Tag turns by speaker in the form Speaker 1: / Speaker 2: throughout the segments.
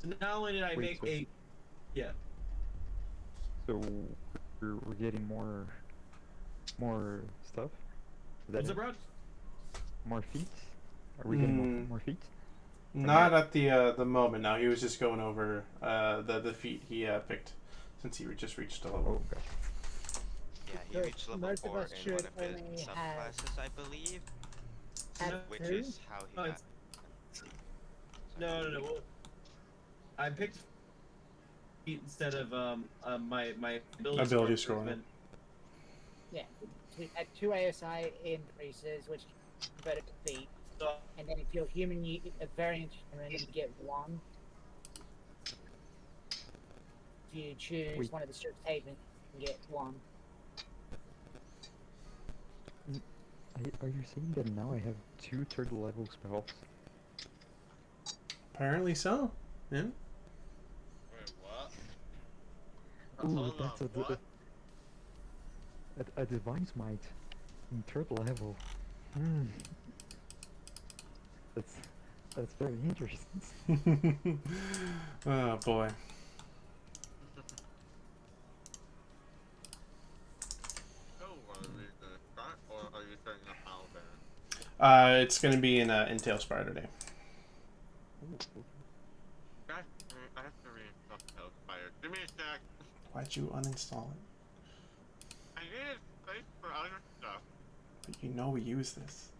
Speaker 1: So not only did I
Speaker 2: Wait,
Speaker 1: make
Speaker 2: so
Speaker 1: a yeah.
Speaker 2: so we're getting more stuff? Is that
Speaker 1: What's
Speaker 2: it?
Speaker 1: up, Rod?
Speaker 2: More feats? Are we getting
Speaker 3: Mm,
Speaker 2: more feats? Or no?
Speaker 3: not at the moment. No, he was just going over the feat he picked since he just reached a level.
Speaker 2: Oh, gotcha.
Speaker 4: Yeah, he
Speaker 5: So
Speaker 4: reached level
Speaker 5: most of
Speaker 4: 4
Speaker 5: us
Speaker 4: in one
Speaker 5: should
Speaker 4: of his
Speaker 5: only
Speaker 4: subclasses, I believe,
Speaker 1: So
Speaker 5: have
Speaker 1: no,
Speaker 4: which
Speaker 5: two.
Speaker 4: is how he
Speaker 1: no,
Speaker 4: got.
Speaker 1: it's,
Speaker 4: Sorry.
Speaker 1: no. Well, I picked feet instead of my
Speaker 3: Ability
Speaker 1: score
Speaker 3: score.
Speaker 1: has been
Speaker 5: Yeah, at two ASI increases, which converted to feet,
Speaker 1: so
Speaker 5: and then if you're human, a variant human, you get one. If you choose
Speaker 2: Wait,
Speaker 5: one of the strict haven, you can get one.
Speaker 2: are you saying that now I have two third level spells?
Speaker 3: Apparently so. Yeah.
Speaker 4: Wait, what?
Speaker 2: Ooh,
Speaker 4: Hold on,
Speaker 2: that's
Speaker 4: what?
Speaker 2: a divine smite in third level. Hmm, that's that's very interesting.
Speaker 3: Oh boy.
Speaker 4: So, are we gonna start, or are you saying a halberd?
Speaker 3: It's gonna be in Tailspire today.
Speaker 2: Ooh, okay.
Speaker 4: Guys, I have to reinstall Hellfire. Give me a sec.
Speaker 3: Why'd you uninstall it?
Speaker 4: I needed space for other stuff.
Speaker 3: But you know we use this.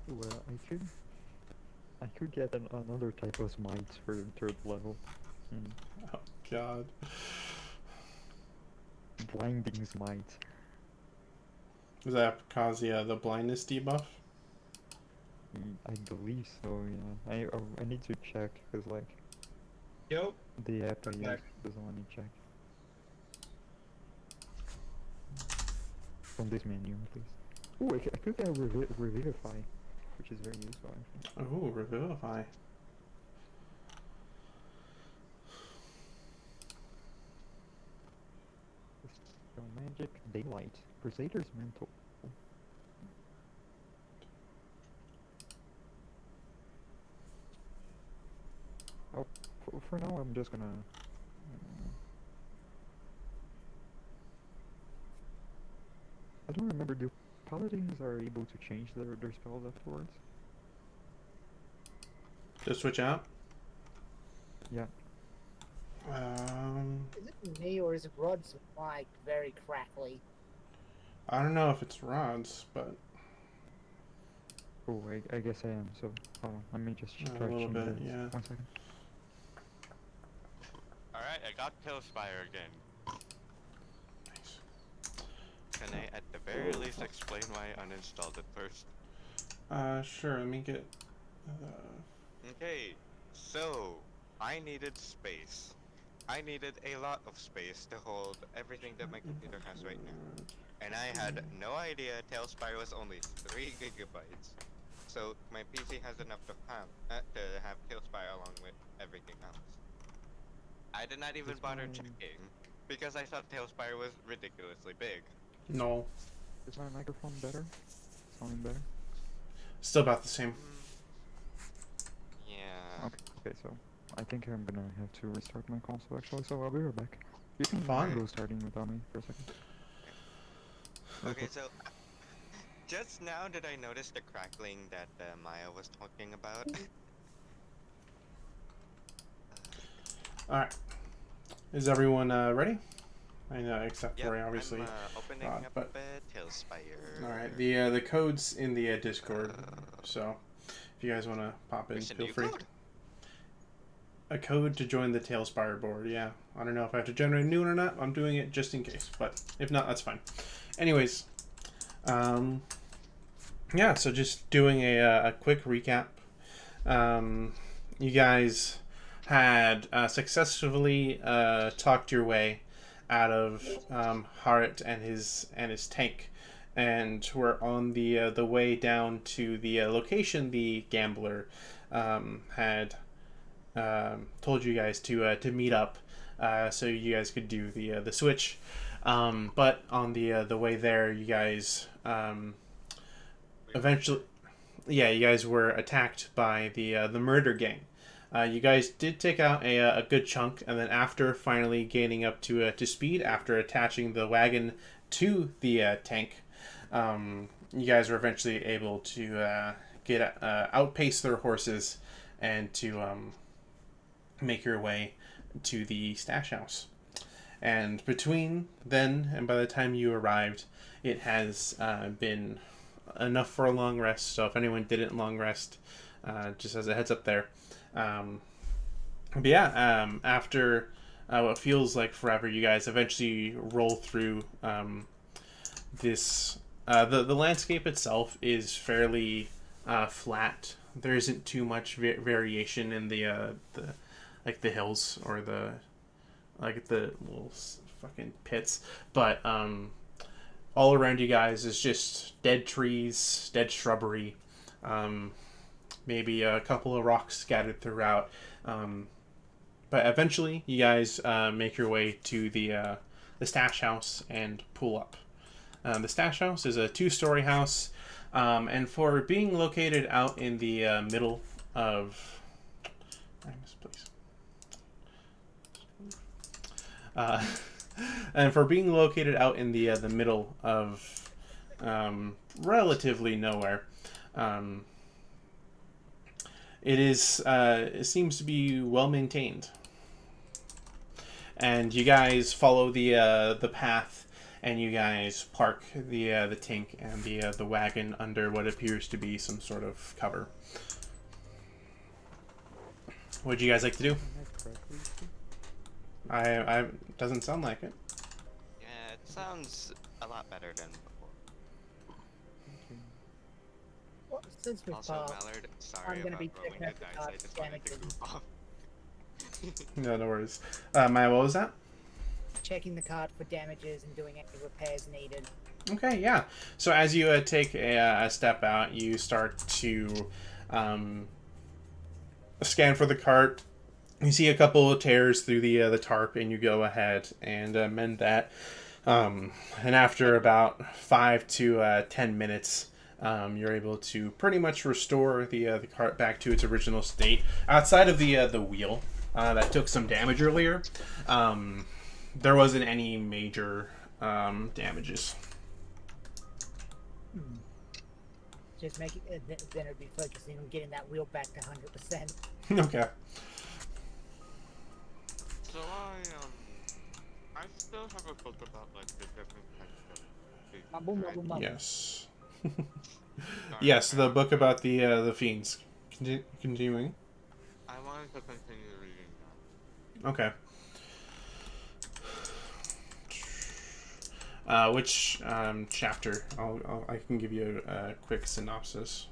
Speaker 2: Well, I could get another type of smite for third level. Hmm.
Speaker 3: Oh god.
Speaker 2: Blinding smite.
Speaker 3: Does that cause the blindness debuff?
Speaker 2: I believe so. Yeah. I need to check because like
Speaker 1: yo.
Speaker 2: the app I
Speaker 1: I'm
Speaker 2: use
Speaker 1: back.
Speaker 2: doesn't let me check from this menu at least. Ooh, I could get Revivify, which is very useful actually.
Speaker 3: Oh, Revivify.
Speaker 2: So magic, daylight, Crusader's Mantle. Oh, for now I'm just gonna. I don't remember. Do paladins are able to change their spells afterwards?
Speaker 3: Just switch out.
Speaker 2: Yeah.
Speaker 5: Is it me or is Rod's mic very crackly?
Speaker 3: I don't know if it's rods, but
Speaker 2: Oh, I guess I am. So hold on, let me just
Speaker 3: a
Speaker 2: try to
Speaker 3: little
Speaker 2: change
Speaker 3: bit,
Speaker 2: this.
Speaker 3: yeah.
Speaker 2: 1 second.
Speaker 4: Alright, I got Tailspire again.
Speaker 3: Nice.
Speaker 4: Can I, at the very least, explain why I uninstalled it first?
Speaker 3: Sure. Let me get.
Speaker 4: Okay, so I needed space. I needed a lot of space to hold everything that my computer has right now. And I had no idea Tailspire was only 3 gigabytes. So my PC has enough to have Tailspire along with everything else. I did not even
Speaker 2: Is
Speaker 4: bother
Speaker 2: my
Speaker 4: checking because I thought Tailspire was ridiculously big.
Speaker 3: No.
Speaker 2: is my microphone better? Sounding better?
Speaker 3: Still about the same.
Speaker 4: Yeah.
Speaker 2: Okay, so I think I'm gonna have to restart my console actually. So I'll be right back. You can
Speaker 3: Fine.
Speaker 2: go starting without me for a second.
Speaker 4: Okay, so just now did I notice the crackling that Maya was talking about?
Speaker 3: Alright. Is everyone ready? I know, except
Speaker 4: Yep,
Speaker 3: for obviously.
Speaker 4: I'm opening
Speaker 3: Rod,
Speaker 4: up
Speaker 3: but
Speaker 4: Tailspire.
Speaker 3: alright, the code's in the Discord, so if you guys want to pop in,
Speaker 4: There's a
Speaker 3: feel
Speaker 4: new
Speaker 3: free.
Speaker 4: code.
Speaker 3: A code to join the Tailspire board, yeah. I don't know if I have to generate a new one or not. I'm doing it just in case, but if not, that's fine. Anyways, yeah, so just doing a quick recap. You guys had successfully talked your way out of Hart and his tank, and were on the way down to the location the gambler had told you guys to meet up, so you guys could do the switch. But on the way there, you guys eventually, yeah, you guys were attacked by the murder gang. You guys did take out a good chunk, and then after finally gaining up to speed, after attaching the wagon to the tank, you guys were eventually able to outpace their horses and to make your way to the stash house. And between then and by the time you arrived, it has been enough for a long rest. So if anyone didn't long rest, just as a heads up there. But yeah, after what feels like forever, you guys eventually roll through this. The landscape itself is fairly flat. There isn't too much variation in the hills or the little fucking pits, but all around you guys is just dead trees, dead shrubbery, maybe a couple of rocks scattered throughout. But eventually, you guys make your way to the stash house and pull up. The stash house is a 2-story house, and for being located out in the middle of... and for being located out in the middle of relatively nowhere, it seems to be well maintained. And you guys follow the path, and you guys park the tank and the wagon under what appears to be some sort of cover. What would you guys like to do? I doesn't sound like it.
Speaker 4: Yeah, it sounds a lot better than before.
Speaker 5: Well, since we've
Speaker 4: Also,
Speaker 5: parked,
Speaker 4: Mallard, sorry
Speaker 5: I'm gonna
Speaker 4: about
Speaker 5: be
Speaker 4: rolling
Speaker 5: checking
Speaker 4: the
Speaker 5: out the
Speaker 4: dice. I
Speaker 5: cards,
Speaker 4: just wanted to
Speaker 5: damages.
Speaker 4: goof off.
Speaker 3: No worries. Maya, what was that?
Speaker 5: checking the cart for damages and doing any repairs needed.
Speaker 3: Okay, yeah. So as you take a step out, you start to scan for the cart. You see a couple of tears through the tarp, and you go ahead and mend that. And after about 5 to 10 minutes, you're able to pretty much restore the cart back to its original state. Outside of the wheel that took some damage earlier, there wasn't any major damages.
Speaker 5: Just make it, then it'd be focusing on getting that wheel back to 100%.
Speaker 3: Okay.
Speaker 4: So I still have a book about like the different types of fiends,
Speaker 5: Mumble,
Speaker 4: right?
Speaker 5: mumble, mumble.
Speaker 3: Yes.
Speaker 4: Sorry,
Speaker 3: Yes, the book about the fiends. Continuing.
Speaker 4: I wanted to continue reading that.
Speaker 3: Okay. Which chapter? I can give you a quick synopsis.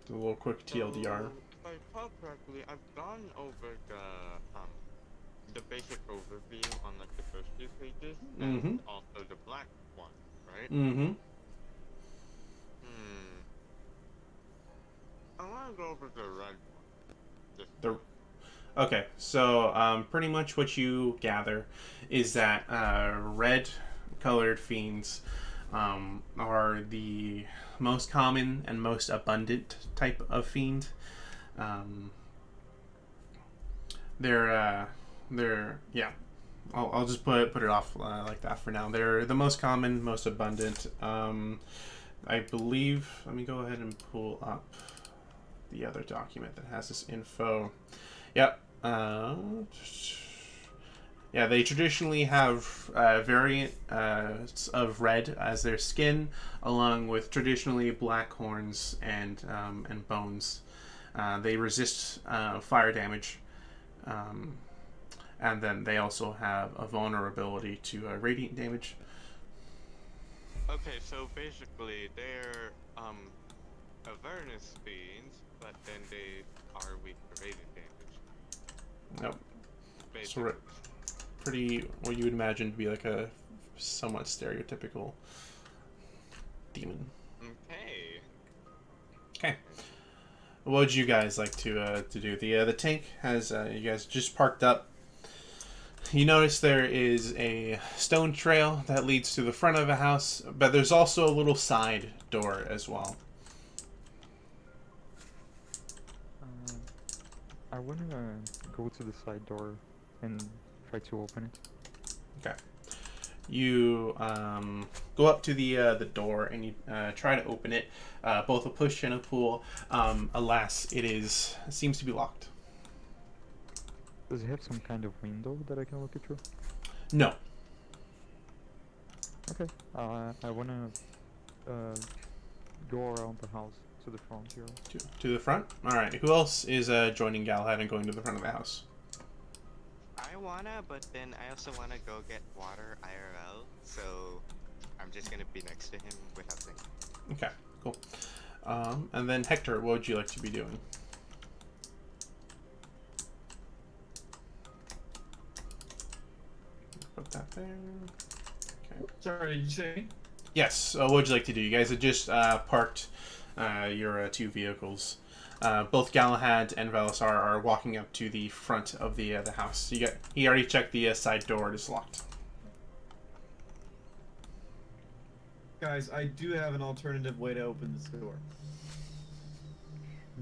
Speaker 3: A little quick TLDR.
Speaker 4: So, if I recall correctly, I've gone over the basic overview on like the first few pages, and also the black one, right?
Speaker 3: Mm-hmm.
Speaker 4: I want to go over the red one.
Speaker 3: Okay, so pretty much what you gather is that red-colored fiends are the most common and most abundant type of fiend. They're yeah. I'll just put it off like that for now. They're the most common, most abundant. I believe. Let me go ahead and pull up the other document that has this info. Yep. Yeah, they traditionally have variants of red as their skin, along with traditionally black horns and bones. They resist fire damage, and then they also have a vulnerability to radiant damage.
Speaker 4: Okay, so basically they're Avernus fiends, but then they are weak to radiant damage.
Speaker 3: Nope.
Speaker 4: Basically.
Speaker 3: So pretty what you would imagine to be like a somewhat stereotypical demon.
Speaker 4: Okay.
Speaker 3: Okay. What would you guys like to do? The tank has you guys just parked up. You notice there is a stone trail that leads to the front of a house, but there's also a little side door as well.
Speaker 2: I wanna go to the side door and try to open it.
Speaker 3: Okay. You go up to the door and you try to open it, both a push and a pull. Alas, it seems to be locked.
Speaker 2: Does it have some kind of window that I can look it through?
Speaker 3: No.
Speaker 2: Okay. I wanna go around the house to the front here.
Speaker 3: To the front? Alright, who else is joining Galahad and going to the front of the house?
Speaker 4: I wanna, but then I also wanna go get water IRL, so I'm just gonna be next to him without thinking.
Speaker 3: Okay, cool. And then Hector, what would you like to be doing? Put that there. Okay.
Speaker 1: Sorry, did you say?
Speaker 3: Yes, what would you like to do? You guys had just parked your two vehicles. Both Galahad and Velisar are walking up to the front of the house. He already checked the side door; it is locked.
Speaker 1: Guys, I do have an alternative way to open this door.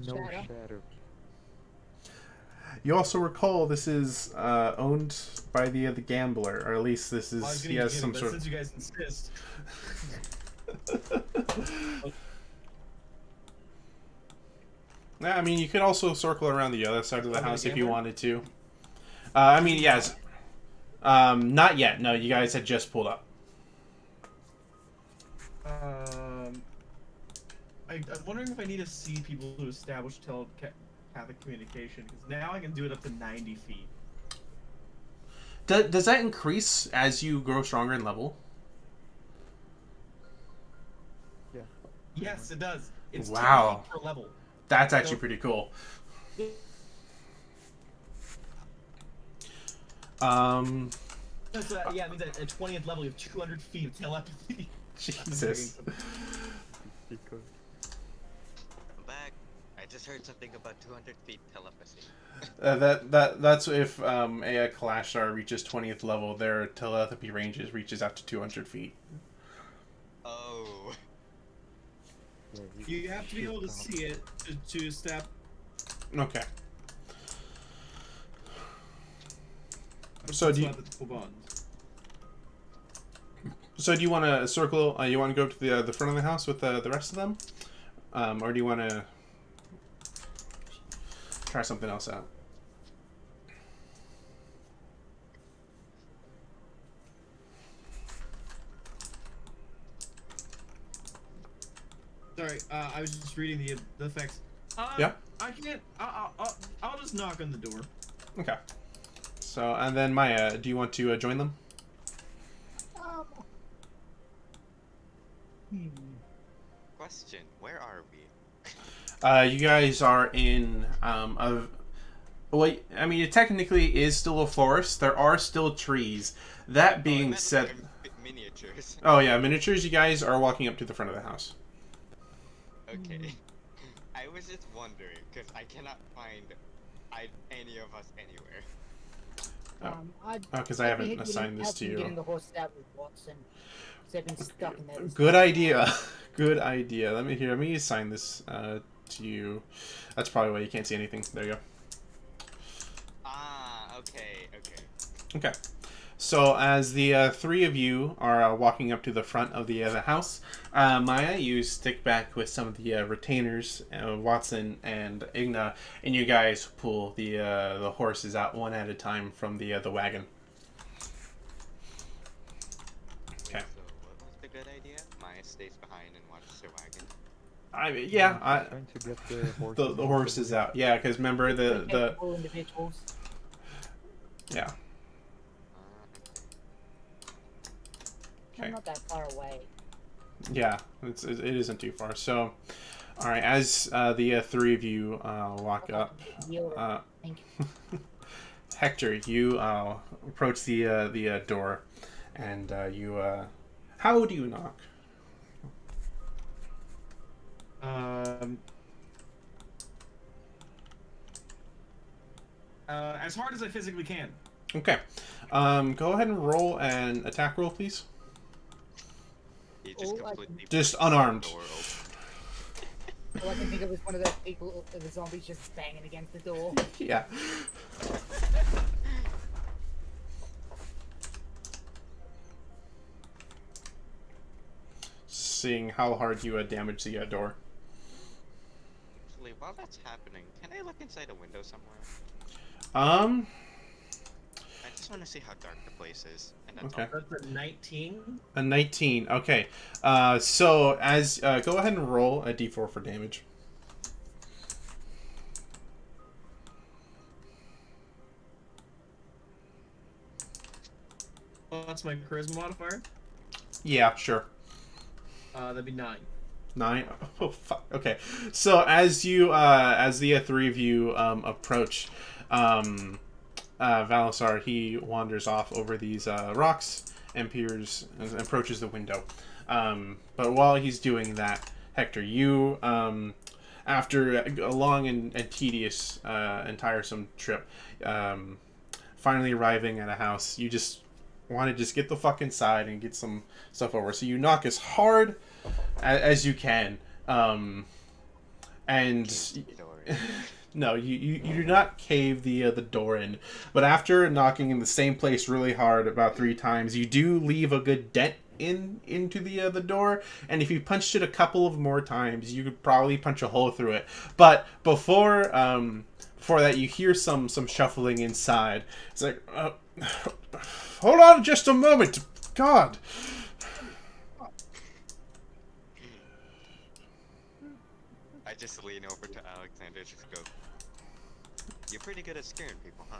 Speaker 2: No
Speaker 5: Shadow?
Speaker 2: shadow.
Speaker 3: You also recall this is owned by the gambler, or at least this
Speaker 1: I was
Speaker 3: is
Speaker 1: gonna
Speaker 3: he has
Speaker 1: use it,
Speaker 3: some
Speaker 1: but
Speaker 3: sort
Speaker 1: since you guys insist.
Speaker 3: Yeah, I mean, you could also circle around the other side of the
Speaker 1: Oh,
Speaker 3: house
Speaker 1: the
Speaker 3: if you
Speaker 1: gambler?
Speaker 3: wanted to. I mean, yes. Not yet. No, you guys had just pulled up.
Speaker 1: I'm wondering if I need to see people to establish telepathic communication, because now I can do it up to 90 feet.
Speaker 3: Does that increase as you grow stronger in level?
Speaker 2: Yeah.
Speaker 1: Yes, it does. It's
Speaker 3: Wow.
Speaker 1: 10 feet per level.
Speaker 3: That's actually pretty cool.
Speaker 1: So, yeah, it means at 20th level you have 200 feet of telepathy.
Speaker 3: Jesus.
Speaker 2: Because
Speaker 4: I'm back. I just heard something about 200 feet telepathy.
Speaker 3: That's if a Kalashtar reaches 20th level, their telepathy ranges reaches out to 200 feet.
Speaker 4: Oh.
Speaker 2: yeah,
Speaker 1: You have to be able to see it to step.
Speaker 3: Okay. So do you want to circle? You want to go to the front of the house with the rest of them, or do you want to try something else out?
Speaker 1: Sorry, I was just reading the effects.
Speaker 3: Yeah.
Speaker 1: I can't. I'll just knock on the door.
Speaker 3: Okay. So and then Maya, do you want to join them?
Speaker 4: Question, where are we?
Speaker 3: You guys are in well, I mean, it technically is still a forest. There are still trees. That being said,
Speaker 4: Miniatures.
Speaker 3: oh yeah, miniatures. You guys are walking up to the front of the house.
Speaker 4: Okay. I was just wondering, because I cannot find any of us anywhere.
Speaker 3: Because I haven't assigned this to you.
Speaker 5: Getting the horse out with Watson. So they've been stuck in there.
Speaker 3: Good idea. Good idea. Let me assign this to you. That's probably why you can't see anything. There you go.
Speaker 4: Ah, okay.
Speaker 3: Okay. So as the three of you are walking up to the front of the house, Maya, you stick back with some of the retainers, Watson and Igna, and you guys pull the horses out one at a time from the wagon. Okay.
Speaker 4: So what was the good idea? Maya stays behind and watches the wagon.
Speaker 2: trying to get the horses.
Speaker 3: the horses out. Yeah, because remember the
Speaker 5: All individuals.
Speaker 3: yeah.
Speaker 5: I'm
Speaker 3: Okay.
Speaker 5: not that far away.
Speaker 3: Yeah, it isn't too far. So, all right, as the three of you walk up,
Speaker 5: Thank you.
Speaker 3: Hector, you approach the door, and you how do you knock?
Speaker 1: As hard as I physically can.
Speaker 3: Okay. Go ahead and roll an attack roll, please.
Speaker 4: He just
Speaker 5: All I
Speaker 4: completely
Speaker 3: Just
Speaker 4: breaks the
Speaker 3: unarmed.
Speaker 4: door open.
Speaker 5: All I can think of is one of those people, the zombies just banging against the door.
Speaker 3: Yeah. Seeing how hard you damage the door.
Speaker 4: Actually, while that's happening, can I look inside a window somewhere?
Speaker 3: Um.
Speaker 4: I just want to see how dark the place is, and that's
Speaker 3: Okay.
Speaker 4: all.
Speaker 1: That's a 19.
Speaker 3: A 19. Okay. So as go ahead and roll a d4 for damage.
Speaker 1: Oh, that's my charisma modifier.
Speaker 3: Yeah, sure.
Speaker 1: That'd be 9.
Speaker 3: 9. Oh fuck. Okay. So as you as the three of you approach, Valasar, he wanders off over these rocks and approaches the window. But while he's doing that, Hector, you after a long and tedious and tiresome trip, finally arriving at a house, you just want to just get the fuck inside and get some stuff over. So you knock as hard as you can, and no, you do not cave the door in, but after knocking in the same place really hard about 3 times, you do leave a good dent into the door, and if you punched it a couple of more times, you could probably punch a hole through it. But before that, you hear some shuffling inside. It's like, hold on just a moment, God.
Speaker 4: I just lean over to Alexander, just go. You're pretty good at scaring people, huh?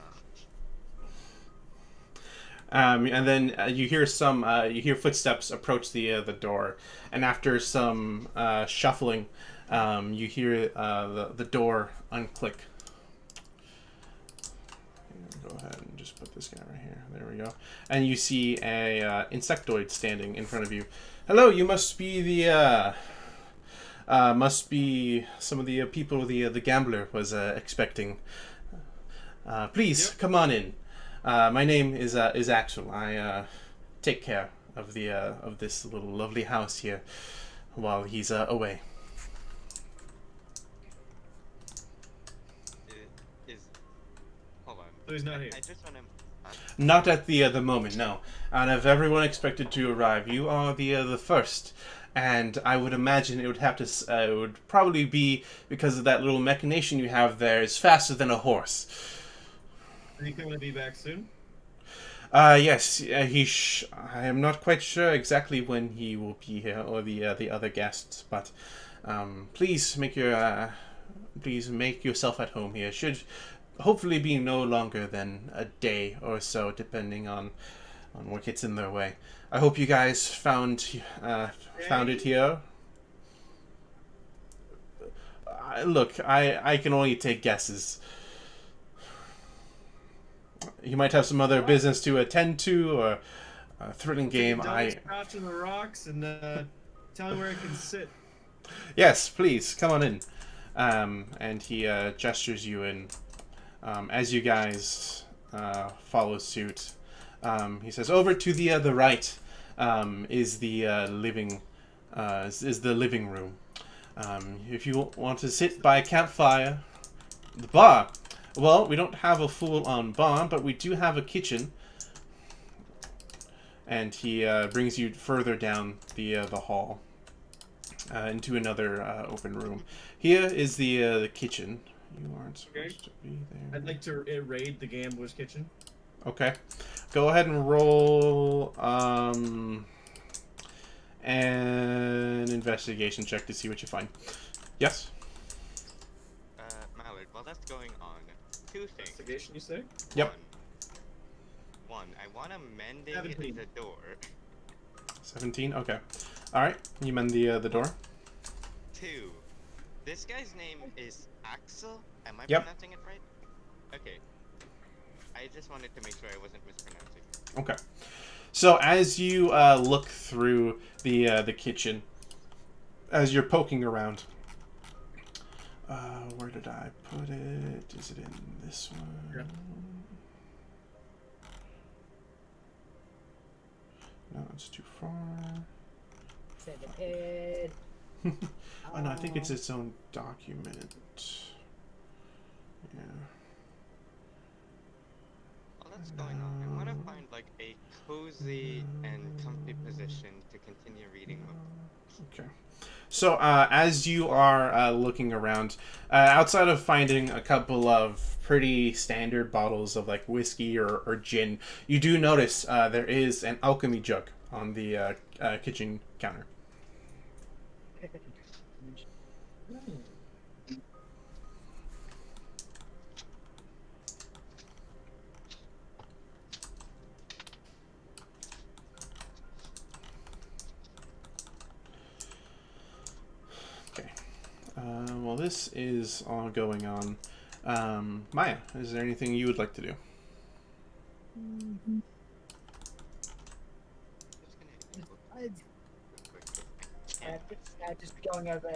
Speaker 3: And then you hear footsteps approach the door, and after some shuffling, you hear the door unclick. Go ahead and just put this guy right here. There we go. And you see a insectoid standing in front of you. Hello, you must be the some of the people the gambler was expecting. Please come on in. My name is Axel. I take care of this little lovely house here while he's away.
Speaker 4: Hold on.
Speaker 1: So he's not here.
Speaker 4: I just want to.
Speaker 3: Not at the moment, no. Out of everyone expected to arrive, you are the first, and I would imagine it would probably be because of that little machination you have there is faster than a horse.
Speaker 1: Are you going to be back soon?
Speaker 3: Yes. I am not quite sure exactly when he will be here, or the other guests, but please make yourself at home here. Should hopefully be no longer than a day or so, depending on what gets in their way. I hope you guys found it here. Look, I can only take guesses. You might have some other business to attend to, or a thrilling game.
Speaker 1: Crouch in the rocks and tell me where I can sit.
Speaker 3: Yes, please come on in. And he gestures you in. As you guys follow suit, he says, "Over to the right is the living room. If you want to sit by a campfire, the bar. Well, we don't have a full-on bar, but we do have a kitchen." And he brings you further down the hall into another open room. Here is the kitchen. You aren't supposed to be there.
Speaker 1: I'd like to raid the gambler's kitchen.
Speaker 3: Okay. Go ahead and roll an investigation check to see what you find. Yes?
Speaker 4: Mallard, while that's going on, 2 things.
Speaker 1: Investigation, you say?
Speaker 3: Yep.
Speaker 4: One, I want to mend
Speaker 1: 17.
Speaker 4: the door.
Speaker 3: 17? Okay. Alright. You mend the door.
Speaker 4: 2, this guy's name is Axel. Am I
Speaker 3: Yep.
Speaker 4: pronouncing it right? Okay. I just wanted to make sure I wasn't mispronouncing.
Speaker 3: Okay. So as you look through the kitchen, as you're poking around, Where did I put it? Is it in this one?
Speaker 1: Yeah.
Speaker 3: No, it's too far.
Speaker 5: 7 head.
Speaker 3: Oh no, I think it's its own document. Yeah.
Speaker 4: While that's going on, I want to find like a cozy and comfy position to continue reading with.
Speaker 3: Okay. So, as you are looking around, outside of finding a couple of pretty standard bottles of like whiskey or gin, you do notice there is an alchemy jug on the kitchen counter. Okay. Well, this is all going on. Maya, is there anything you would like to do?
Speaker 5: Just going over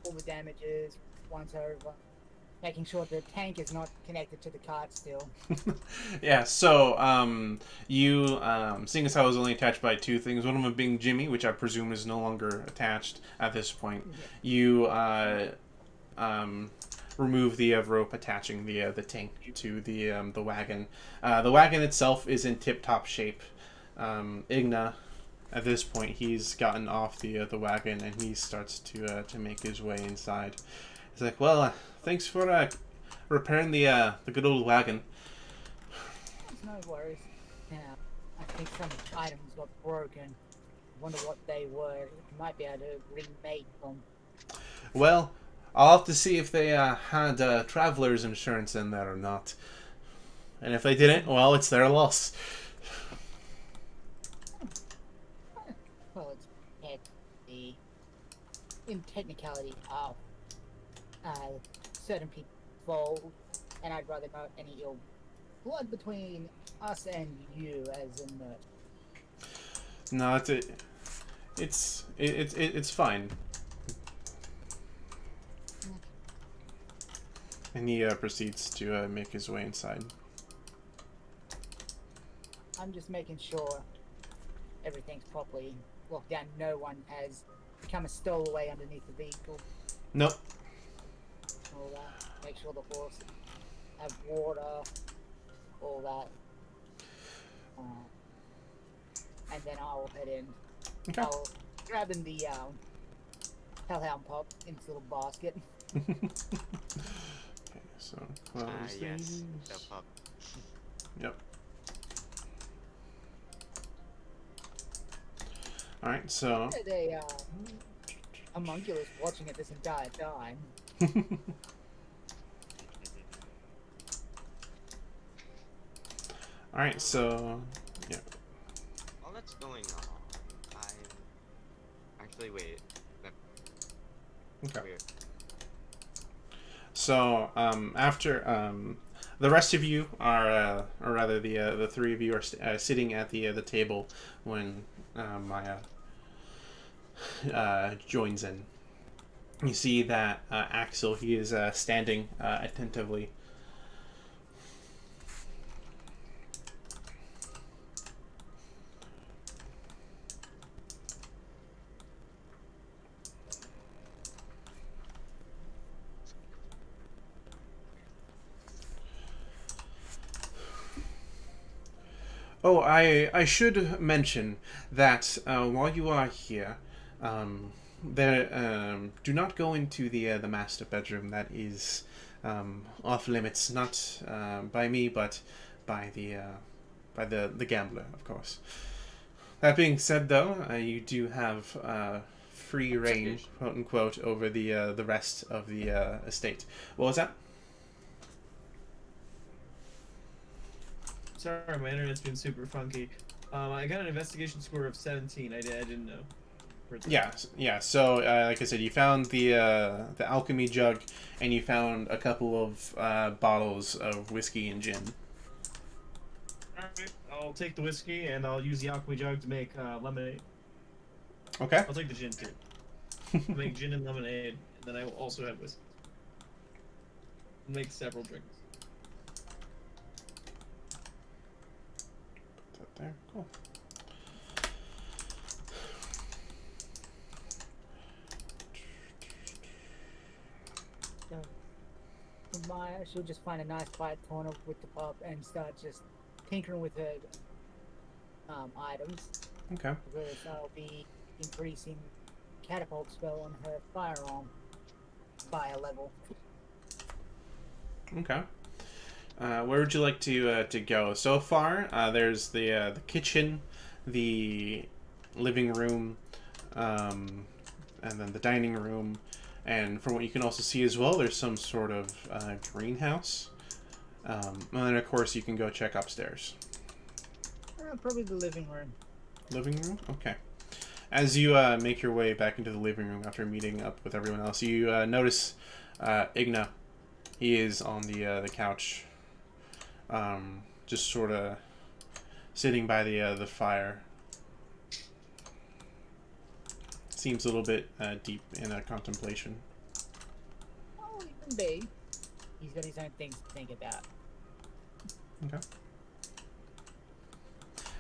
Speaker 5: all the damages once over, making sure the tank is not connected to the cart still.
Speaker 3: Yeah, so you seeing as how it was only attached by two things, one of them being Jimmy, which I presume is no longer attached at this point. You remove the rope attaching the tank to the wagon. The wagon itself is in tip-top shape. Igna, at this point, he's gotten off the wagon and he starts to make his way inside. He's like, "Well, thanks for repairing the good old wagon."
Speaker 5: No worries. Yeah, I think some items got broken. Wonder what they were. Might be able to remake them.
Speaker 3: Well, I'll have to see if they had traveler's insurance in there or not. And if they didn't, well, it's their loss.
Speaker 5: Well, it's in technicality of certain people involved, and I'd rather not any ill blood between us and you, as in the.
Speaker 3: No, it's fine. And he proceeds to make his way inside.
Speaker 5: I'm just making sure everything's properly locked down. No one has become a stowaway underneath the vehicle.
Speaker 3: Nope.
Speaker 5: All that. Make sure the horse have water. All that. And then I'll head in.
Speaker 3: Okay.
Speaker 5: I'll grab in the Hellhound Pup in its little basket.
Speaker 3: Okay, so close
Speaker 4: Yes,
Speaker 3: these.
Speaker 4: the pup.
Speaker 3: Yep. All right, so.
Speaker 5: Had a homunculus watching it this entire time.
Speaker 3: All right, so yeah.
Speaker 4: While that's going on, I actually wait. That's
Speaker 3: Okay.
Speaker 4: weird.
Speaker 3: So after the rest of you are, or rather the three of you are sitting at the table when Maya joins in. You see that Axel, he is standing attentively. Oh, I should mention that while you are here, do not go into the master bedroom. That is off limits, not by me, but by the gambler, of course. That being said, though, you do have free reign, quote unquote, over the rest of the estate. What was that?
Speaker 1: Sorry, my internet's been super funky. I got an investigation score of 17. I didn't know.
Speaker 3: Yeah. So, like I said, you found the alchemy jug, and you found a couple of bottles of whiskey and gin.
Speaker 1: Alright, I'll take the whiskey and I'll use the alchemy jug to make lemonade.
Speaker 3: Okay.
Speaker 1: I'll take the gin too. I'll make gin and lemonade, and then I will also have whiskey. make several drinks.
Speaker 3: Put that there. Cool.
Speaker 5: So, she'll just find a nice quiet corner with the pub and start just tinkering with her items.
Speaker 3: Okay.
Speaker 5: Because I'll be increasing catapult spell on her firearm by a level.
Speaker 3: Okay. Where would you like to go? So far, there's the kitchen, the living room, and then the dining room, and from what you can also see as well, there's some sort of greenhouse. And then of course you can go check upstairs.
Speaker 5: Probably the living room.
Speaker 3: Living room? Okay. As you make your way back into the living room after meeting up with everyone else, you notice Igna. He is on the couch, just sort of sitting by the fire. Seems a little bit deep in contemplation.
Speaker 5: Oh, he can be. He's got his own things to think about.
Speaker 3: Okay.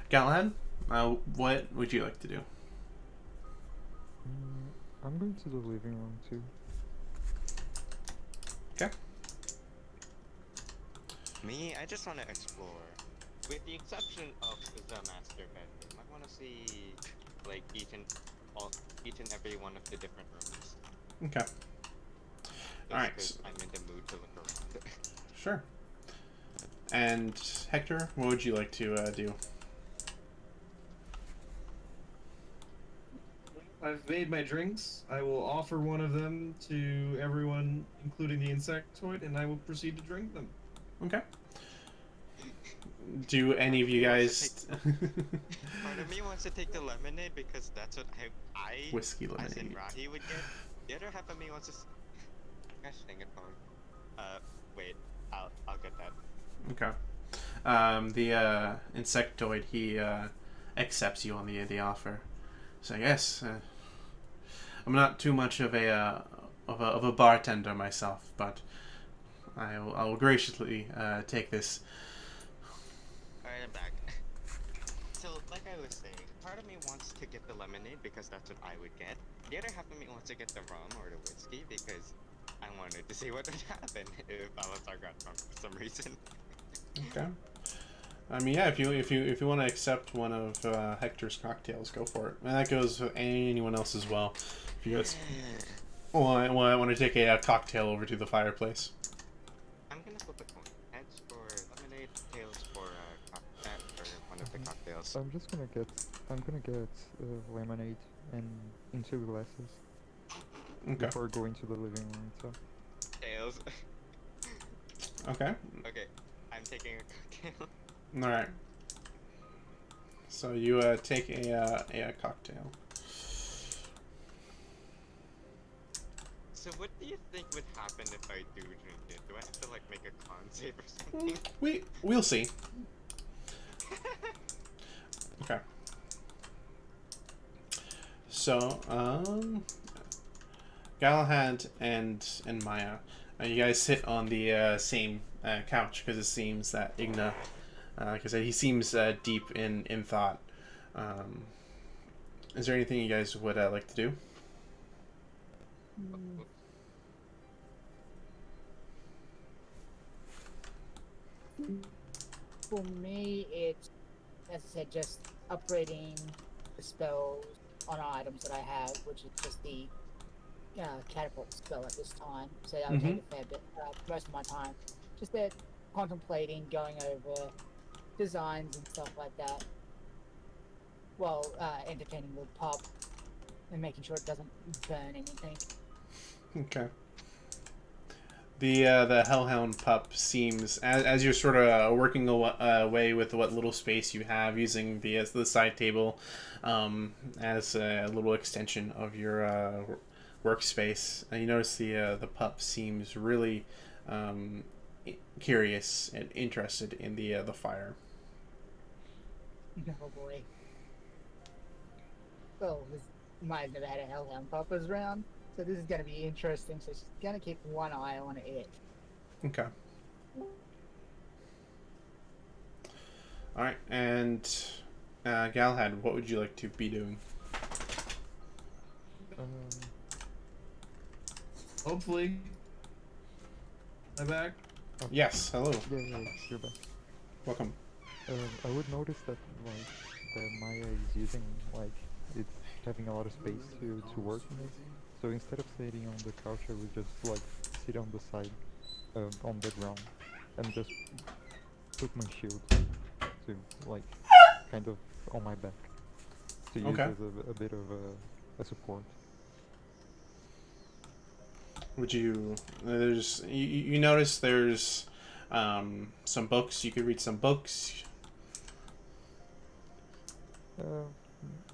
Speaker 3: Galahad, what would you like to do?
Speaker 2: I'm going to the living room too.
Speaker 3: Okay.
Speaker 4: Me, I just want to explore. With the exception of the master bedroom, I want to see like each and every one of the different rooms.
Speaker 3: Okay.
Speaker 4: Just
Speaker 3: Alright.
Speaker 4: 'cause I'm in the mood to look around.
Speaker 3: Sure. And Hector, what would you like to do?
Speaker 1: I've made my drinks. I will offer one of them to everyone, including the insectoid, and I will proceed to drink them.
Speaker 3: Okay. Do any of you guys
Speaker 4: Part of me wants to take the lemonade because that's what I
Speaker 3: whiskey
Speaker 4: as in
Speaker 3: lemonade?
Speaker 4: Rahi would get. The other half of me wants to. Gosh, dang it, phone. Wait, I'll get that.
Speaker 3: Okay. The insectoid, he accepts you on the offer. So yes, I'm not too much of a bartender myself, but I will graciously take this.
Speaker 4: Alright, I'm back. So, like I was saying, part of me wants to get the lemonade because that's what I would get. The other half of me wants to get the rum or the whiskey because I wanted to see what would happen if Balasar got drunk for some reason.
Speaker 3: Okay. I mean, yeah, if you want to accept one of Hector's cocktails, go for it. And that goes for anyone else as well. If you guys want to take a cocktail over to the fireplace.
Speaker 4: I'm gonna flip a coin. Heads for lemonade, tails for one of the cocktails.
Speaker 2: So I'm gonna get lemonade and in 2 glasses
Speaker 3: Okay.
Speaker 2: before going to the living room itself.
Speaker 4: Tails.
Speaker 3: Okay.
Speaker 4: Okay, I'm taking a cocktail.
Speaker 3: All right. So you take a cocktail.
Speaker 4: So what do you think would happen if I do drink it? Do I have to like make a con save or something?
Speaker 3: We'll see. Okay. So Galahad and Maya, you guys sit on the same couch because it seems that Igna, because he seems deep in thought. Is there anything you guys would like to do?
Speaker 5: For me, it's, as I said, just upgrading the spells on items that I have, which is just the catapult spell at this time. So that would take a fair bit, most of my time. Just that contemplating, going over designs and stuff like that, while entertaining the pub and making sure it doesn't burn anything.
Speaker 3: Okay. The Hellhound pup seems, as you're sort of working away with what little space you have, using the side table as a little extension of your workspace, and you notice the pup seems really curious and interested in the fire.
Speaker 5: Oh boy. Well, might have never had a Hellhound pup around. So this is going to be interesting, so she's going to keep one eye on it.
Speaker 3: Okay. All right, and Galahad, what would you like to be doing?
Speaker 2: Um,
Speaker 1: Hopefully. I'm back.
Speaker 3: Yes. Hello.
Speaker 2: yeah, you're back.
Speaker 3: Welcome.
Speaker 2: I would notice that like that Maya is using like it's having a lot of space to work in it. So instead of sitting on the couch, I would just like sit on the side, on the ground, and just put my shield to like kind of on my back to use
Speaker 3: Okay.
Speaker 2: as a bit of a support.
Speaker 3: Would you? There's you notice there's some books. You could read some books.
Speaker 2: Uh,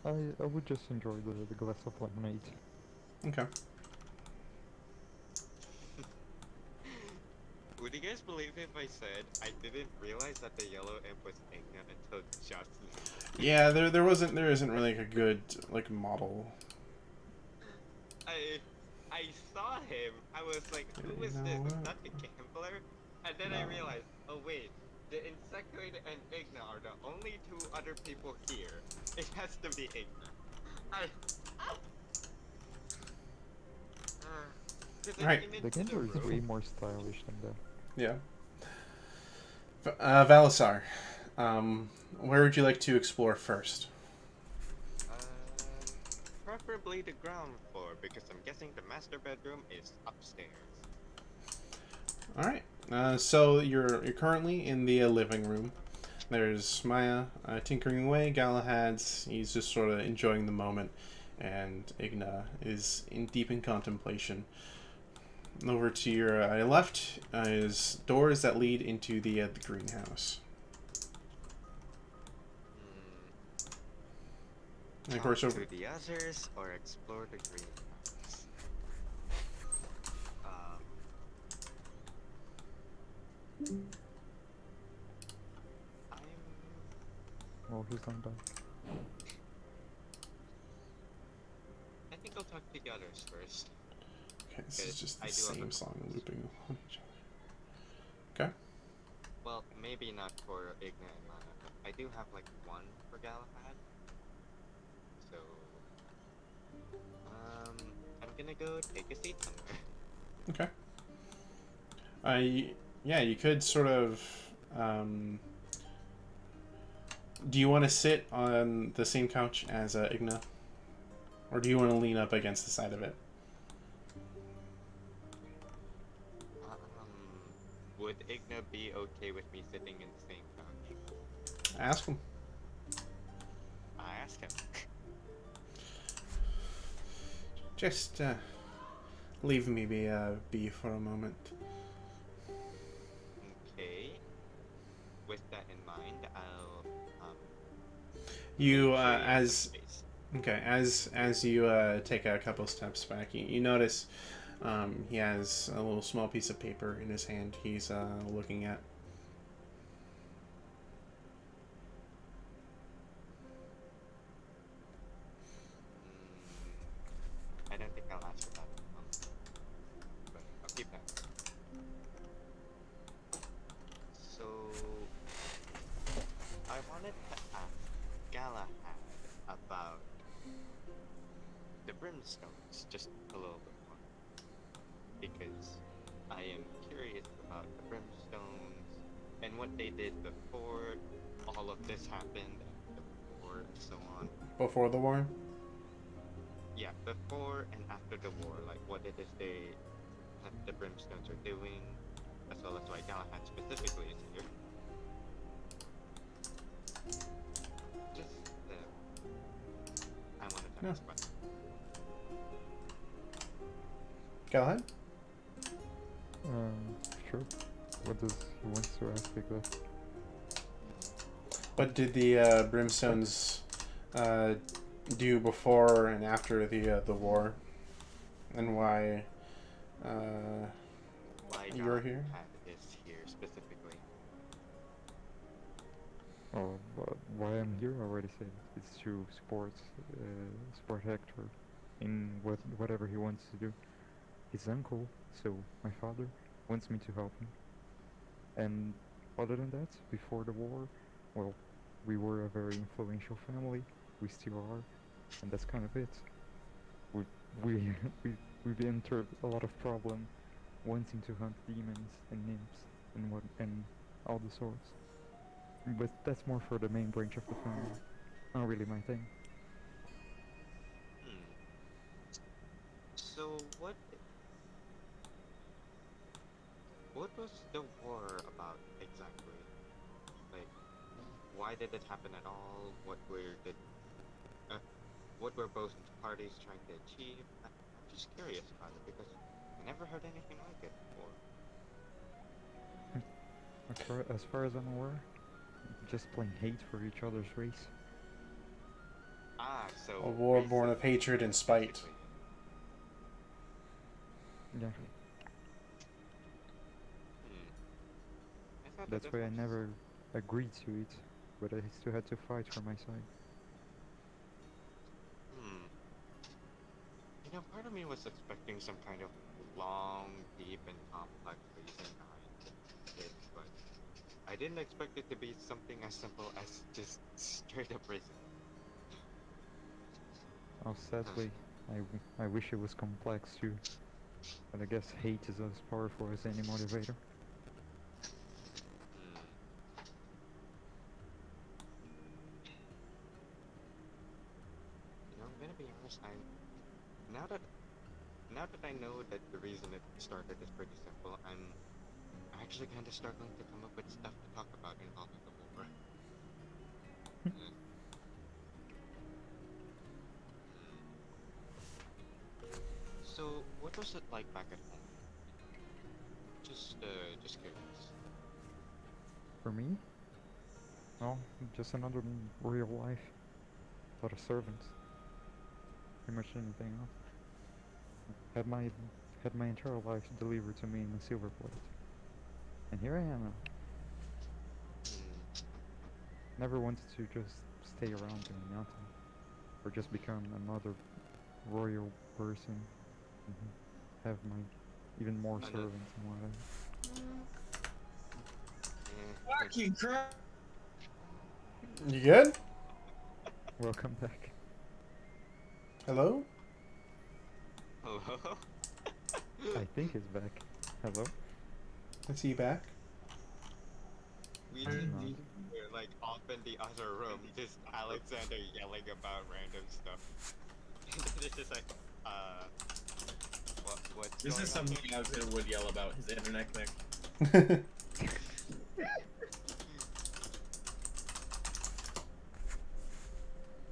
Speaker 2: I would just enjoy the glass of lemonade.
Speaker 3: Okay.
Speaker 4: Would you guys believe if I said I didn't realize that the yellow imp was Igna until just now?
Speaker 3: Yeah, there isn't really like a good like model.
Speaker 4: I saw him. I was like, who is
Speaker 3: You
Speaker 4: this?
Speaker 3: know
Speaker 4: Is
Speaker 3: what?
Speaker 4: that the gambler? And then I
Speaker 3: No.
Speaker 4: realized, oh wait, the Insectoid and Igna are the only two other people here. It has to be Igna.
Speaker 3: Right.
Speaker 2: The gambler is way more stylish than that.
Speaker 3: Yeah. Valasar, where would you like to explore first?
Speaker 4: Preferably the ground floor because I'm guessing the master bedroom is upstairs.
Speaker 3: All right. So you're currently in the living room. There's Maya tinkering away. Galahad's he's just sort of enjoying the moment, and Igna is deep in contemplation. Over to your left is doors that lead into the greenhouse. And of course,
Speaker 4: Talk
Speaker 3: over.
Speaker 4: to the others or explore the greenhouse. I'm.
Speaker 2: Well, he's not back.
Speaker 4: I think I'll talk to the others first.
Speaker 3: Okay, this is just
Speaker 4: I
Speaker 3: the
Speaker 4: do have
Speaker 3: same
Speaker 4: a
Speaker 3: song
Speaker 4: couple.
Speaker 3: looping on each other. Okay.
Speaker 4: Well, maybe not for Igna and Mana, but I do have like one for Galahad. So, I'm gonna go take a seat somewhere.
Speaker 3: Okay. Yeah, you could sort of. Do you want to sit on the same couch as Igna, or do you want to lean up against the side of it?
Speaker 4: Would Igna be okay with me sitting in the same couch?
Speaker 3: Ask him.
Speaker 4: I ask him.
Speaker 3: Just leave me be for a moment.
Speaker 4: Okay. With that in mind, I'll
Speaker 3: You
Speaker 4: show you some
Speaker 3: as
Speaker 4: space.
Speaker 3: okay as you take a couple steps back, you notice he has a little small piece of paper in his hand. He's looking at.
Speaker 4: I don't think I'll ask for that. But I'll keep that. So, I wanted to ask Galahad about the brimstones just a little bit more. Because I am curious about the brimstones and what they did before all of this happened, and before and so on.
Speaker 3: Before the war?
Speaker 4: Yeah, before and after the war, like what it is that the brimstones are doing, as well as why Galahad specifically is here. Just, I wanted to
Speaker 3: Yeah.
Speaker 4: ask about that.
Speaker 3: Galahad?
Speaker 2: Sure. What does he want to ask exactly?
Speaker 3: What did the brimstones do before and after the war, and why
Speaker 4: Why
Speaker 3: you're
Speaker 4: Galahad
Speaker 3: here?
Speaker 4: is here specifically.
Speaker 2: Oh, why I'm here I already said. It's to support Hector in whatever he wants to do. His uncle, so my father, wants me to help him. And other than that, before the war, well, we were a very influential family. We still are, and that's kind of it. We we we we've entered a lot of problem, wanting to hunt demons and nymphs and all the sorts. But that's more for the main branch of the family. Not really my thing.
Speaker 4: Hmm. So what was the war about exactly? Like, why did it happen at all? Uh, what were both parties trying to achieve? I'm just curious about it because I never heard anything like it before.
Speaker 2: As far as I'm aware, just plain hate for each other's race.
Speaker 4: Ah, so
Speaker 3: A war born of
Speaker 4: racism,
Speaker 3: hatred and spite.
Speaker 4: basically.
Speaker 2: Yeah,
Speaker 4: Hmm. I thought
Speaker 2: that's
Speaker 4: that
Speaker 2: why I
Speaker 4: was.
Speaker 2: never agreed to it, but I still had to fight for my side.
Speaker 4: Hmm. You know, part of me was expecting some kind of long, deep, and complex reason behind it, but I didn't expect it to be something as simple as just straight up racism.
Speaker 2: Oh, sadly, I wish it was complex too, but I guess hate is as powerful as any motivator.
Speaker 4: Hmm. You know, I'm gonna be honest. Now that now that I know that the reason it started is pretty simple, I'm actually kind of struggling to come up with stuff to talk about involving the war. Hmm. So, what was it like back at home? Just curious.
Speaker 2: For me, well, just another real life. A lot of servants. Pretty much anything else. Had my had my entire life delivered to me in a silver plate, and here I am now.
Speaker 4: Hmm.
Speaker 2: Never wanted to just stay around in the mountain, or just become another royal person, and have my even more
Speaker 4: Another.
Speaker 2: servants and whatever.
Speaker 1: Fucking crap!
Speaker 3: You good?
Speaker 2: Welcome back.
Speaker 3: Hello?
Speaker 4: Hello?
Speaker 2: I think he's back. Hello?
Speaker 3: Is he back?
Speaker 4: We
Speaker 2: He's
Speaker 4: just
Speaker 2: not.
Speaker 4: hear, like, off in the other room, just Alexander yelling about random stuff. And it's just like, what's
Speaker 1: This
Speaker 4: going
Speaker 1: is
Speaker 4: on
Speaker 1: something
Speaker 4: here?
Speaker 1: Alexander would yell about, his internet connection.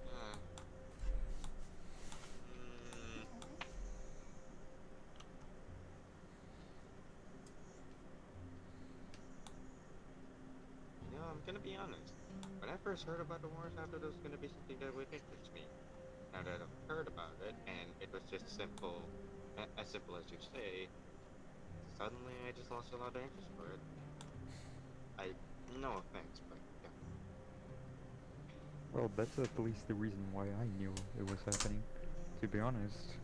Speaker 4: Uh, mm, I'm gonna be honest. When I first heard about the wars, I thought it was gonna be something that would interest me. Now that I've heard about it, and it was just simple, as simple as you say, suddenly I just lost a lot of interest for it. I, no offense, but yeah.
Speaker 2: Well, that's at least the reason why I knew it was happening. To be honest,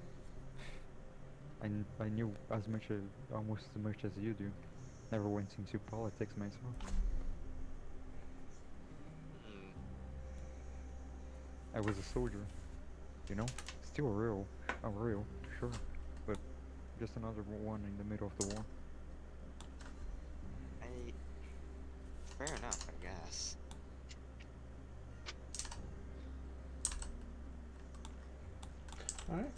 Speaker 2: I knew as much as almost as much as you do. Never went into politics myself.
Speaker 4: Hmm.
Speaker 2: I was a soldier, you know? Still a real, sure, but just another one in the middle of the war.
Speaker 4: I, fair enough, I guess.
Speaker 3: Alright.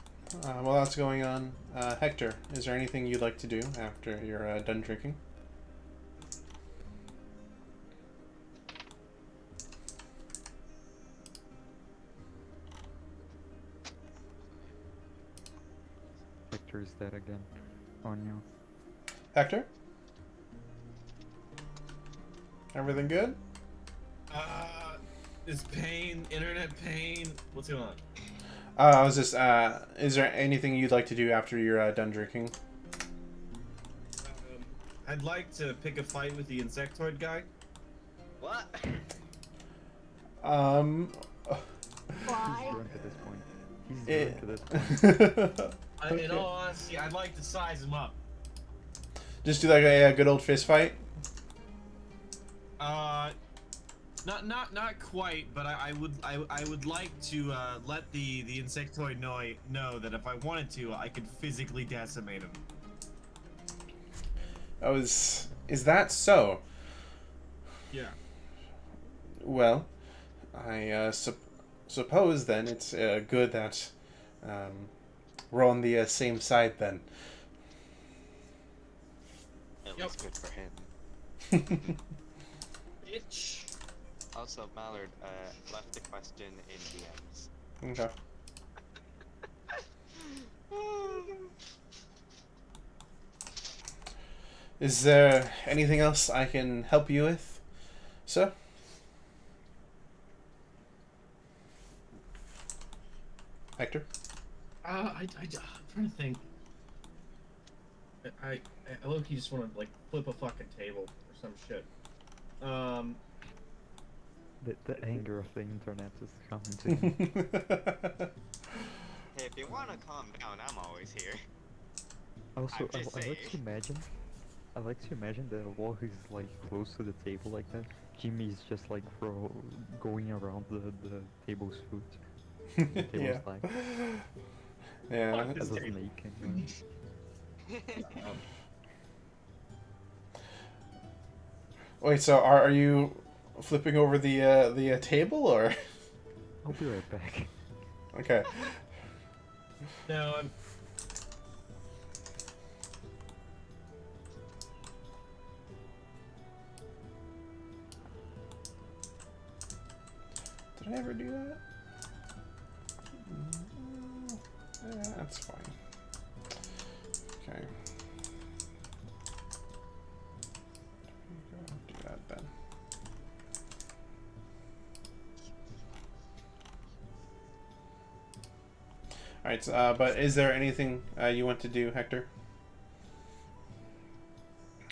Speaker 3: While that's going on, Hector, is there anything you'd like to do after you're done drinking?
Speaker 2: Hector is dead again. On you.
Speaker 3: Hector? Everything good?
Speaker 1: Is pain, internet pain? What's going on?
Speaker 3: I was just, is there anything you'd like to do after you're done drinking?
Speaker 1: I'd like to pick a fight with the insectoid guy.
Speaker 4: What?
Speaker 3: Um...
Speaker 2: He's
Speaker 5: Why?
Speaker 2: drunk at this point. He's
Speaker 3: It-
Speaker 2: drunk at this point.
Speaker 1: In all honesty, I'd like to size him up.
Speaker 3: Just do like a good old fist fight?
Speaker 1: Not quite, but I would like to let the insectoid know that if I wanted to, I could physically decimate him.
Speaker 3: Oh, is that so?
Speaker 1: Yeah.
Speaker 3: Well, I suppose then it's good that we're on the same side then.
Speaker 4: At
Speaker 1: Yep.
Speaker 4: least good for him.
Speaker 1: Bitch.
Speaker 4: Also, Mallard left the question in DMs.
Speaker 3: Okay. Is there anything else I can help you with, sir? Hector?
Speaker 1: I'm trying to think. I low-key just want to like flip a fucking table or some shit.
Speaker 2: The anger of the internet is coming to me.
Speaker 4: Hey, if you wanna calm down, I'm always here.
Speaker 2: Also,
Speaker 4: I'm
Speaker 2: I
Speaker 4: just
Speaker 2: like
Speaker 4: saying.
Speaker 2: to imagine. I like to imagine that while he's like close to the table like that, Jimmy's just like going around the table's foot, the table's
Speaker 3: Yeah.
Speaker 2: leg,
Speaker 3: Yeah.
Speaker 1: Fuck
Speaker 2: as
Speaker 1: this
Speaker 2: a
Speaker 1: table.
Speaker 2: snake.
Speaker 3: Wait, so are you flipping over the table or?
Speaker 2: I'll be right back.
Speaker 3: Okay.
Speaker 1: No, I'm.
Speaker 3: Did I ever do that? Yeah, that's fine. Okay. Do that then. Alright, so, but is there anything you want to do, Hector?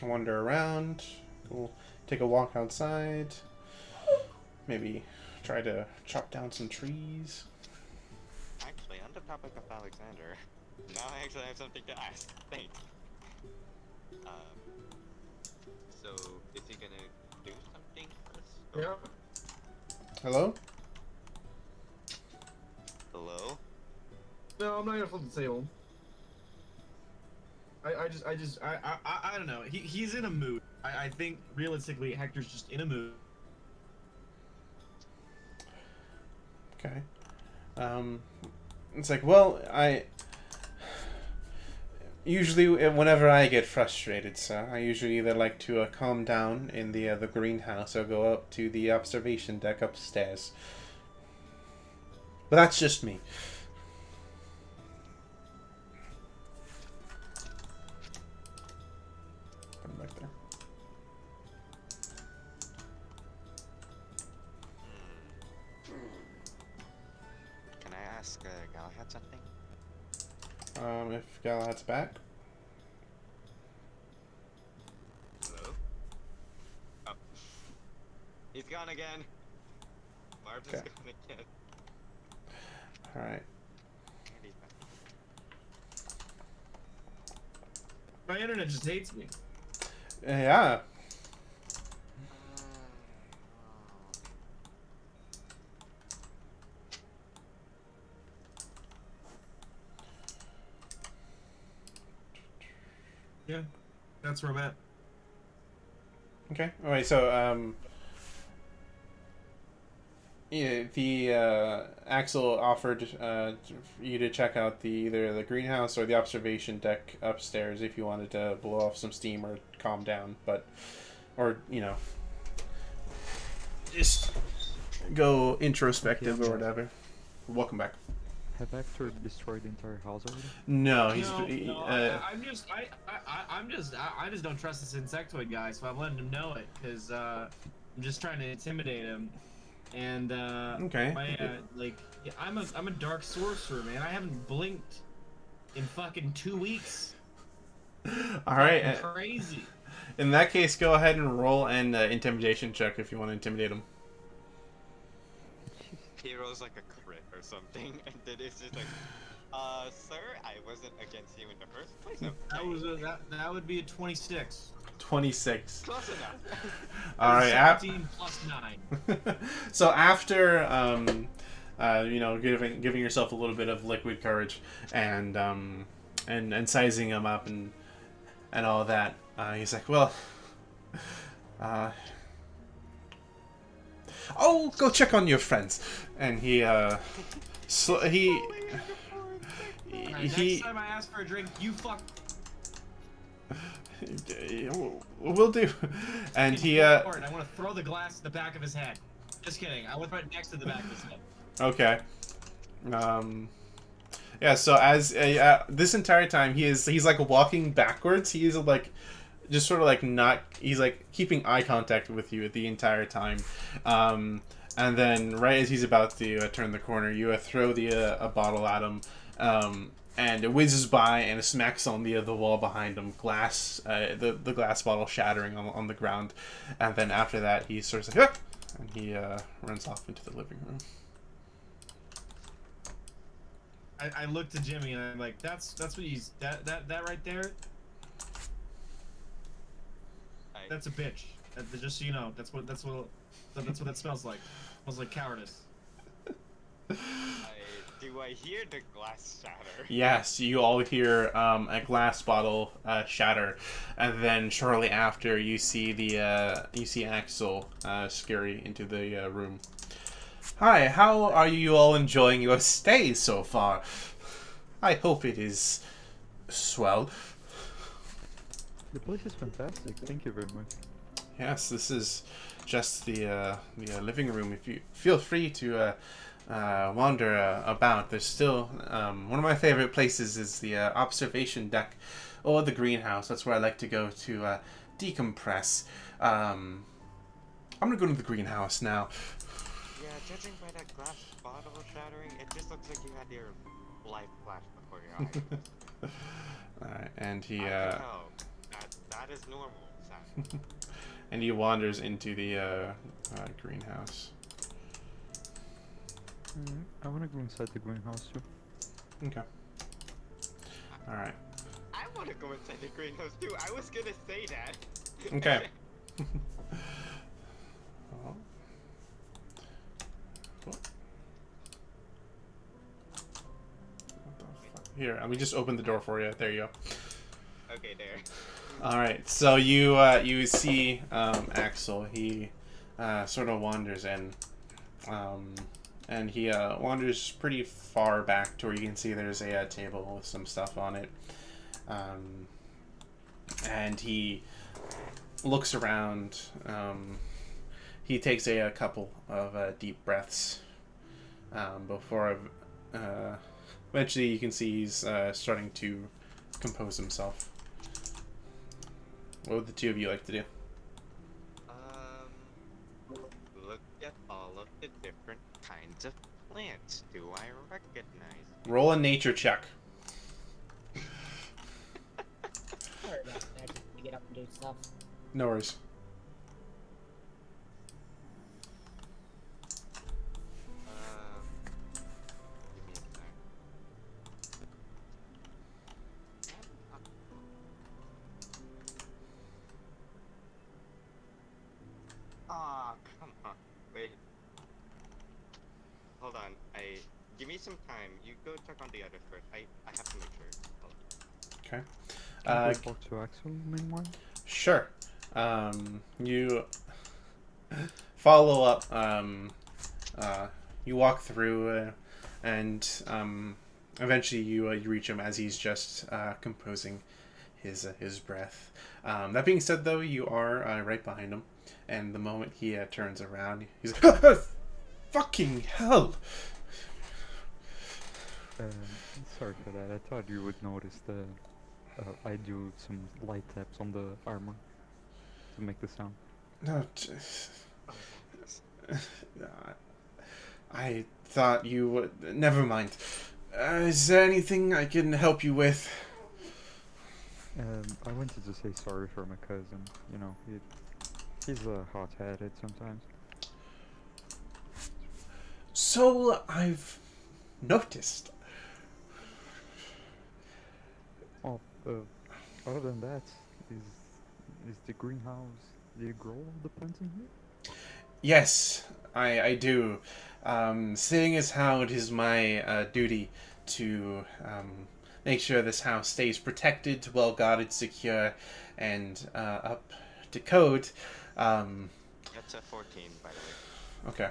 Speaker 3: Wander around. We'll take a walk outside. Maybe try to chop down some trees.
Speaker 4: Actually, on the topic of Alexander, now I actually have something to ask. Thanks. So, is he gonna do something first?
Speaker 1: Yeah.
Speaker 3: Hello?
Speaker 4: Hello?
Speaker 1: No, I'm not gonna flip the table. I don't know. He's in a mood. I think realistically, Hector's just in a mood.
Speaker 3: Okay. It's like, well, I usually whenever I get frustrated, so I usually either like to calm down in the greenhouse or go up to the observation deck upstairs. But that's just me. Put him back there.
Speaker 4: Can I ask Galahad something?
Speaker 3: If Galahad's back.
Speaker 4: Hello? Oh. He's gone again. Marv's
Speaker 3: Okay.
Speaker 4: is gone again.
Speaker 3: Alright.
Speaker 4: And he's back.
Speaker 1: My internet just hates me.
Speaker 3: Yeah.
Speaker 1: Yeah, that's where I'm at.
Speaker 3: Okay. Alright, so, yeah, the Axel offered for you to check out either the greenhouse or the observation deck upstairs if you wanted to blow off some steam or calm down, or just go introspective or whatever. Welcome back.
Speaker 2: Have Hector destroyed the entire house already?
Speaker 3: No, he's
Speaker 1: I just don't trust this insectoid guy, so I'm letting him know it because I'm just trying to intimidate him. And
Speaker 3: okay.
Speaker 1: I'm a dark sorcerer, man. I haven't blinked in fucking 2 weeks.
Speaker 3: All right.
Speaker 1: Fucking crazy.
Speaker 3: In that case, go ahead and roll an intimidation check if you want to intimidate him.
Speaker 4: He rolls like a crit or something, and then it's just like, sir, I wasn't against you in the first place.
Speaker 1: That would be a 26.
Speaker 3: 26.
Speaker 4: Close enough.
Speaker 3: All right.
Speaker 1: 17 plus 9.
Speaker 3: So after you know, giving yourself a little bit of liquid courage and sizing him up and all that, he's like, well, I'll go check on your friends, and he
Speaker 1: Alright, next time I ask for a drink, you fuck.
Speaker 3: will do, and he
Speaker 1: I want to throw the glass in the back of his head. Just kidding. I want to throw it next to the back of his head.
Speaker 3: okay, yeah. So as this entire time, he's like walking backwards. He's like just sort of like not. He's like keeping eye contact with you the entire time. And then right as he's about to turn the corner, you throw a bottle at him. And it whizzes by and it smacks on the wall behind him. Glass, the glass bottle shattering on the ground. And then after that, he sort of like, ah! And he runs off into the living room.
Speaker 1: I look to Jimmy and I'm like, that's what he's that right there. That's a bitch. Just so you know, that's what that smells like. It smells like cowardice.
Speaker 4: Do I hear the glass shatter?
Speaker 3: Yes, you all hear a glass bottle shatter, and then shortly after, you see Axel scurry into the room. Hi, how are you all enjoying your stay so far? I hope it is swell.
Speaker 2: The place is fantastic. Thank you very much.
Speaker 3: Yes, this is just the living room. If you feel free to wander about, there's still one of my favorite places is the observation deck or the greenhouse. That's where I like to go to decompress. I'm gonna go to the greenhouse now.
Speaker 4: Yeah, judging by that glass bottle shattering, it just looks like you had your life flash before your eyes.
Speaker 3: Alright, and he
Speaker 4: No, that is normal. Sad.
Speaker 3: and he wanders into the greenhouse.
Speaker 2: I want to go inside the greenhouse too.
Speaker 3: Okay. Alright.
Speaker 4: I want to go inside the greenhouse too. I was gonna say that.
Speaker 3: Okay. Oh. What the fuck? Here, let me just open the door for you. There you go.
Speaker 4: Okay, there.
Speaker 3: All right, so you see Axel. He sort of wanders in, and he wanders pretty far back to where you can see there's a table with some stuff on it, and he looks around. He takes a couple of deep breaths before eventually you can see he's starting to compose himself. What would the two of you like to do?
Speaker 4: Look at all of the different kinds of plants. Do I recognize?
Speaker 3: Roll a nature check.
Speaker 5: Sorry about that. I just get up and do stuff.
Speaker 3: No worries.
Speaker 4: Give me a sec. Aw, come on. Wait. Hold on. Give me some time. You go check on the others first. I have to make sure. Hold on.
Speaker 3: Okay.
Speaker 2: Can I talk to Axel meanwhile?
Speaker 3: Sure. You follow up. You walk through, and eventually you reach him as he's just composing his breath. That being said, though, you are right behind him, and the moment he turns around, he's like, "Fucking hell!"
Speaker 2: Sorry for that. I thought you would notice the. I do some light taps on the armor to make the sound.
Speaker 3: No. I thought you would. Never mind. Is there anything I can help you with?
Speaker 2: I wanted to say sorry for my cousin. You know, he's hot-headed sometimes.
Speaker 3: So I've noticed.
Speaker 2: Well, other than that, is the greenhouse? Do you grow all the plants in here?
Speaker 3: Yes, I do. Seeing as how it is my duty to make sure this house stays protected, well guarded, secure, and up to code.
Speaker 4: That's a 14, by the way.
Speaker 3: Okay.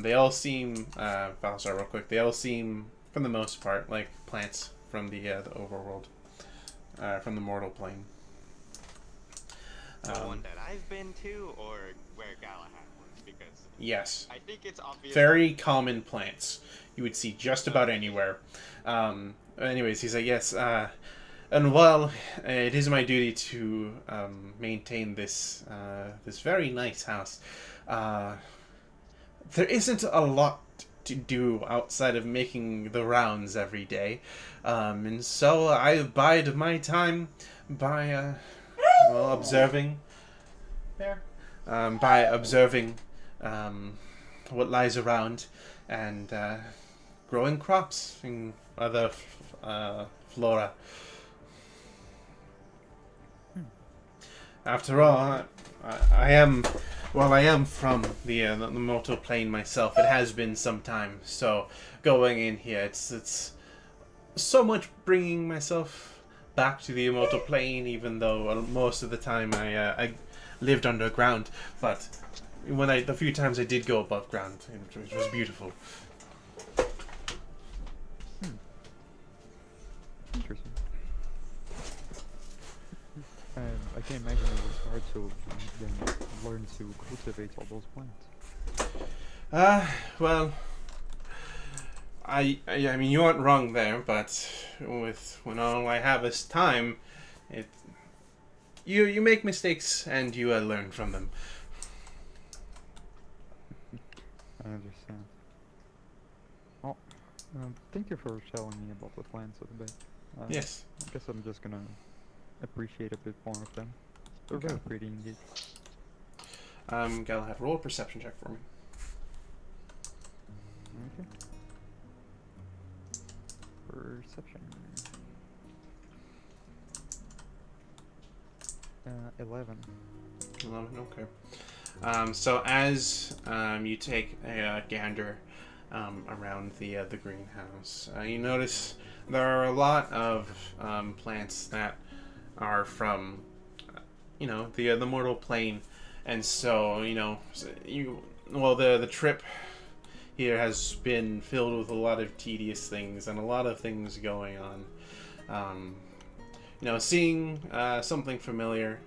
Speaker 3: They all seem. I'll start real quick. They all seem, for the most part, like plants from the overworld, from the mortal plane.
Speaker 4: The one that I've been to, or where Galahad was, because
Speaker 3: Yes.
Speaker 4: I think it's obvious.
Speaker 3: Very common plants. You would see just about anywhere. Anyways, he's like, yes, and well, it is my duty to maintain this this very nice house. There isn't a lot to do outside of making the rounds every day, and so I bide my time by well, observing. By observing what lies around and growing crops and other flora. After all, I am, well, I am from the mortal plane myself. It has been some time, so going in here, it's so much bringing myself back to the immortal plane, even though most of the time I lived underground. But when the few times I did go above ground, it was beautiful.
Speaker 2: Interesting. I can imagine it was hard to then learn to cultivate all those plants.
Speaker 3: Well, I mean, you aren't wrong there, but when all I have is time, you make mistakes and you learn from them.
Speaker 2: I understand. Oh, thank you for telling me about the plants a bit.
Speaker 3: Yes.
Speaker 2: I guess I'm just gonna appreciate a bit more of them. They're very pretty indeed.
Speaker 3: Galahad, roll a perception check for me.
Speaker 2: Okay. Perception. 11.
Speaker 3: 11, okay. So as you take a gander around the greenhouse, you notice there are a lot of plants that are from, the mortal plane, and so the trip here has been filled with a lot of tedious things and a lot of things going on. Seeing something familiar,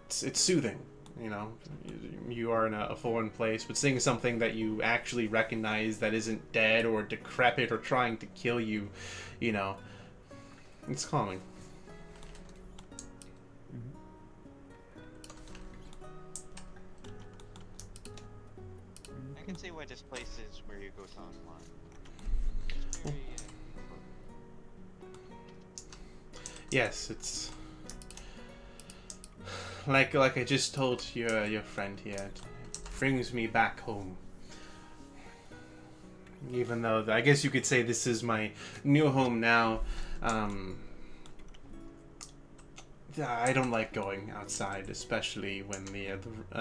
Speaker 3: it's soothing. You are in a foreign place, but seeing something that you actually recognize that isn't dead or decrepit or trying to kill you, it's calming.
Speaker 4: I can see why this place is where you go to unwind. Very,
Speaker 3: Yes, it's like I just told your friend here. It brings me back home. Even though I guess you could say this is my new home now. I don't like going outside, especially when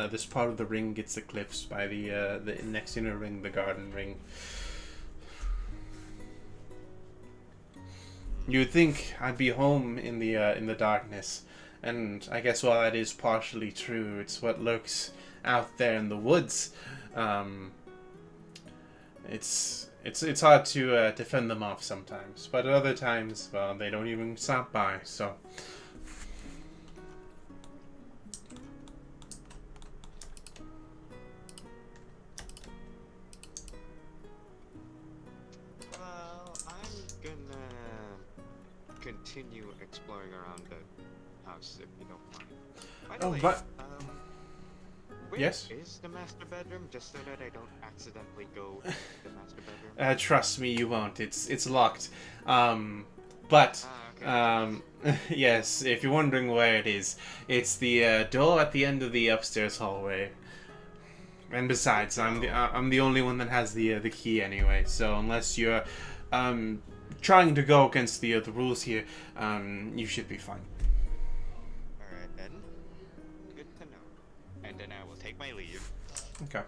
Speaker 3: this part of the ring gets eclipsed by the next inner ring, the garden ring. You'd think I'd be home in the darkness, and I guess while that is partially true, it's what lurks out there in the woods. It's hard to fend them off sometimes, but at other times, well, they don't even stop by. So.
Speaker 4: well, I'm gonna continue exploring around the house if you don't mind. By the way,
Speaker 3: but
Speaker 4: where
Speaker 3: yes?
Speaker 4: is the master bedroom? Just so that I don't accidentally go into the master bedroom.
Speaker 3: Trust me, you won't. It's locked. But
Speaker 4: Okay.
Speaker 3: yes, if you're wondering where it is, it's the door at the end of the upstairs hallway. And besides, I'm the only one that has the key anyway. So unless you're trying to go against the rules here, you should be fine. Okay.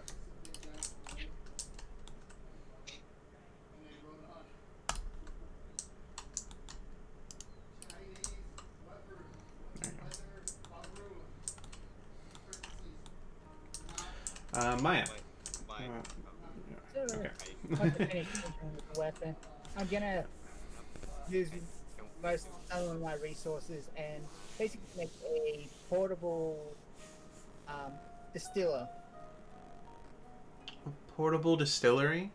Speaker 3: There you go. Maya.
Speaker 4: My
Speaker 5: So,
Speaker 3: Okay.
Speaker 5: once I finish tinkering with the weapon, I'm gonna use most some of my resources and basically make a portable distiller.
Speaker 3: Portable distillery.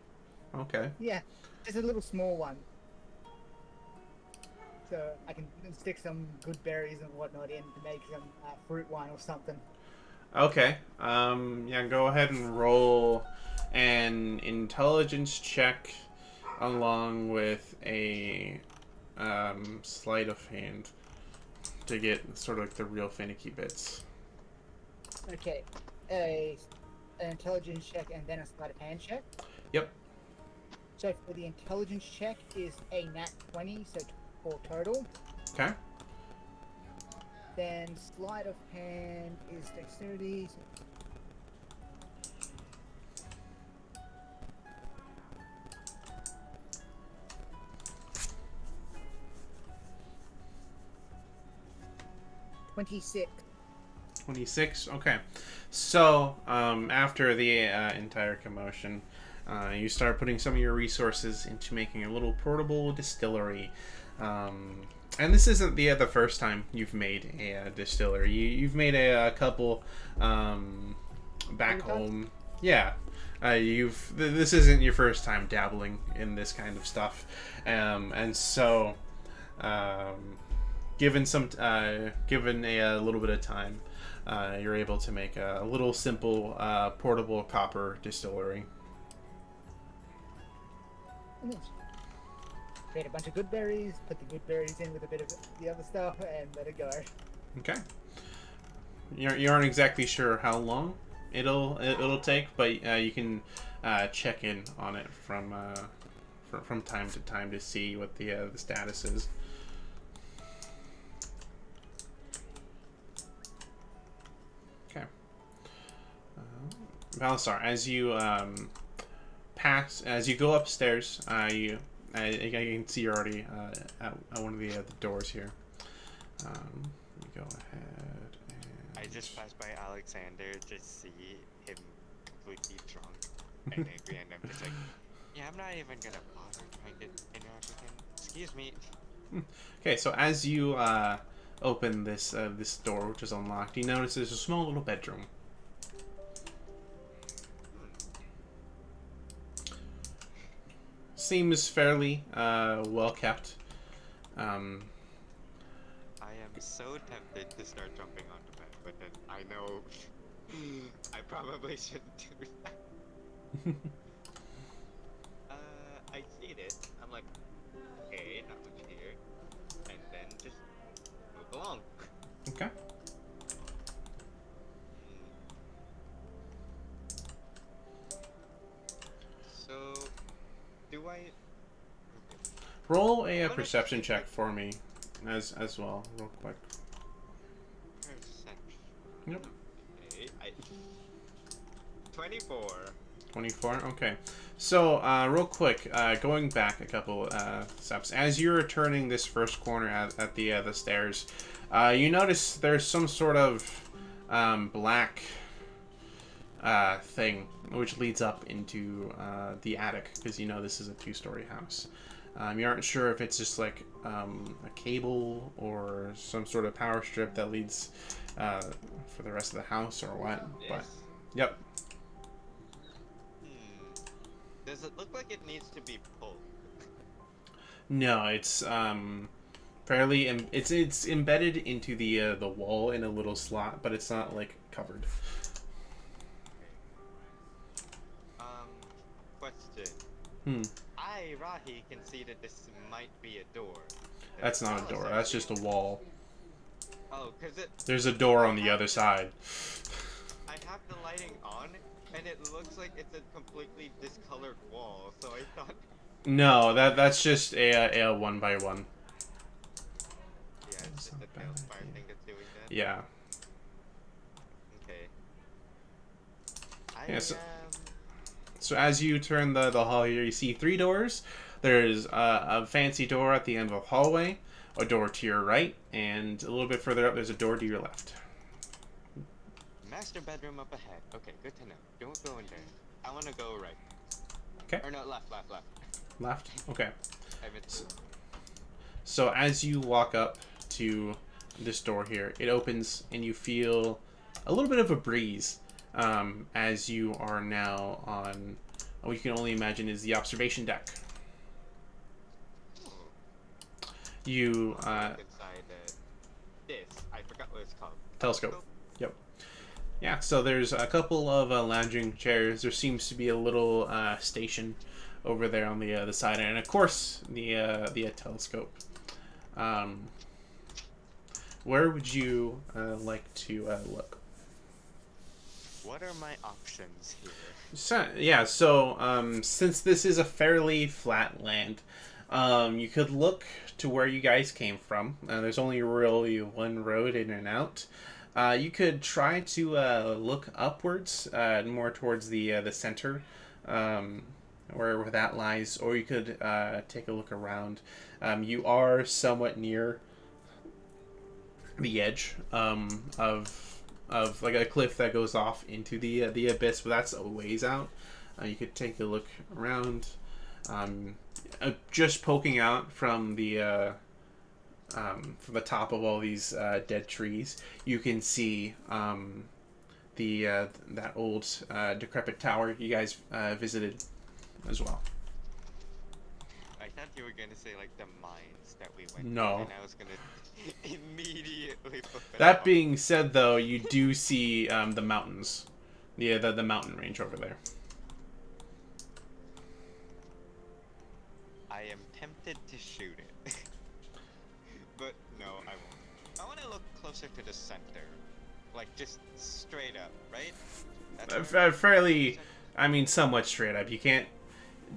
Speaker 3: Okay.
Speaker 5: Yeah, just a little small one. So I can stick some good berries and whatnot in to make some fruit wine or something.
Speaker 3: Okay. Yeah. Go ahead and roll an intelligence check, along with a sleight of hand, to get sort of like the real finicky bits.
Speaker 5: Okay, an intelligence check and then a sleight of hand check.
Speaker 3: Yep.
Speaker 5: So for the intelligence check is a nat 20, so 4 total.
Speaker 3: Okay.
Speaker 5: Then sleight of hand is dexterity. So 26.
Speaker 3: 26. Okay. So, after the entire commotion, you start putting some of your resources into making a little portable distillery. And this isn't the first time you've made a distillery. You've made a couple back home. Yeah. This isn't your first time dabbling in this kind of stuff. And so, given a little bit of time, you're able to make a little simple portable copper distillery.
Speaker 5: Create a bunch of good berries, put the good berries in with a bit of the other stuff, and let it go.
Speaker 3: Okay. You aren't exactly sure how long it'll take, but you can check in on it from time to time to see what the status is. Okay. Balasar, as you go upstairs, I can see you're already at one of the doors here. You go ahead.
Speaker 4: I just passed by Alexander, just see him completely drunk and angry, and I'm just like, yeah, I'm not even gonna bother trying to interact with him. Excuse me.
Speaker 3: Okay, so as you open this door, which is unlocked, you notice there's a small little bedroom. Seems fairly well kept.
Speaker 4: I am so tempted to start jumping onto bed, but then I know I probably shouldn't do that. I see it. I'm like, okay, not much here, and then just move along.
Speaker 3: Okay.
Speaker 4: So, do I?
Speaker 3: Roll a perception check for me, as well, real quick.
Speaker 4: Perception.
Speaker 3: Yep.
Speaker 4: Okay, 24.
Speaker 3: 24. Okay. So, real quick, going back a couple steps, as you're turning this first corner at the stairs, you notice there's some sort of black thing which leads up into the attic, because you know this is a 2-story house. You aren't sure if it's just like a cable or some sort of power strip that leads for the rest of the house or what. But yep.
Speaker 4: Does it look like it needs to be pulled?
Speaker 3: No, it's fairly it's embedded into the wall in a little slot, but it's not like covered.
Speaker 4: Question. I, Rahi, can see that this might be a door.
Speaker 3: That's not a door. That's just a wall.
Speaker 4: Oh, because
Speaker 3: there's a door on the other side.
Speaker 4: I have the lighting on, and it looks like it's a completely discolored wall, so I thought...
Speaker 3: No, that's just a 1x1.
Speaker 4: Yeah, it's just the Tailspire thing that's doing that?
Speaker 3: Yeah.
Speaker 4: Okay. I
Speaker 3: Yeah, so as you turn the hall here, you see 3 doors. There's a fancy door at the end of the hallway, a door to your right, and a little bit further up, there's a door to your left.
Speaker 4: Master bedroom up ahead. Okay, good to know. Don't go in there. I want to go right.
Speaker 3: Okay.
Speaker 4: Or no, left.
Speaker 3: Left? Okay.
Speaker 4: I meant to.
Speaker 3: So as you walk up to this door here, it opens and you feel a little bit of a breeze as you are now on what you can only imagine is the observation deck. You
Speaker 4: Inside this. I forgot what it's called.
Speaker 3: telescope. Yep. Yeah, so there's a couple of lounging chairs. There seems to be a little station over there on the side, and of course the telescope. Where would you like to look?
Speaker 4: What are my options here?
Speaker 3: So since this is a fairly flat land, you could look to where you guys came from. There's only really one road in and out. You could try to look upwards, more towards the center, where that lies, or you could take a look around. You are somewhat near the edge of like a cliff that goes off into the abyss, but that's a ways out. You could take a look around. Just poking out from the top of all these dead trees, you can see that old decrepit tower you guys visited as well.
Speaker 4: I thought you were gonna say like the mines that we went
Speaker 3: No.
Speaker 4: to, and I was gonna immediately put
Speaker 3: That being said, though, you do see the mountains, the mountain range over there.
Speaker 4: I am tempted to shoot it. But no, I won't. I want to look closer to the center. Like, just straight up, right? That's where-
Speaker 3: Fairly, I mean, somewhat straight up. You can't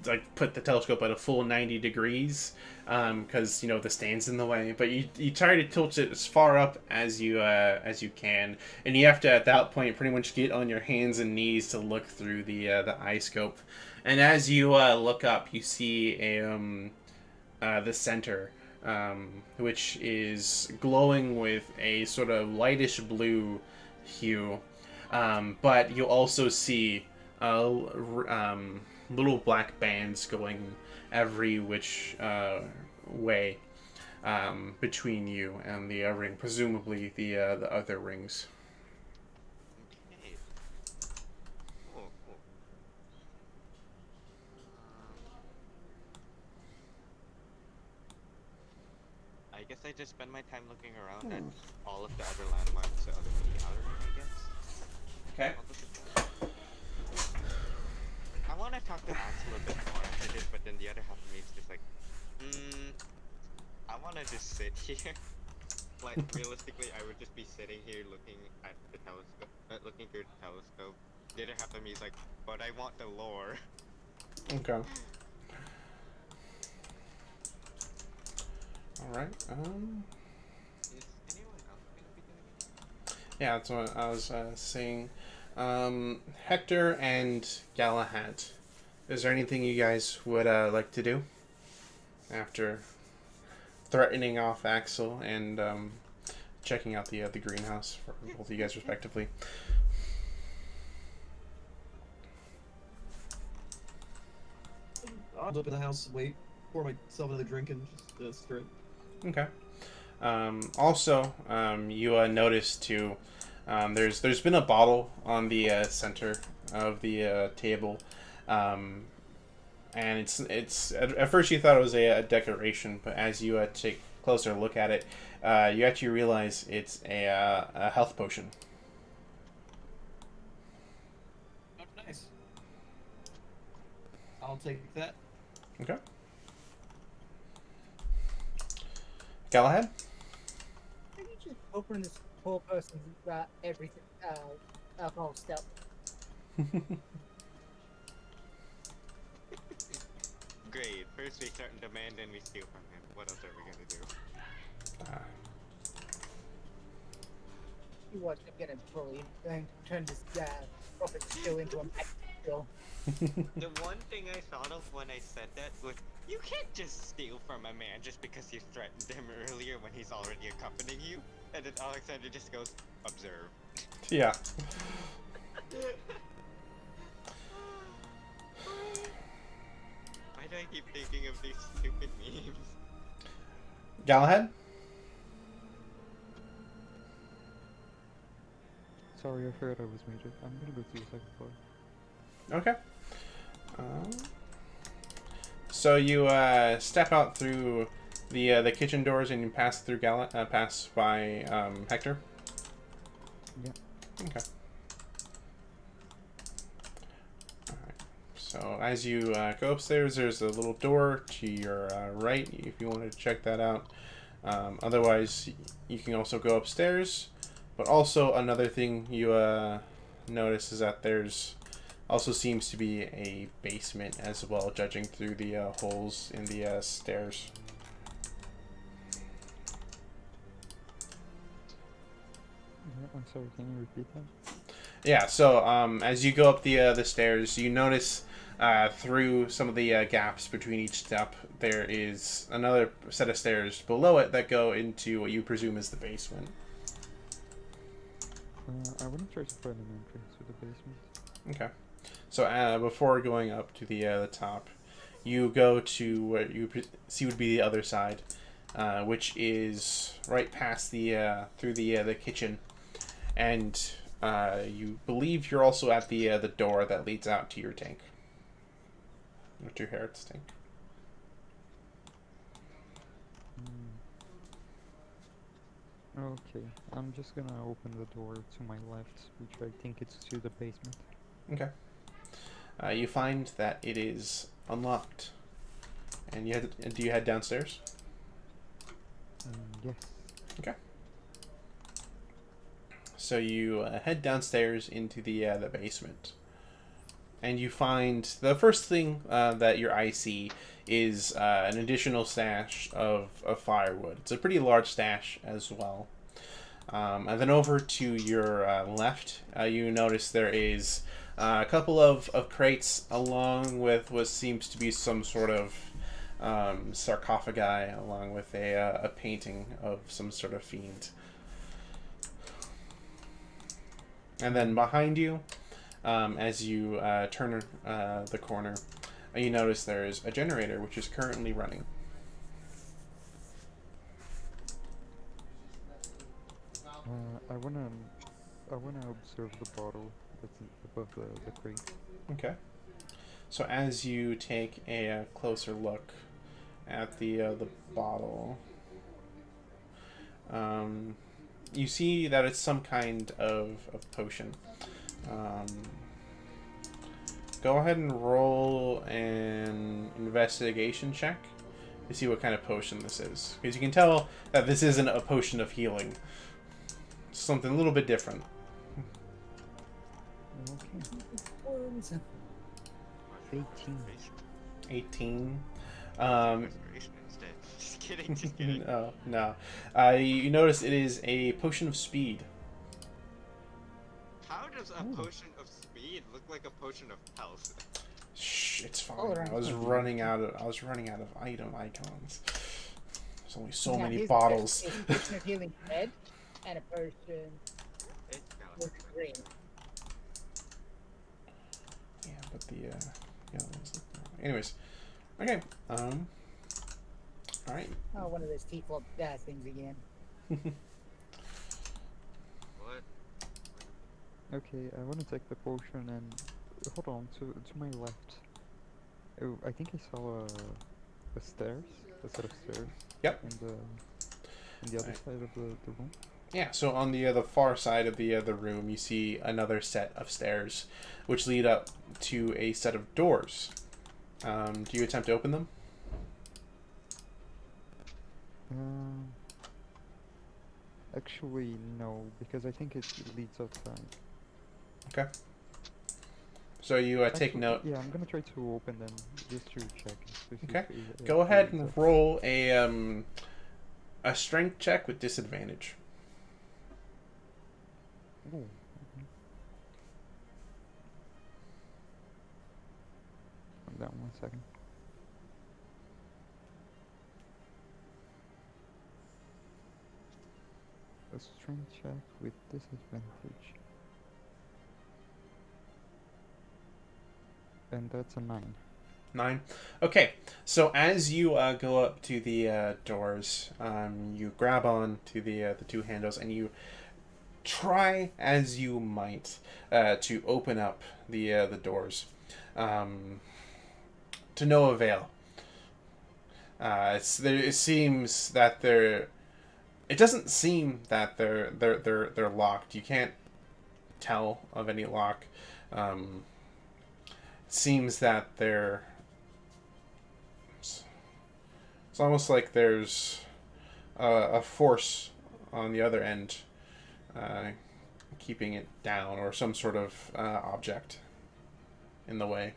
Speaker 3: like put the telescope at a full 90 degrees because you know the stand's in the way, but you try to tilt it as far up as you can, and you have to at that point pretty much get on your hands and knees to look through the eye scope. And as you look up, you see the center, which is glowing with a sort of lightish blue hue, but you also see little black bands going every which way between you and the ring, presumably the other rings.
Speaker 4: Okay. Cool. I guess I just spend my time looking around at all of the other landmarks other than the outer ring, I guess.
Speaker 3: Okay.
Speaker 4: I want to talk to Axel a bit more after this, but then the other half of me is just like, I want to just sit here. Like, realistically, I would just be sitting here looking at the telescope, looking through the telescope. The other half of me is like, but I want the lore.
Speaker 3: Okay. All right.
Speaker 4: Is anyone else going to be doing it?
Speaker 3: Yeah, that's what I was saying. Hector and Galahad, is there anything you guys would like to do after threatening off Axel and checking out the greenhouse for both of you guys respectively?
Speaker 6: I'll up in the house, wait, pour myself another drink, and just stir it.
Speaker 3: Okay. Also, you notice too. There's been a bottle on the center of the table, and it's at first you thought it was a decoration, but as you take a closer look at it, you actually realize it's a health potion.
Speaker 6: Oh, nice. I'll take that.
Speaker 3: Okay. Galahad?
Speaker 5: Can you just open this poor person's everything alcohol stuff?
Speaker 4: Great. First we start and demand, then we steal from him. What else are we gonna do?
Speaker 5: You watch him get bullied and turn this profit still into a max skill.
Speaker 4: The one thing I thought of when I said that was, you can't just steal from a man just because you threatened him earlier when he's already accompanying you. And then Alexander just goes, observe.
Speaker 3: Yeah.
Speaker 4: Why do I keep thinking of these stupid memes?
Speaker 3: Galahad?
Speaker 2: Sorry, I forgot I was muted. I'm gonna go to the second floor.
Speaker 3: Okay. So you step out through the kitchen doors and you pass through pass by Hector.
Speaker 2: Yeah.
Speaker 3: Okay. Alright. So as you go upstairs, there's a little door to your right if you wanted to check that out. Otherwise, you can also go upstairs. But also another thing you notice is that there's also seems to be a basement as well, judging through the holes in the stairs.
Speaker 2: Yeah, I'm sorry, can you repeat that?
Speaker 3: Yeah. So as you go up the stairs, you notice through some of the gaps between each step, there is another set of stairs below it that go into what you presume is the basement.
Speaker 2: I want to try to find an entrance to the basement.
Speaker 3: Okay. So before going up to the top, you go to what you see would be the other side, which is right past the through the kitchen, and you believe you're also at the door that leads out to your tank, or to Harrod's tank.
Speaker 2: Okay, I'm just gonna open the door to my left, which I think it's to the basement.
Speaker 3: Okay. You find that it is unlocked, and do you head downstairs?
Speaker 2: Yes.
Speaker 3: Okay. So you head downstairs into the basement, and you find the first thing that your eye see is an additional stash of firewood. It's a pretty large stash as well. And then over to your left, you notice there is a couple of crates along with what seems to be some sort of sarcophagi, along with a painting of some sort of fiend. And then behind you, as you turn the corner, you notice there's a generator which is currently running.
Speaker 2: I wanna observe the bottle that's above the crate.
Speaker 3: Okay. So as you take a closer look at the bottle, you see that it's some kind of potion. Go ahead and roll an investigation check to see what kind of potion this is, because you can tell that this isn't a potion of healing. It's something a little bit different.
Speaker 2: Okay. 18.
Speaker 3: 18.
Speaker 4: Restoration instead. Just kidding, just kidding.
Speaker 3: No. You notice it is a potion of speed.
Speaker 4: How does a potion of speed look like a potion of health?
Speaker 3: Shh, it's fine.
Speaker 5: Oh,
Speaker 3: I was running out of item icons. There's only so
Speaker 5: Now,
Speaker 3: many
Speaker 5: here's
Speaker 3: bottles.
Speaker 5: It's a potion of healing red and a potion
Speaker 4: It's
Speaker 5: with green.
Speaker 3: Yeah, but anyways. Okay. All right.
Speaker 5: Oh, one of those T-flop things again.
Speaker 4: what?
Speaker 2: Okay, I want to take the potion and hold on to my left. Oh, I think I saw a stairs, a set of stairs.
Speaker 3: Yep.
Speaker 2: In the other
Speaker 3: Right.
Speaker 2: side of the room.
Speaker 3: Yeah, so on the far side of the room, you see another set of stairs, which lead up to a set of doors. Do you attempt to open them?
Speaker 2: Actually, no, because I think it leads outside.
Speaker 3: Okay. So you take
Speaker 2: Actually,
Speaker 3: note.
Speaker 2: Yeah, I'm gonna try to open them just to check. To see
Speaker 3: Okay.
Speaker 2: if it
Speaker 3: Go ahead
Speaker 2: leads
Speaker 3: and
Speaker 2: up.
Speaker 3: roll a strength check with disadvantage.
Speaker 2: Ooh. 1 second. A strength check with disadvantage. And that's a 9.
Speaker 3: 9. Okay, so as you go up to the doors, you grab on to the two handles and you try as you might to open up the doors, to no avail. It seems that they're. It doesn't seem that they're locked. You can't tell of any lock. It seems that they're. It's almost like there's a force on the other end, keeping it down, or some sort of object in the way.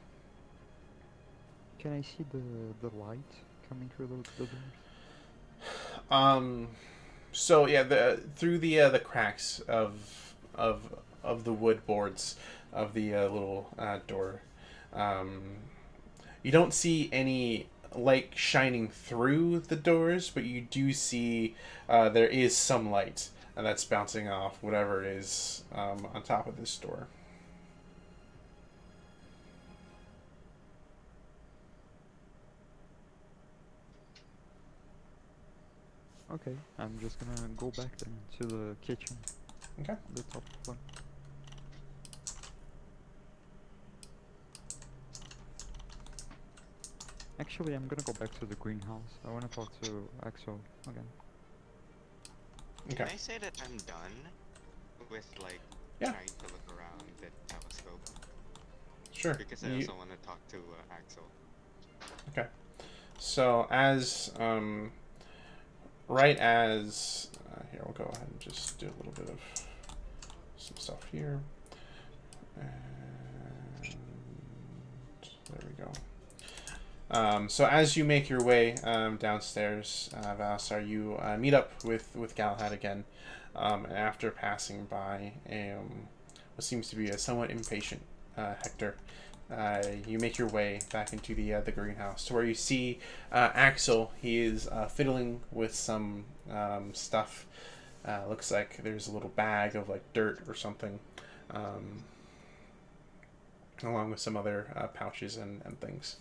Speaker 2: Can I see the light coming through the doors?
Speaker 3: So yeah, through the cracks of the wood boards of the little door, you don't see any light shining through the doors, but you do see there is some light, and that's bouncing off whatever it is on top of this door.
Speaker 2: Okay, I'm just gonna go back then to the kitchen.
Speaker 3: Okay.
Speaker 2: The top one. Actually, I'm gonna go back to the greenhouse. I wanna talk to Axel again.
Speaker 3: Okay.
Speaker 4: Can I say that I'm done with like
Speaker 3: Yeah.
Speaker 4: trying to look around the telescope?
Speaker 3: Sure.
Speaker 4: Because I also want to talk to Axel.
Speaker 3: Okay. So as right as here, we'll go ahead and just do a little bit of some stuff here, and there we go. So as you make your way downstairs, Valasar, you meet up with Galahad again, and after passing by what seems to be a somewhat impatient Hector, you make your way back into the greenhouse, to where you see Axel. He is fiddling with some stuff. Looks like there's a little bag of like dirt or something, along with some other pouches and things.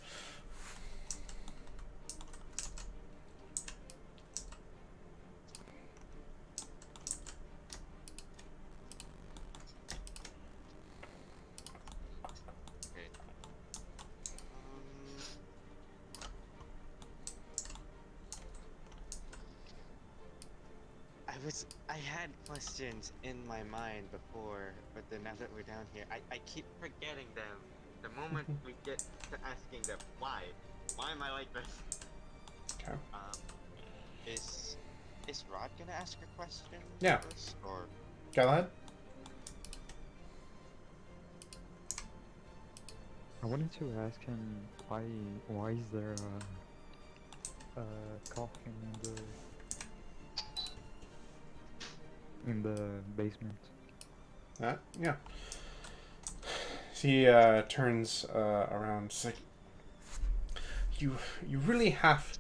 Speaker 4: Okay. I had questions in my mind before, but then now that we're down here, I keep forgetting them. The moment we get to asking them why am I like this?
Speaker 3: Okay.
Speaker 4: Is Rod gonna ask a question?
Speaker 3: Yeah.
Speaker 4: First, or
Speaker 3: Galahad?
Speaker 2: I wanted to ask him why is there a coffin in the basement?
Speaker 3: Yeah. He turns around. It's like, you really have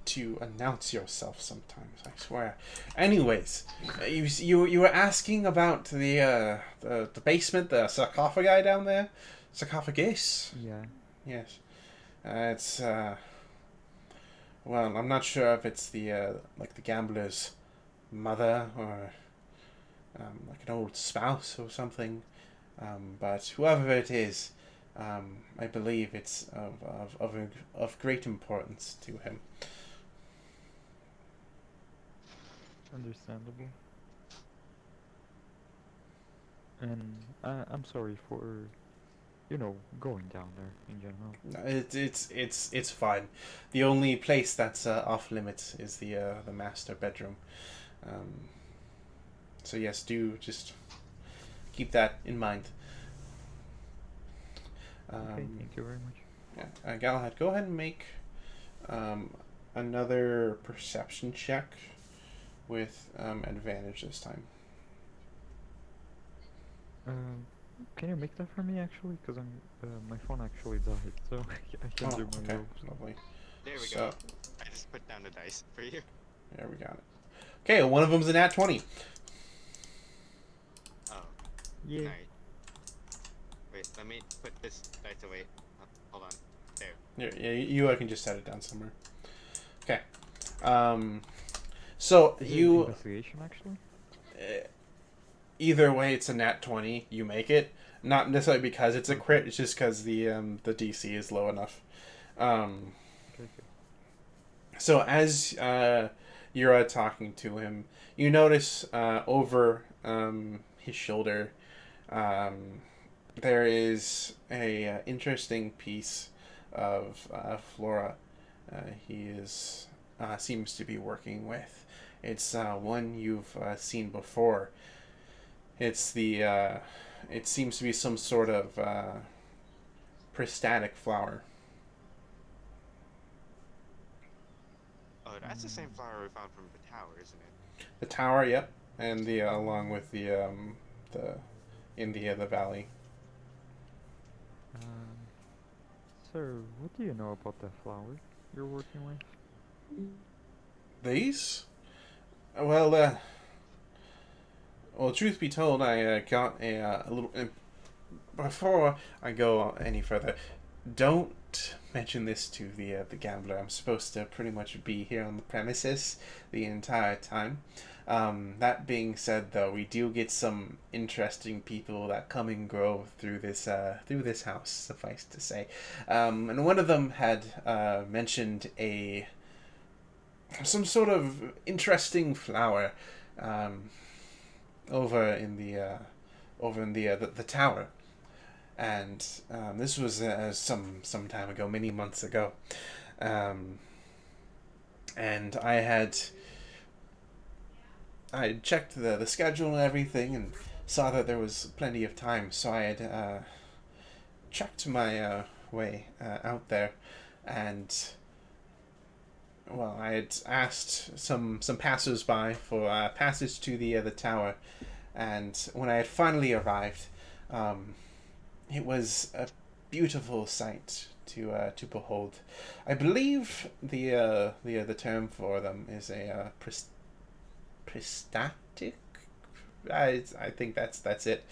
Speaker 3: to announce yourself sometimes, I swear. Anyways, you were asking about the basement, the sarcophagi down there, sarcophagus.
Speaker 2: Yeah.
Speaker 3: Yes, it's well, I'm not sure if it's the like the gambler's mother or like an old spouse or something, but whoever it is, I believe it's of great importance to him.
Speaker 2: Understandable. And I'm sorry for, going down there in general.
Speaker 3: It's fine. The only place that's off limits is the master bedroom. So yes, do just keep that in mind.
Speaker 2: Okay, thank you very much.
Speaker 3: Yeah, Galahad, go ahead and make another perception check with advantage this time.
Speaker 2: Can you make that for me actually? Because my phone actually died, so I can't
Speaker 3: Oh,
Speaker 2: do my
Speaker 3: okay,
Speaker 2: ropes.
Speaker 3: lovely.
Speaker 4: There we
Speaker 3: So
Speaker 4: go. I just put down the dice for you.
Speaker 3: there we got it. Okay, one of them's a nat 20.
Speaker 4: Oh,
Speaker 2: Yeah.
Speaker 4: nice. Wait, let me put this dice away. Oh, hold on. There.
Speaker 3: Yeah, you can just set it down somewhere. Okay. So
Speaker 2: Is it
Speaker 3: you
Speaker 2: investigation actually?
Speaker 3: either way, it's a nat 20. You make it, not necessarily because it's a crit. It's just because the DC is low enough.
Speaker 2: Okay.
Speaker 3: So as you're talking to him, you notice over his shoulder there is a interesting piece of flora he is seems to be working with. It's one you've seen before. It's the it seems to be some sort of pristatic flower.
Speaker 4: Oh, that's the same flower we found from the tower, isn't it?
Speaker 3: The tower, yep, and the along with the in the valley.
Speaker 2: Um, sir, what do you know about the flower you're working with?
Speaker 3: These? Well, well, truth be told, I got a little. Before I go any further, don't mention this to the gambler. I'm supposed to pretty much be here on the premises the entire time. That being said, though, we do get some interesting people that come and go through this house. Suffice to say, and one of them had mentioned some sort of interesting flower over in the tower, and this was some time ago, many months ago, and I checked the schedule and everything and saw that there was plenty of time, so I had checked my way out there, and well, I had asked some passers-by for passage to the tower, and when I had finally arrived, it was a beautiful sight to behold. I believe the term for them is a pristatic. I think that's it.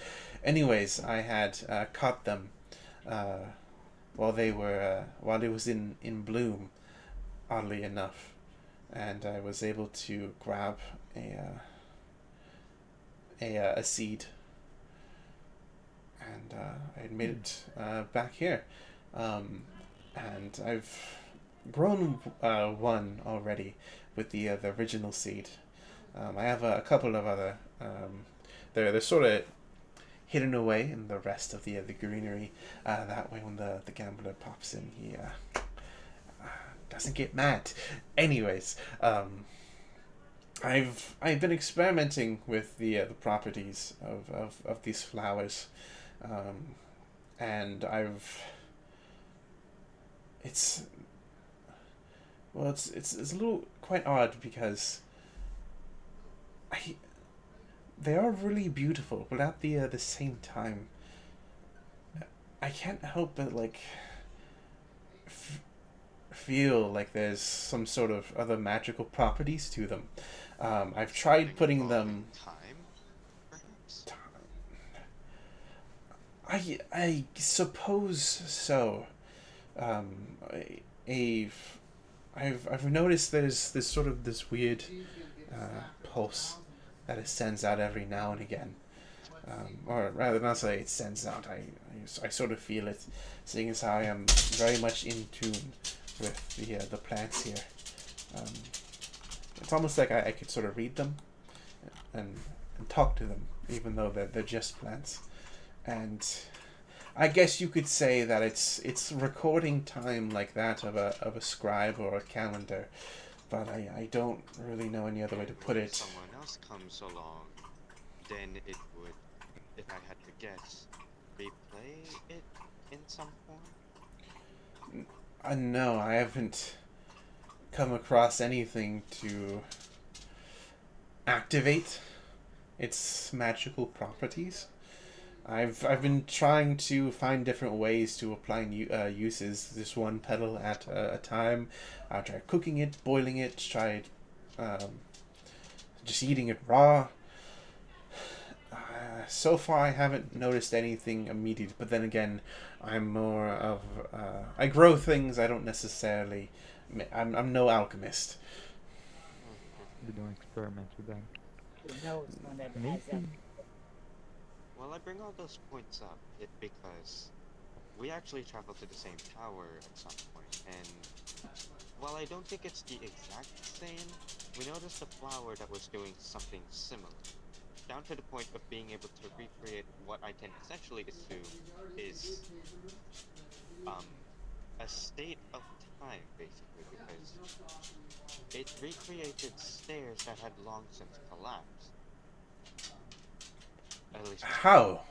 Speaker 3: Anyways, I had caught them while it was in bloom, oddly enough, and I was able to grab a seed, and I had made it back here, and I've grown one already with the original seed. I have a couple of other. They're sort of hidden away in the rest of the greenery. That way, when the gambler pops in, he doesn't get mad. Anyways, I've been experimenting with the properties of these flowers, and it's it's a little quite odd because they are really beautiful, but at the same time, I can't help but feel like there's some sort of other magical properties to them. I've tried putting them.
Speaker 4: Time, perhaps.
Speaker 3: I suppose so. I've noticed there's this sort of this weird pulse that it sends out every now and again. Or rather, not say it sends out. I sort of feel it, seeing as how I am very much in tune with the plants here. It's almost like I could sort of read them and talk to them, even though they're just plants. And I guess you could say that it's recording time like that of a scribe or a calendar, but I don't really know any other way to put
Speaker 4: If
Speaker 3: it.
Speaker 4: someone else comes along, then it would, if I had to guess, replay it in some form?
Speaker 3: No, I haven't come across anything to activate its magical properties. I've been trying to find different ways to apply uses. Just one petal at a time. I tried cooking it, boiling it, tried just eating it raw. So far, I haven't noticed anything immediate. But then again, I'm more of I grow things. I don't necessarily. I'm no alchemist.
Speaker 2: You don't experiment with that.
Speaker 5: Who knows when that
Speaker 2: Maybe.
Speaker 5: has that.
Speaker 4: Well, I bring all those points up because we actually traveled to the same tower at some point, and while I don't think it's the exact same, we noticed a flower that was doing something similar, down to the point of being able to recreate what I can essentially assume is a state of time, basically, because it recreated stairs that had long since collapsed. At least
Speaker 3: How?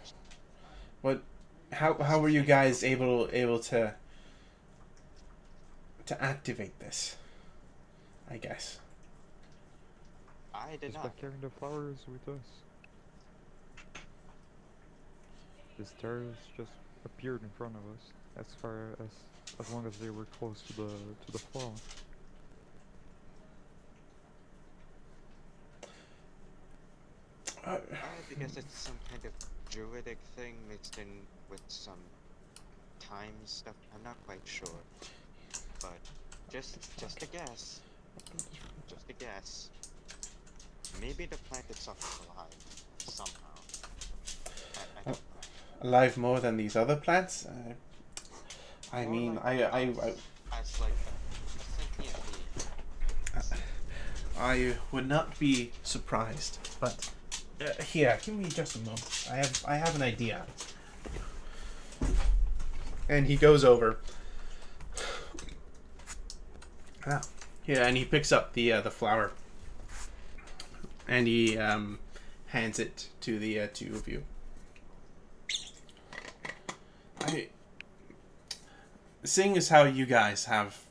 Speaker 3: What? How were you guys able to activate this? I guess.
Speaker 4: I did
Speaker 2: Just by
Speaker 4: not.
Speaker 2: carrying the flowers with us. The stairs just appeared in front of us, as long as they were close to the floor.
Speaker 4: Because it's some kind of druidic thing mixed in with some time stuff. I'm not quite sure, but just a guess. Just a guess. Maybe the plant itself is alive somehow. I don't know.
Speaker 3: Alive more than these other plants? I
Speaker 4: More
Speaker 3: mean,
Speaker 4: like
Speaker 3: I
Speaker 4: as like a sentient being.
Speaker 3: I would not be surprised, but here, give me just a moment. I have an idea. And he goes over. Yeah, and he picks up the flower, and he hands it to the two of you. Seeing as how you guys have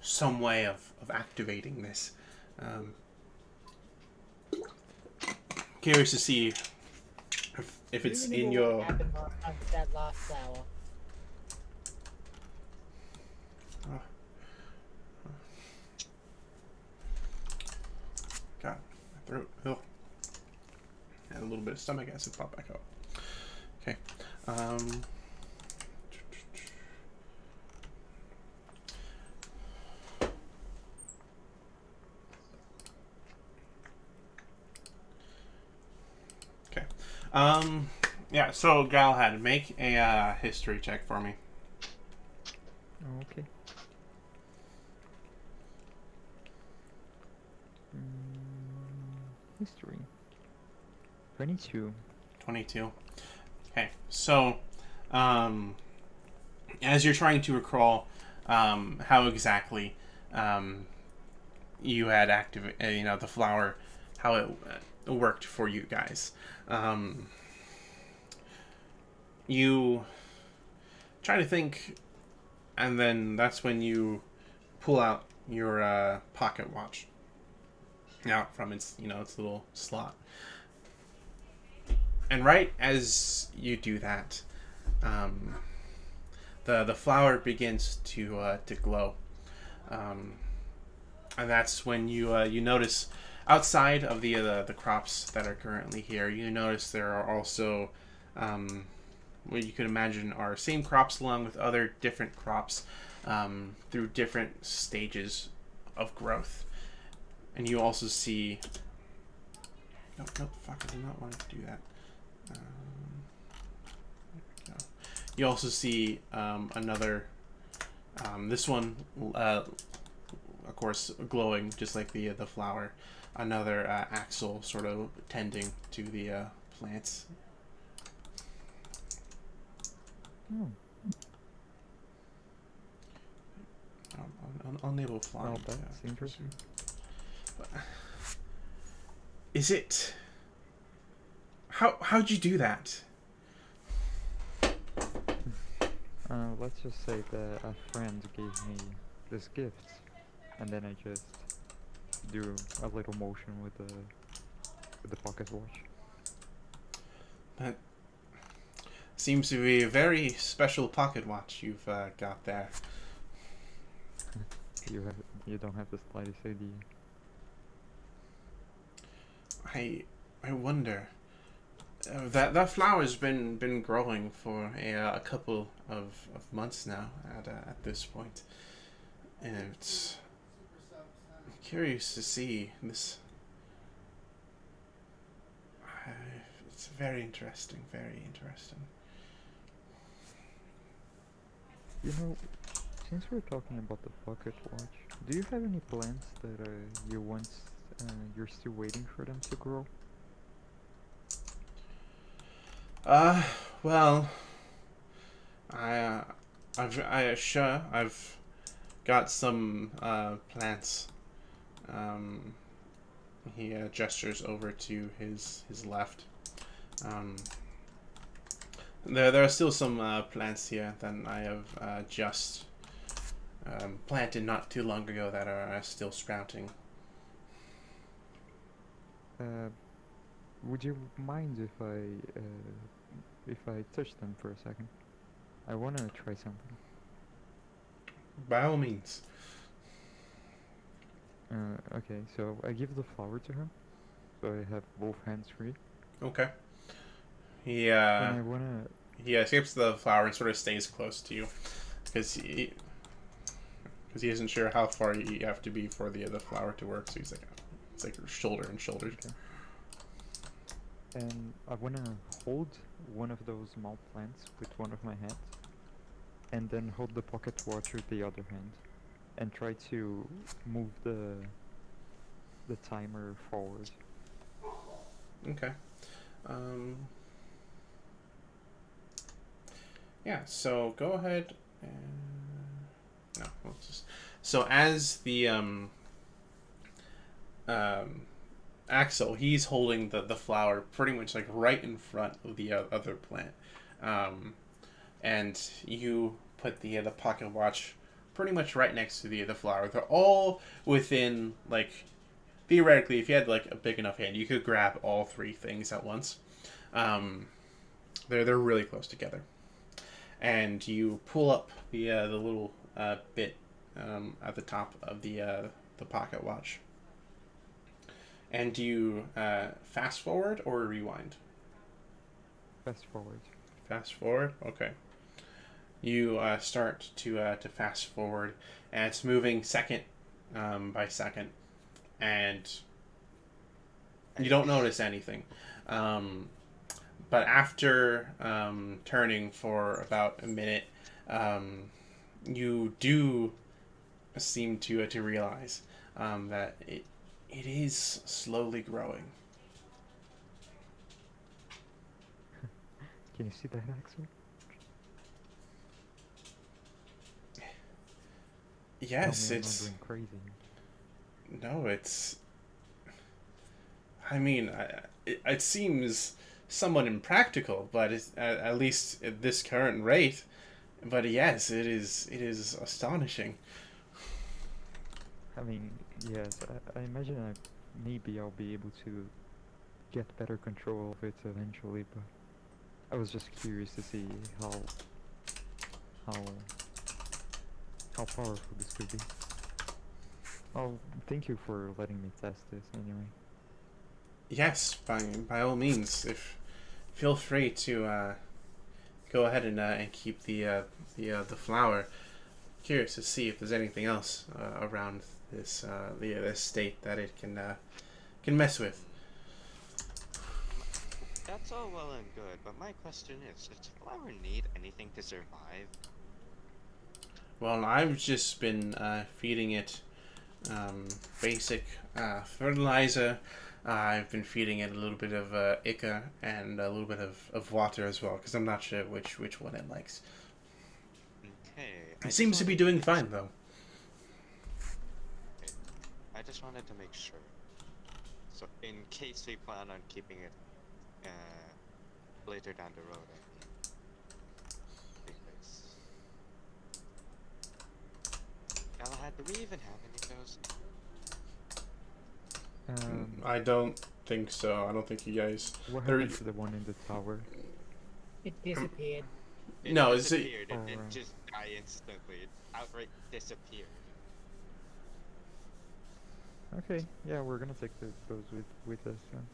Speaker 3: some way of activating this, curious to see if it's
Speaker 5: Even
Speaker 3: in
Speaker 5: what
Speaker 3: your.
Speaker 5: happened on that last flower.
Speaker 3: God, my throat. Oh. And a little bit of stomach acid pop back up. Okay. Okay. Yeah, so Galahad, make a history check for me.
Speaker 2: Okay. History. 22.
Speaker 3: 22. Okay, so as you're trying to recall how exactly you had activated, the flower, how it worked for you guys, you try to think, and then that's when you pull out your pocket watch out from its its little slot. And right as you do that, the flower begins to glow, and that's when you notice outside of the crops that are currently here. You notice there are also what you could imagine are same crops along with other different crops through different stages of growth, and you also see. No, fuck! I did not want to do that. You also see another, this one, of course, glowing just like the flower. Another axle sort of tending to the plants.
Speaker 2: Oh,
Speaker 3: Unable flying.
Speaker 2: well, that's interesting.
Speaker 3: Is it? How'd you do that?
Speaker 2: Let's just say that a friend gave me this gift, and then I just do a little motion with the pocket watch.
Speaker 3: But Seems to be a very special pocket watch you've got there.
Speaker 2: You don't have the slightest idea.
Speaker 3: I wonder. That flower's been growing for a couple of months now at this point, and it's I'm curious to see this. It's very interesting, very interesting.
Speaker 2: You know, since we're talking about the pocket watch, do you have any plans that you're still waiting for them to grow?
Speaker 3: Well, I've got some plants. He gestures over to his left. There are still some plants here that I have just planted not too long ago that are still sprouting.
Speaker 2: Would you mind if I touch them for a second? I wanna try something.
Speaker 3: By all means.
Speaker 2: Okay, so I give the flower to him. So I have both hands free.
Speaker 3: Okay. He
Speaker 2: And I wanna.
Speaker 3: he escapes the flower and sort of stays close to you because he isn't sure how far you have to be for the flower to work. So he's like, it's like shoulder and shoulder.
Speaker 2: Okay. And I wanna hold one of those small plants with one of my hands, and then hold the pocket watch with the other hand, and try to move the timer forward.
Speaker 3: Okay. Yeah. So go ahead. And... No. We'll just. So as the Axel, he's holding the flower pretty much like right in front of the other plant, and you put the pocket watch pretty much right next to the flower. They're all within, like, theoretically, if you had like a big enough hand, you could grab all three things at once. They're really close together, and you pull up the little bit at the top of the pocket watch. And do you fast forward or rewind?
Speaker 2: Fast forward.
Speaker 3: Fast forward? Okay. You start to fast forward, and it's moving second by second, and you don't notice anything. But after turning for about a minute, you do seem to realize that it is slowly growing.
Speaker 2: Can you see that, Axel?
Speaker 3: Yes,
Speaker 2: Tell me
Speaker 3: it's...
Speaker 2: I'm not going crazy.
Speaker 3: No, it's... I mean, it seems somewhat impractical, but it's, at least at this current rate. But yes, it is astonishing.
Speaker 2: I mean, yes, I imagine maybe I'll be able to get better control of it eventually, but I was just curious to see how powerful this could be. Oh, thank you for letting me test this anyway.
Speaker 3: Yes, by all means. Feel free to go ahead and keep the flower. Curious to see if there's anything else around this this state that it can mess with.
Speaker 4: That's all well and good, but my question is, does flower need anything to survive?
Speaker 3: Well, I've just been feeding it basic fertilizer. I've been feeding it a little bit of ichor and a little bit of water as well, because I'm not sure which one it likes.
Speaker 4: Okay.
Speaker 3: It seems to be doing fine, though.
Speaker 4: I just wanted to make sure. So, in case we plan on keeping it later down the road, because... Galahad, do we even have any of those?
Speaker 3: I don't think so. I don't think you guys...
Speaker 2: What
Speaker 3: There-
Speaker 2: happened to the one in the tower?
Speaker 5: It disappeared.
Speaker 4: It
Speaker 3: No, is it-
Speaker 4: disappeared. It didn't
Speaker 2: Alright.
Speaker 4: just die instantly. It outright disappeared.
Speaker 2: Okay, yeah, we're gonna take those with us then.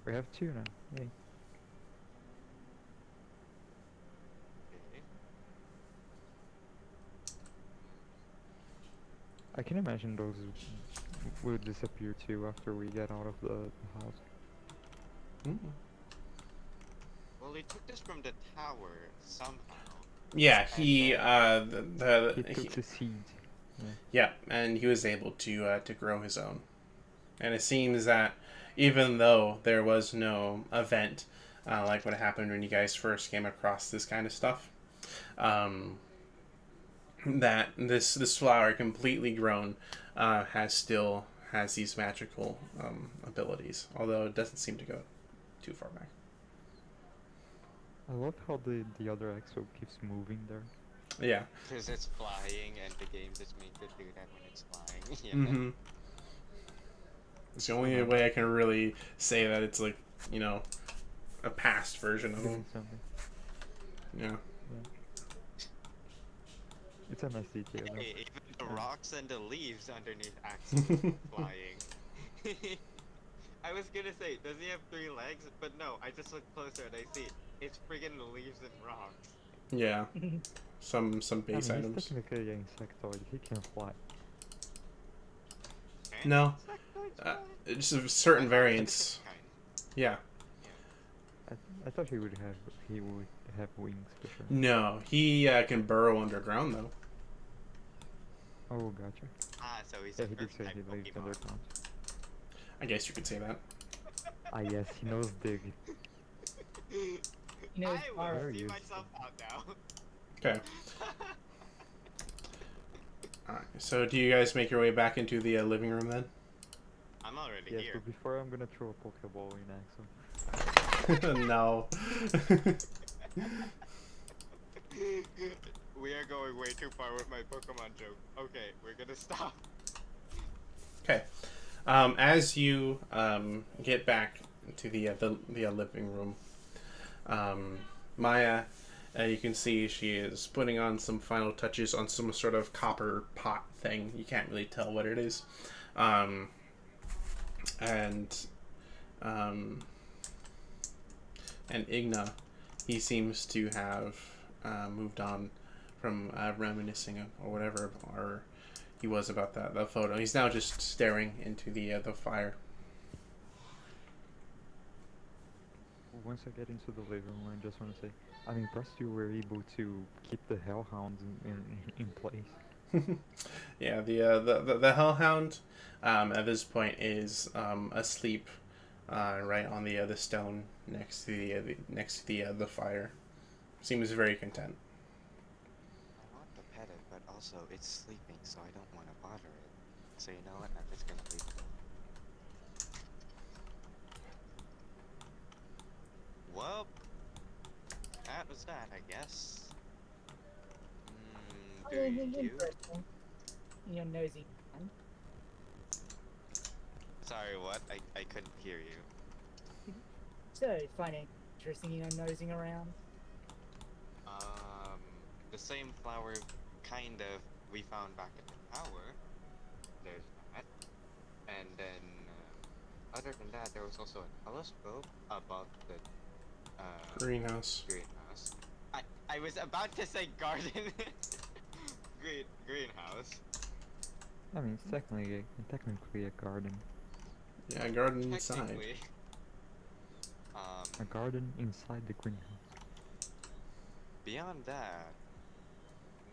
Speaker 2: We have two now. Yay.
Speaker 4: Okay.
Speaker 2: I can imagine those will disappear too after we get out of the house.
Speaker 3: Mm.
Speaker 4: Well, he took this from the tower somehow.
Speaker 3: Yeah, he
Speaker 2: He
Speaker 3: he,
Speaker 2: took the seed.
Speaker 3: yeah, and he was able to grow his own. And it seems that even though there was no event like what happened when you guys first came across this kind of stuff, that this flower completely grown has these magical abilities, although it doesn't seem to go too far back.
Speaker 2: I love how the other exo keeps moving there.
Speaker 3: Yeah.
Speaker 4: Because it's flying, and the game just makes it do that when it's flying. Yeah.
Speaker 3: Mm-hmm. It's the only way I can really say that it's like, you know, a past version of
Speaker 2: Doing
Speaker 3: them.
Speaker 2: something.
Speaker 3: Yeah.
Speaker 2: It's a nice detail though.
Speaker 4: Hey, even the rocks and the leaves underneath Axel flying. I was gonna say, does he have 3 legs? But no, I just looked closer and I see it's friggin' leaves and rocks.
Speaker 3: Yeah. Some base
Speaker 2: I mean,
Speaker 3: items.
Speaker 2: he's technically an insectoid. He can fly.
Speaker 4: Can
Speaker 3: No.
Speaker 4: insectoids fly?
Speaker 3: Just a certain variants.
Speaker 4: Kind.
Speaker 3: Yeah.
Speaker 2: I thought he would have wings for sure.
Speaker 3: No, he can burrow underground though.
Speaker 2: Oh, gotcha.
Speaker 4: Ah, so he's
Speaker 2: Yeah,
Speaker 4: a
Speaker 2: he did
Speaker 4: first
Speaker 2: say
Speaker 4: type
Speaker 2: he lives
Speaker 4: Pokemon.
Speaker 2: underground.
Speaker 3: I guess you could say that.
Speaker 2: Ah, yes, he knows dig.
Speaker 5: You know,
Speaker 4: I will
Speaker 2: Very
Speaker 4: see
Speaker 2: useful.
Speaker 4: myself out now.
Speaker 3: Okay. Alright, so do you guys make your way back into the living room then?
Speaker 4: I'm already
Speaker 2: Yes,
Speaker 4: here.
Speaker 2: but before I'm gonna throw a Pokeball in Axel.
Speaker 3: No.
Speaker 4: We are going way too far with my Pokemon joke. Okay, we're gonna stop.
Speaker 3: Okay. As you get back to the living room, Maya, you can see she is putting on some final touches on some sort of copper pot thing. You can't really tell what it is. And Igna, he seems to have moved on from reminiscing or whatever, or he was about that photo. He's now just staring into the fire.
Speaker 2: Once I get into the living room, I just want to say, I'm impressed you were able to keep the Hellhound in place.
Speaker 3: Yeah, the Hellhound at this point is asleep right on the stone next to the fire. Seems very content.
Speaker 4: I want to pet it, but also it's sleeping, so I don't want to bother it. So you know what? I'm just gonna leave it. Well, that was that, I guess. Do you?
Speaker 5: interesting. You know, nosy. Man.
Speaker 4: Sorry, what? I couldn't hear you.
Speaker 5: So, find it interesting, you know, nosing around.
Speaker 4: The same flower, kind of, we found back at the tower. There's that. And then, other than that, there was also a telescope above the
Speaker 3: Greenhouse.
Speaker 4: greenhouse. I was about to say garden. Greenhouse.
Speaker 2: I mean, it's technically a garden.
Speaker 3: Yeah, garden inside.
Speaker 4: Technically.
Speaker 2: A garden inside the greenhouse.
Speaker 4: Beyond that,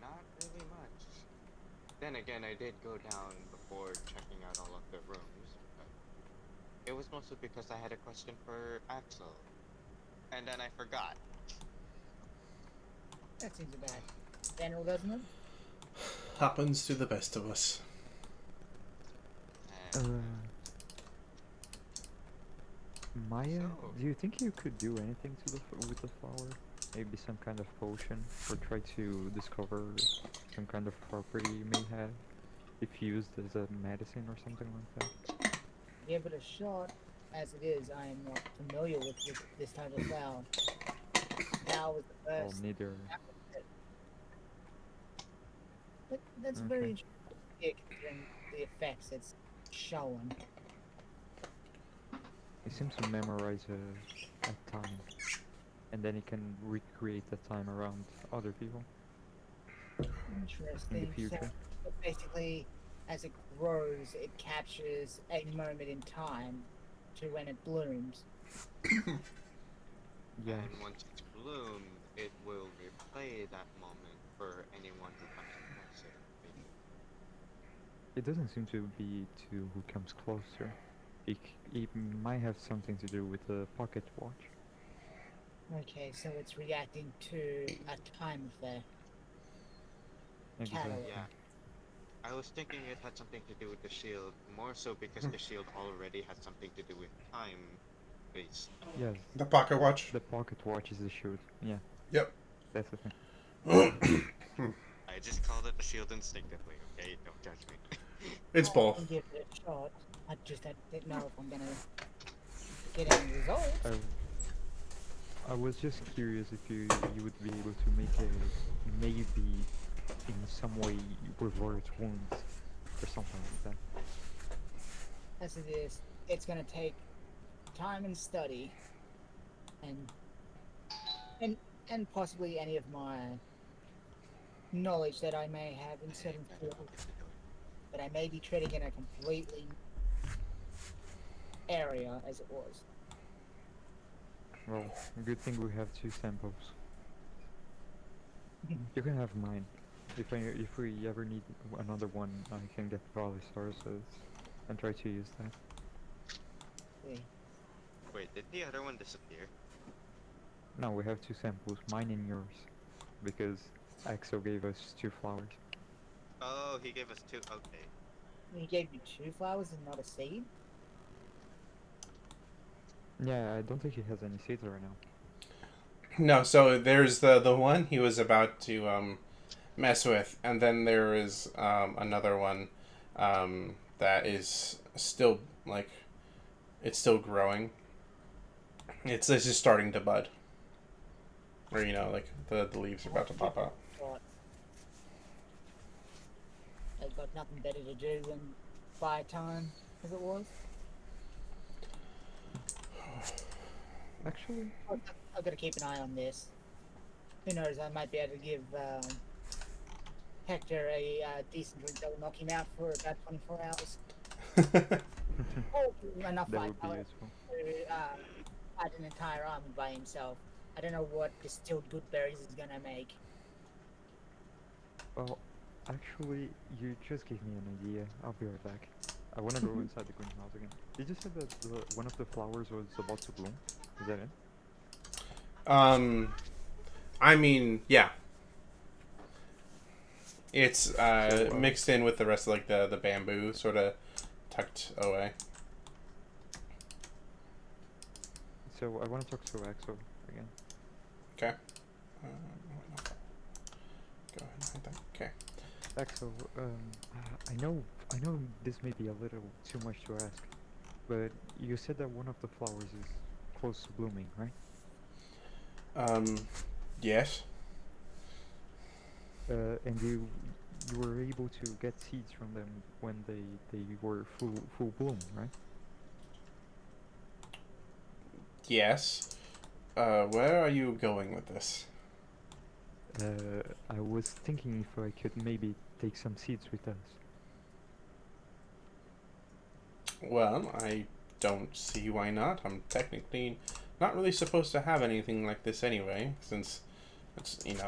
Speaker 4: not really much. Then again, I did go down before checking out all of the rooms, but it was mostly because I had a question for Axel. And then I forgot.
Speaker 5: That seems about general, doesn't it?
Speaker 3: Happens to the best of us.
Speaker 4: And
Speaker 2: Maya,
Speaker 4: So-
Speaker 2: do you think you could do anything to with the flower? Maybe some kind of potion, or try to discover some kind of property you may have, if used as a medicine or something like that.
Speaker 5: Give it a shot. As it is, I am not familiar with this type of flower. Now was the
Speaker 2: Well,
Speaker 5: first.
Speaker 2: neither.
Speaker 5: That's
Speaker 2: Okay.
Speaker 5: very interesting considering the effects it's showing.
Speaker 2: It seems to memorize a time, and then it can recreate the time around other people in
Speaker 5: Interesting.
Speaker 2: the
Speaker 5: So
Speaker 2: future.
Speaker 5: basically, as it grows, it captures a moment in time to when it blooms.
Speaker 2: Yes.
Speaker 4: And once it's bloomed, it will replay that moment for anyone who comes across it.
Speaker 2: It doesn't seem to be to who comes closer. It might have something to do with the pocket watch.
Speaker 5: Okay, so it's reacting to a time affair.
Speaker 2: Exactly.
Speaker 4: Yeah. I was thinking it had something to do with the shield, more so because the shield already had something to do with time based.
Speaker 2: Yes.
Speaker 3: The pocket watch.
Speaker 2: The pocket watch is the shield. Yeah.
Speaker 3: Yep.
Speaker 2: That's the thing.
Speaker 4: I just called it the shield instinctively, okay? Don't judge me.
Speaker 3: It's
Speaker 5: I
Speaker 3: both.
Speaker 5: can give it a shot. I just didn't know if I'm gonna get any results.
Speaker 2: I was just curious if you would be able to make a maybe in some way revert wounds or something like that.
Speaker 5: As it is, it's gonna take time and study, and possibly any of my knowledge that I may have in certain fields, but I may be treading in a completely area as it was.
Speaker 2: Well, good thing we have 2 samples. You can have mine. If we ever need another one, I can get Valley sources and try to use that.
Speaker 5: See.
Speaker 4: Wait, did the other one disappear?
Speaker 2: No, we have 2 samples, mine and yours, because Axel gave us 2 flowers.
Speaker 4: Oh, he gave us 2. Okay.
Speaker 5: He gave you 2 flowers and not a seed?
Speaker 2: Yeah, I don't think he has any seeds right now.
Speaker 3: No, so there's the one he was about to mess with, and then there is another one that is still like it's still growing. It's just starting to bud, or like the leaves are about to pop out.
Speaker 5: Right. They've got nothing better to do than buy time, as it was.
Speaker 2: Actually,
Speaker 5: I've got to keep an eye on this. Who knows, I might be able to give Hector a decent drink that will knock him out for about 24 hours. Or enough
Speaker 2: that
Speaker 5: fight
Speaker 2: would be
Speaker 5: power
Speaker 2: useful.
Speaker 5: to fight an entire army by himself. I don't know what distilled good berries is gonna make.
Speaker 2: Well, actually, you just gave me an idea. I'll be right back. I want to go inside the greenhouse again. Did you say that one of the flowers was about to bloom? Is that it?
Speaker 3: I mean, yeah. It's
Speaker 2: So,
Speaker 3: mixed in with the rest of like the bamboo, sort of tucked away.
Speaker 2: So I want to talk to Axel again.
Speaker 3: Okay. Go ahead and hide that. Okay.
Speaker 2: Axel, I know this may be a little too much to ask, but you said that one of the flowers is close to blooming, right?
Speaker 3: Yes.
Speaker 2: And you were able to get seeds from them when they were full bloom, right?
Speaker 3: Yes. Where are you going with this?
Speaker 2: I was thinking if I could maybe take some seeds with us.
Speaker 3: Well, I don't see why not. I'm technically not really supposed to have anything like this anyway, since it's, it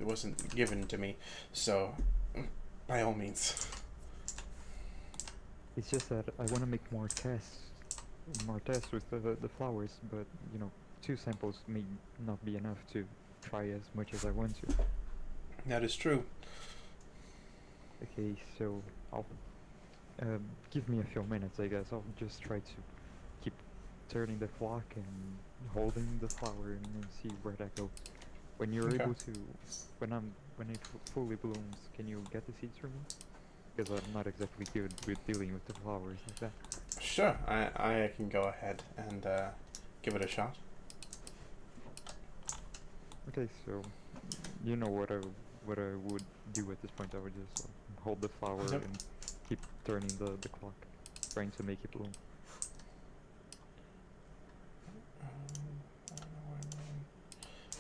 Speaker 3: wasn't given to me. So, by all means.
Speaker 2: It's just that I want to make more tests with the flowers, but 2 samples may not be enough to try as much as I want to.
Speaker 3: That is true.
Speaker 2: Okay, so I'll give me a few minutes, I guess. I'll just try to keep turning the clock and holding the flower and see where that goes. When you're
Speaker 3: Okay.
Speaker 2: able to, when it fully blooms, can you get the seeds for me? Because I'm not exactly good with dealing with the flowers like that.
Speaker 3: Sure, I can go ahead and give it a shot.
Speaker 2: Okay, so you know what I would do at this point. I would just hold the flower
Speaker 3: Yep.
Speaker 2: and keep turning the clock, trying to make it bloom.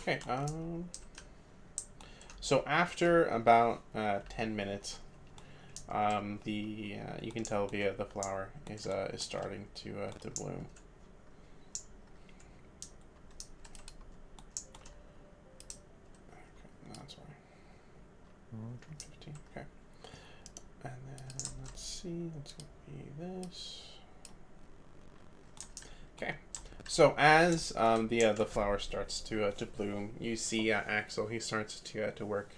Speaker 3: Okay. So after about 10 minutes, the you can tell the flower is starting to bloom. Okay, that's why.
Speaker 2: Okay.
Speaker 3: 15. Okay. And then let's see. It's gonna be this. Okay. So as the flower starts to bloom, you see Axel. He starts to work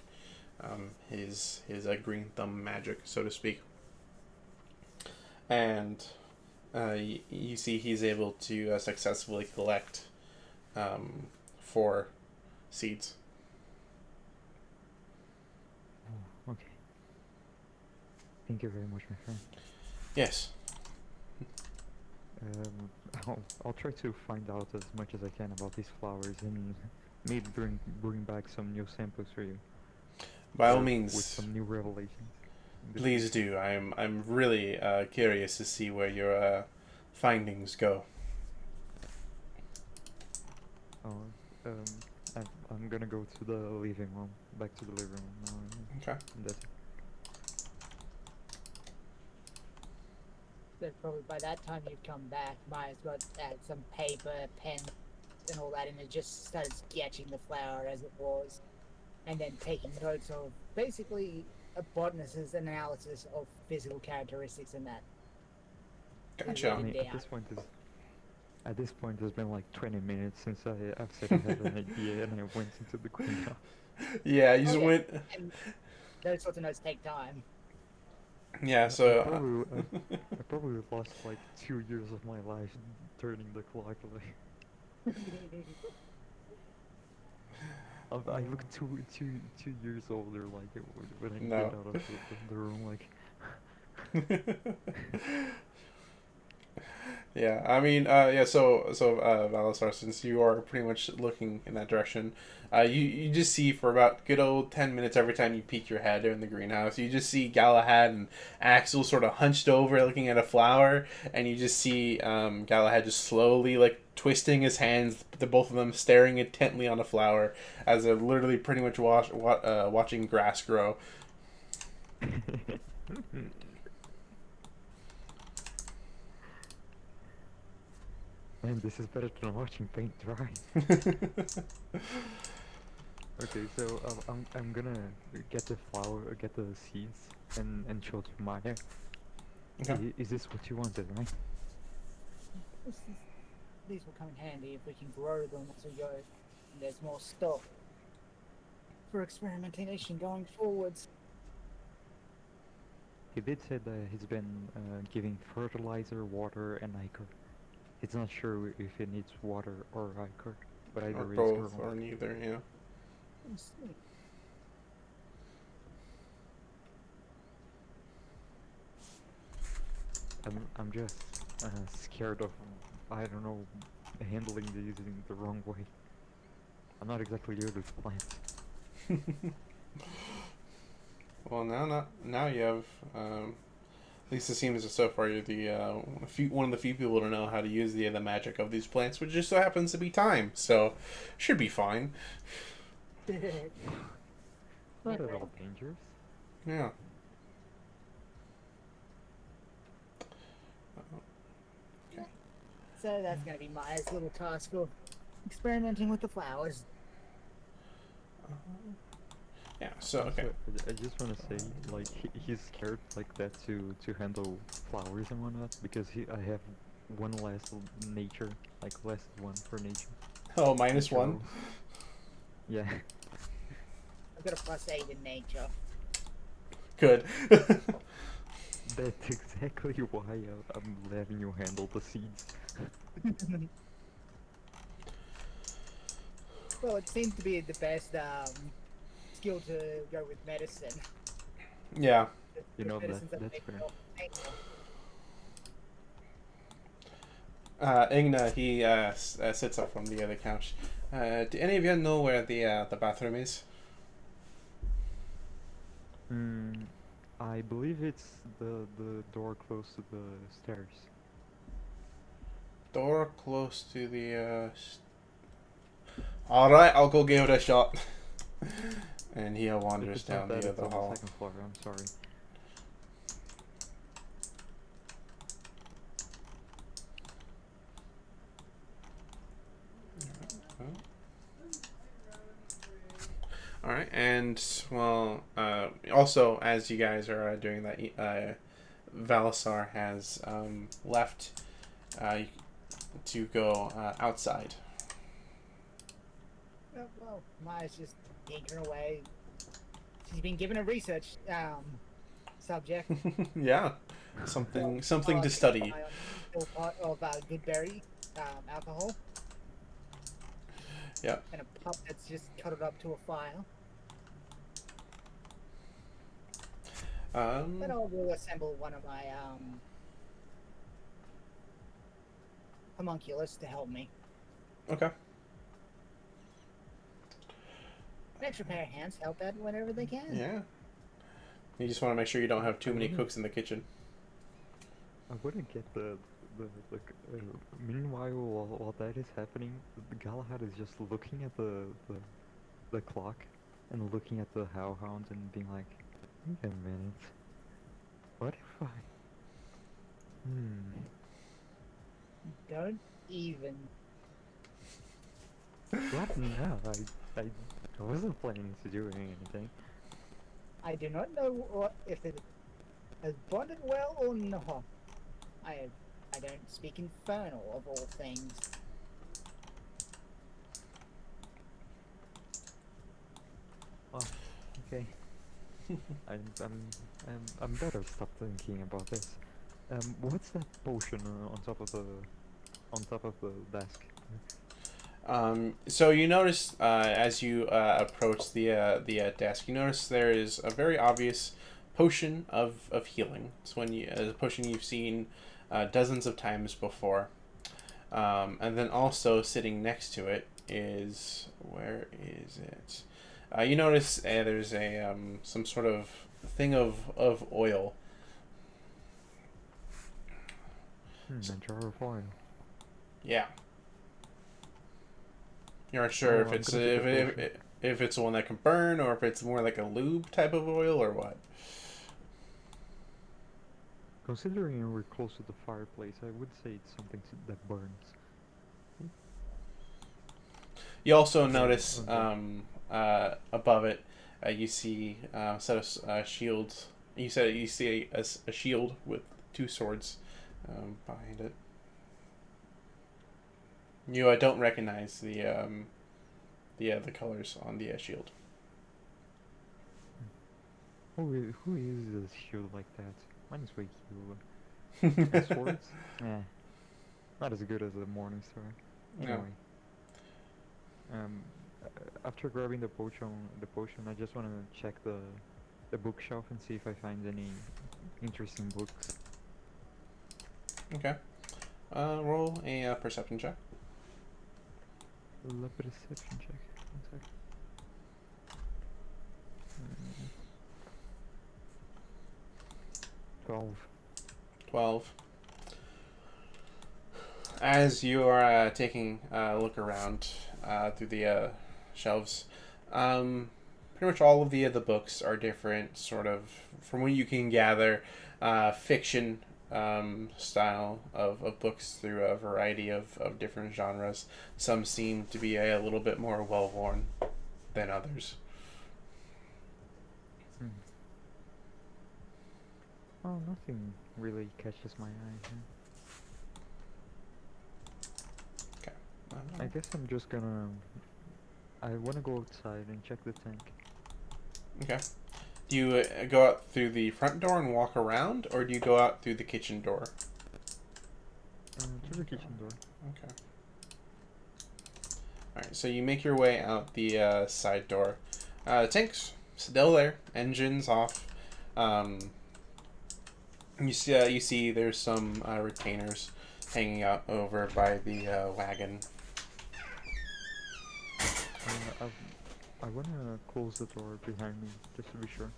Speaker 3: his green thumb magic, so to speak, and you see he's able to successfully collect 4 seeds.
Speaker 2: Oh, okay. Thank you very much, my friend.
Speaker 3: Yes.
Speaker 2: I'll try to find out as much as I can about these flowers and maybe bring back some new samples for you.
Speaker 3: By all
Speaker 2: With
Speaker 3: means,
Speaker 2: some new revelations. in the
Speaker 3: please
Speaker 2: future.
Speaker 3: do. I'm really curious to see where your findings go.
Speaker 2: Oh, I'm gonna go to the living room, back to the living room now.
Speaker 3: Okay.
Speaker 2: And that's it.
Speaker 5: But probably by that time you've come back, might as well add some paper, pen, and all that, and it just started sketching the flower as it was, and then taking notes of basically a botanist's analysis of physical characteristics and that.
Speaker 3: Gotcha.
Speaker 2: I mean,
Speaker 5: down.
Speaker 2: at this point, it's been like 20 minutes since I've said I had an idea and I went into the greenhouse.
Speaker 3: Yeah, you just
Speaker 5: Okay.
Speaker 3: went.
Speaker 5: And those sorts of notes take time.
Speaker 3: Yeah.
Speaker 2: I
Speaker 3: So.
Speaker 2: probably lost like 2 years of my life turning the clock. Like, I look two years older, like when I
Speaker 3: No.
Speaker 2: get out of the room. Like,
Speaker 3: Yeah, I mean, yeah. So, Valisar, since you are pretty much looking in that direction, you just see for about good old 10 minutes every time you peek your head in the greenhouse, you just see Galahad and Axel sort of hunched over looking at a flower, and you just see Galahad just slowly like twisting his hands, the both of them staring intently on a flower as they're literally pretty much watching grass grow.
Speaker 2: man, this is better than watching paint dry. Okay, so I'm gonna get the flower, get the seeds, and show to Maya.
Speaker 3: Okay.
Speaker 2: Is this what you wanted, right?
Speaker 5: These will come in handy if we can grow them as we go. And there's more stock for experimentation going forwards.
Speaker 2: He did say that he's been giving fertilizer, water, and ichor. He's not sure if it needs water or ichor, but either
Speaker 3: Or
Speaker 2: is
Speaker 3: both,
Speaker 2: growing.
Speaker 3: or neither. Yeah.
Speaker 5: Let's see.
Speaker 2: I'm just scared of, I don't know, handling these in the wrong way. I'm not exactly good with plants.
Speaker 3: Well, now you have. At least it seems as so far you're the one of the few people to know how to use the magic of these plants, which just so happens to be time. So, should be fine.
Speaker 2: Not at all dangerous.
Speaker 3: Yeah.
Speaker 5: So that's going to be Maya's little task of experimenting with the flowers.
Speaker 3: Yeah. So okay.
Speaker 2: I just want to say, like, he's scared like that to handle flowers and whatnot, because I have one less nature, like less one for nature.
Speaker 3: Oh, minus
Speaker 2: So,
Speaker 3: one.
Speaker 2: yeah.
Speaker 5: I've got a +8 in nature.
Speaker 3: Good.
Speaker 2: That's exactly why I'm letting you handle the seeds.
Speaker 5: Well, it seems to be the best skill to go with medicine.
Speaker 3: Yeah.
Speaker 2: You know,
Speaker 5: Medicines
Speaker 2: that's
Speaker 5: make
Speaker 2: fair.
Speaker 5: more nature.
Speaker 3: Igna, he sits up from the other couch. Do any of you know where the bathroom is?
Speaker 2: I believe it's the door close to the stairs.
Speaker 3: Door close to the. All right, I'll go give it a shot. And he
Speaker 2: If
Speaker 3: wanders
Speaker 2: it's not
Speaker 3: down
Speaker 2: that,
Speaker 3: the
Speaker 2: it's
Speaker 3: other
Speaker 2: on the
Speaker 3: hall.
Speaker 2: second floor. I'm sorry.
Speaker 3: All right, and well, also as you guys are doing that, Valasar has left to go outside.
Speaker 5: Well, Maya's just tinkering away. She's been given a research subject.
Speaker 3: Yeah, something to study.
Speaker 5: Still part of Goodberry alcohol.
Speaker 3: Yeah.
Speaker 5: And a pup that's just cut it up to a fire. Then I will assemble one of my homunculus to help me.
Speaker 3: Okay.
Speaker 5: An extra pair of hands help out whenever they can.
Speaker 3: Yeah. You just want to make sure you don't have too many cooks in the kitchen.
Speaker 2: I wouldn't get the meanwhile, while that is happening, the Galahad is just looking at the clock and looking at the hellhounds and being like, wait a minute, what if I...
Speaker 5: Don't even.
Speaker 2: What? No, I wasn't planning to do anything.
Speaker 5: I do not know if it has bonded well or not. I don't speak infernal of all things.
Speaker 2: Oh, okay. I'm better stop thinking about this. What's that potion on top of the desk?
Speaker 3: So you notice as you approach the desk, you notice there is a very obvious potion of healing. It's a potion you've seen dozens of times before, and then also sitting next to it is, where is it? You notice there's a some sort of thing of oil.
Speaker 2: A jar of oil.
Speaker 3: Yeah. You're not sure
Speaker 2: Oh,
Speaker 3: if
Speaker 2: I'm
Speaker 3: it's
Speaker 2: gonna take a potion.
Speaker 3: if it's one that can burn or if it's more like a lube type of oil or what.
Speaker 2: Considering we're close to the fireplace, I would say it's something that burns.
Speaker 3: You also
Speaker 2: Okay,
Speaker 3: notice
Speaker 2: okay.
Speaker 3: above it, you see a set of shields. You said you see a shield with two swords behind it. You don't recognize the colors on the shield.
Speaker 2: Who uses a shield like that? Mine's way cooler. And swords? Not as good as the Morningstar.
Speaker 3: No.
Speaker 2: Anyway. After grabbing the potion, I just want to check the bookshelf and see if I find any interesting books.
Speaker 3: Okay. Roll a perception check.
Speaker 2: The perception check. 1 sec. 12.
Speaker 3: 12. As you are taking a look around through the shelves, pretty much all of the books are different, sort of, from what you can gather, fiction style of books through a variety of different genres. Some seem to be a little bit more well-worn than others.
Speaker 2: Oh, nothing really catches my eye here. I guess I'm just gonna... I wanna go outside and check the tank.
Speaker 3: Okay. Do you go out through the front door and walk around, or do you go out through the kitchen door?
Speaker 2: Through the kitchen door.
Speaker 3: Okay. Alright, so you make your way out the side door. The tank's still there, engines off. You see there's some retainers hanging out over by the wagon.
Speaker 2: I wanna close the door behind me just to be sure.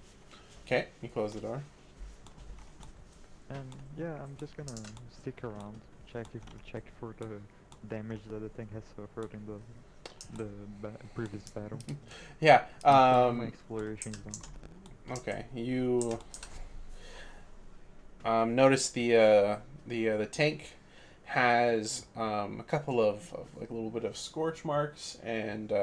Speaker 3: Okay, you close the door.
Speaker 2: And yeah, I'm just gonna stick around, check for the damage that the thing has suffered in the previous battle.
Speaker 3: Yeah.
Speaker 2: My exploration is done.
Speaker 3: Okay. You notice the tank has a couple of like a little bit of scorch marks, and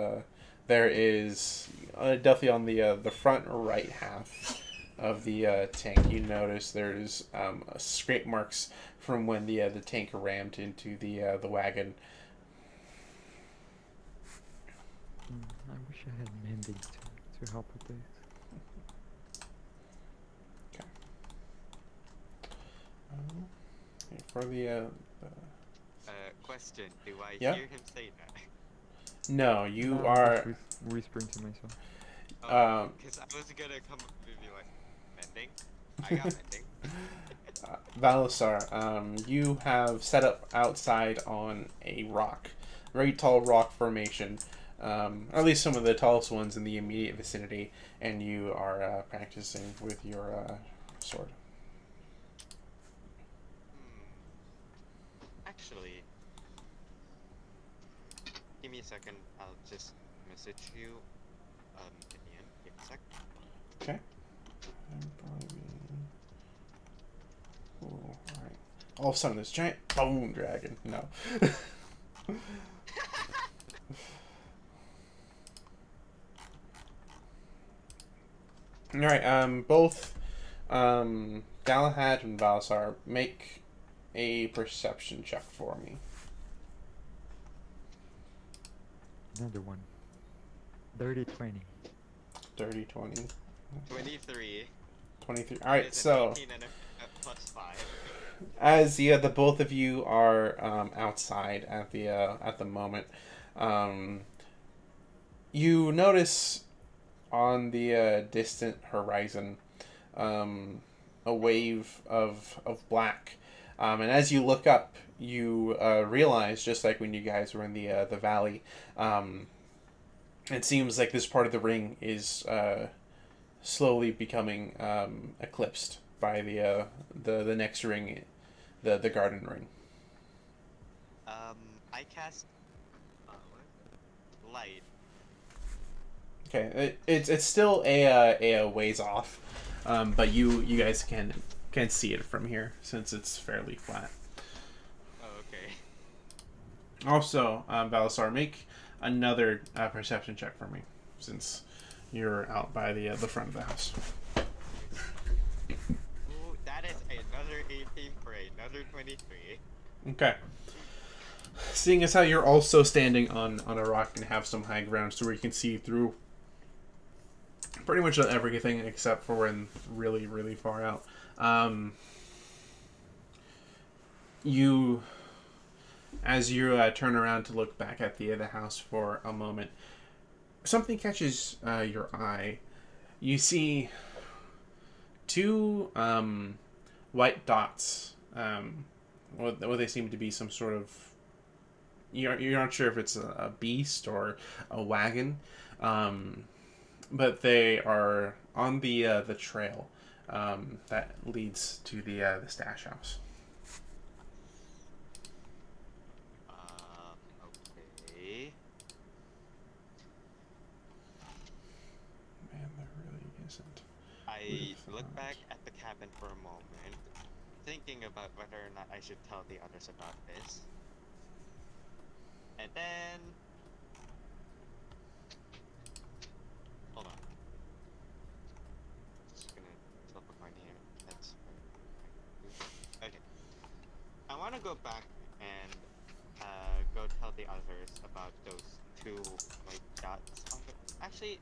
Speaker 3: there is definitely on the front right half of the tank. You notice there's scrape marks from when the tank rammed into the wagon.
Speaker 2: I wish I had mending to help with this.
Speaker 3: For the
Speaker 4: Question: do I
Speaker 3: Yeah?
Speaker 4: hear him say that?
Speaker 3: no, you
Speaker 2: No, I'm
Speaker 3: are
Speaker 2: just whispering to myself.
Speaker 4: Because I was gonna come up and be like, mending? I got mending.
Speaker 3: Valisar. You have set up outside on a rock, very tall rock formation, or at least some of the tallest ones in the immediate vicinity, and you are practicing with your sword.
Speaker 4: Actually, give me a second. I'll just message you. In the end, give me a sec.
Speaker 3: Okay. Ooh, alright. All of a sudden, this giant bone dragon. No. Alright, both Galahad and Valisar, make a perception check for me.
Speaker 2: Another one. Dirty 20.
Speaker 3: Dirty 20.
Speaker 4: 23.
Speaker 3: 23.
Speaker 4: It
Speaker 3: Alright,
Speaker 4: is an
Speaker 3: so
Speaker 4: 18 and a plus 5.
Speaker 3: as the both of you are outside at the moment, you notice on the distant horizon a wave of black, and as you look up, you realize, just like when you guys were in the valley, it seems like this part of the ring is slowly becoming eclipsed by the next ring, the garden ring.
Speaker 4: I cast light.
Speaker 3: Okay, it's still a ways off, but you guys can see it from here since it's fairly flat.
Speaker 4: Oh, okay.
Speaker 3: Also, Valisar, make another perception check for me since you're out by the front of the house.
Speaker 4: Ooh, that is another 18 for another 23.
Speaker 3: Okay. Seeing as how you're also standing on a rock and have some high ground, so where you can see through pretty much everything except for when really, really far out. As you turn around to look back at the house for a moment, something catches your eye. You see two white dots. What they seem to be some sort of. You're not sure if it's a beast or a wagon, but they are on the trail that leads to the stash house.
Speaker 4: Okay.
Speaker 3: Man, there really isn't.
Speaker 4: I look back at the cabin for a moment, thinking about whether or not I should tell the others about this. And then... Hold on. Just gonna flip a coin here. That's... Okay. I want to go back and go tell the others about those two white dots on the... Actually,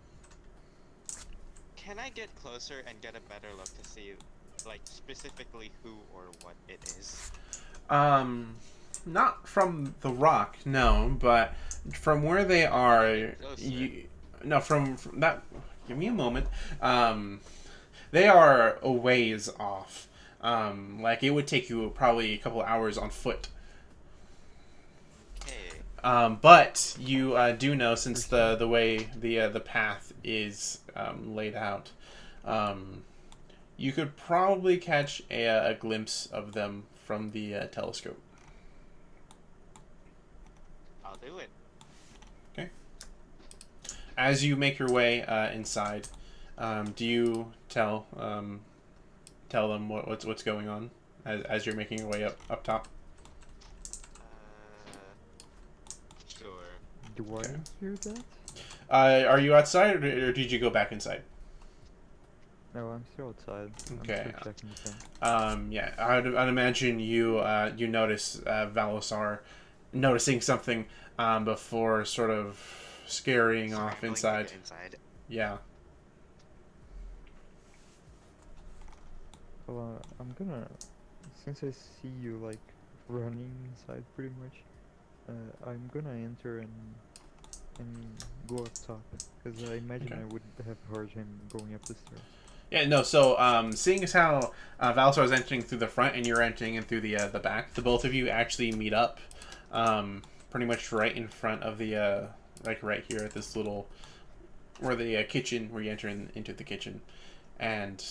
Speaker 4: can I get closer and get a better look to see, like, specifically who or what it is?
Speaker 3: Not from the rock, no, but from where they are, from that, give me a moment. They are a ways off. Like, it would take you probably a couple hours on foot
Speaker 4: Hey.
Speaker 3: But you do know, since the way the path is laid out, you could probably catch a glimpse of them from the telescope.
Speaker 4: I'll do it.
Speaker 3: As you make your way inside, do you tell them what's going on as you're making your way up top?
Speaker 4: Sure.
Speaker 2: Do I
Speaker 3: Okay.
Speaker 2: hear that?
Speaker 3: Are you outside, or did you go back inside?
Speaker 2: No, I'm still outside.
Speaker 3: Okay.
Speaker 2: I'm still checking the thing.
Speaker 3: Yeah, I'd imagine you you notice Valusar noticing something before sort of scurrying off
Speaker 4: Scrambling to
Speaker 3: inside.
Speaker 4: get inside.
Speaker 3: Yeah.
Speaker 2: Well, I'm gonna, since I see you like running inside pretty much, I'm gonna enter and go up top, because I imagine
Speaker 3: Okay.
Speaker 2: I would have heard him going up the stairs.
Speaker 3: Yeah, no, so seeing as how Valusar is entering through the front and you're entering in through the back, the both of you actually meet up pretty much right in front of the, like right here at this little, where the kitchen, where you enter into the kitchen. And,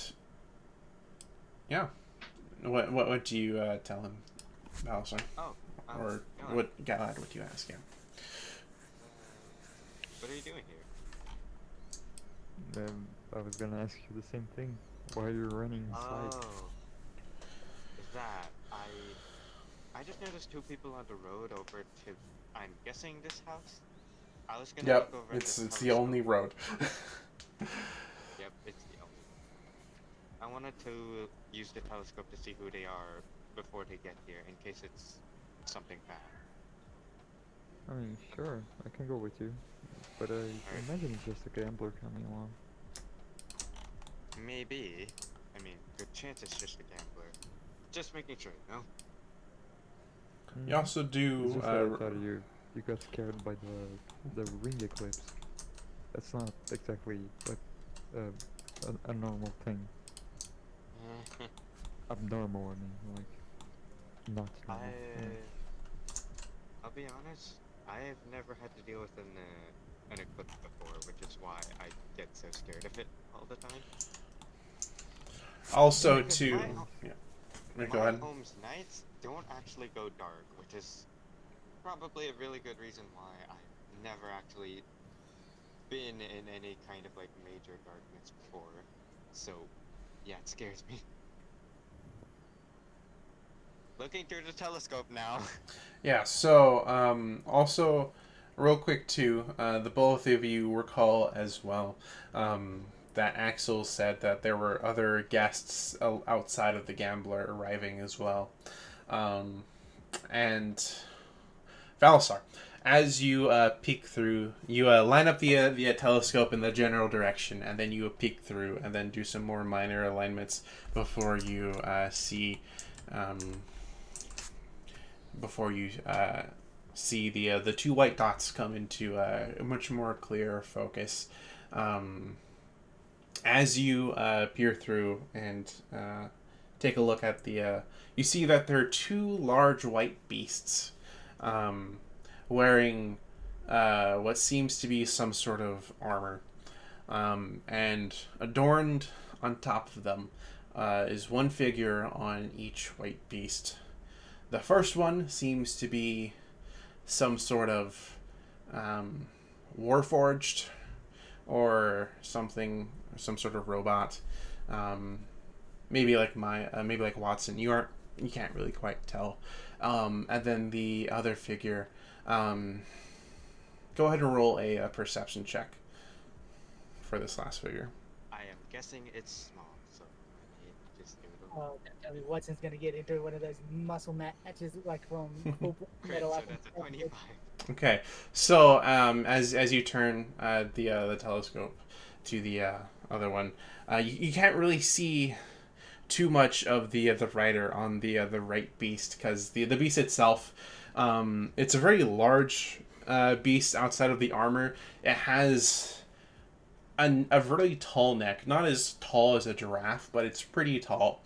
Speaker 3: yeah. What do you tell him, Valusar?
Speaker 4: Oh.
Speaker 3: Or
Speaker 4: God.
Speaker 3: what, Galad, what do you ask him?
Speaker 4: What are you doing here?
Speaker 2: I was gonna ask you the same thing. Why are you running inside?
Speaker 4: Oh. Is that I just noticed two people on the road over to, I'm guessing, this house? I was gonna
Speaker 3: Yep,
Speaker 4: look over at
Speaker 3: it's
Speaker 4: this
Speaker 3: the only road.
Speaker 4: Yep, it's the only. I wanted to use the telescope to see who they are before they get here, in case it's something bad.
Speaker 2: I mean, sure, I can go with you, but I imagine it's just a gambler coming along.
Speaker 4: Maybe. I mean, good chance it's just a gambler. Just making sure, you know?
Speaker 3: You also
Speaker 2: It's
Speaker 3: do
Speaker 2: just that I thought you got scared by the ring eclipse. That's not exactly like a normal thing. Abnormal, I mean, like not normal.
Speaker 4: I'll be honest, I have never had to deal with an eclipse before, which is why I get so scared of it all the time.
Speaker 3: also
Speaker 4: Because
Speaker 3: to
Speaker 4: my ho-
Speaker 3: yeah.
Speaker 4: My
Speaker 3: Go ahead.
Speaker 4: home's nights don't actually go dark, which is probably a really good reason why I've never actually been in any kind of like major darkness before. So, yeah, it scares me. Looking through the telescope now.
Speaker 3: Yeah, so also real quick too, the both of you recall as well that Axel said that there were other guests outside of the gambler arriving as well. And Valusar, as you peek through, you line up the telescope in the general direction, and then you peek through, and then do some more minor alignments before you see the two white dots come into a much more clear focus. As you peer through and take a look at you see that there are two large white beasts wearing what seems to be some sort of armor. And adorned on top of them is one figure on each white beast. The first one seems to be some sort of warforged or something, some sort of robot. Maybe like maybe like Watson. You can't really quite tell. And then the other figure. Go ahead and roll a perception check for this last figure.
Speaker 4: I am guessing it's small, so I need to just do it.
Speaker 5: Oh, I mean, Watson's gonna get into one of those muscle matches like from Full
Speaker 4: Great,
Speaker 5: Metal
Speaker 4: so
Speaker 5: Alchemist.
Speaker 4: that's a 25.
Speaker 3: Okay, so as you turn the telescope to the other one, you can't really see too much of the rider on the right beast, because the beast itself, it's a very large beast outside of the armor. It has a really tall neck, not as tall as a giraffe, but it's pretty tall.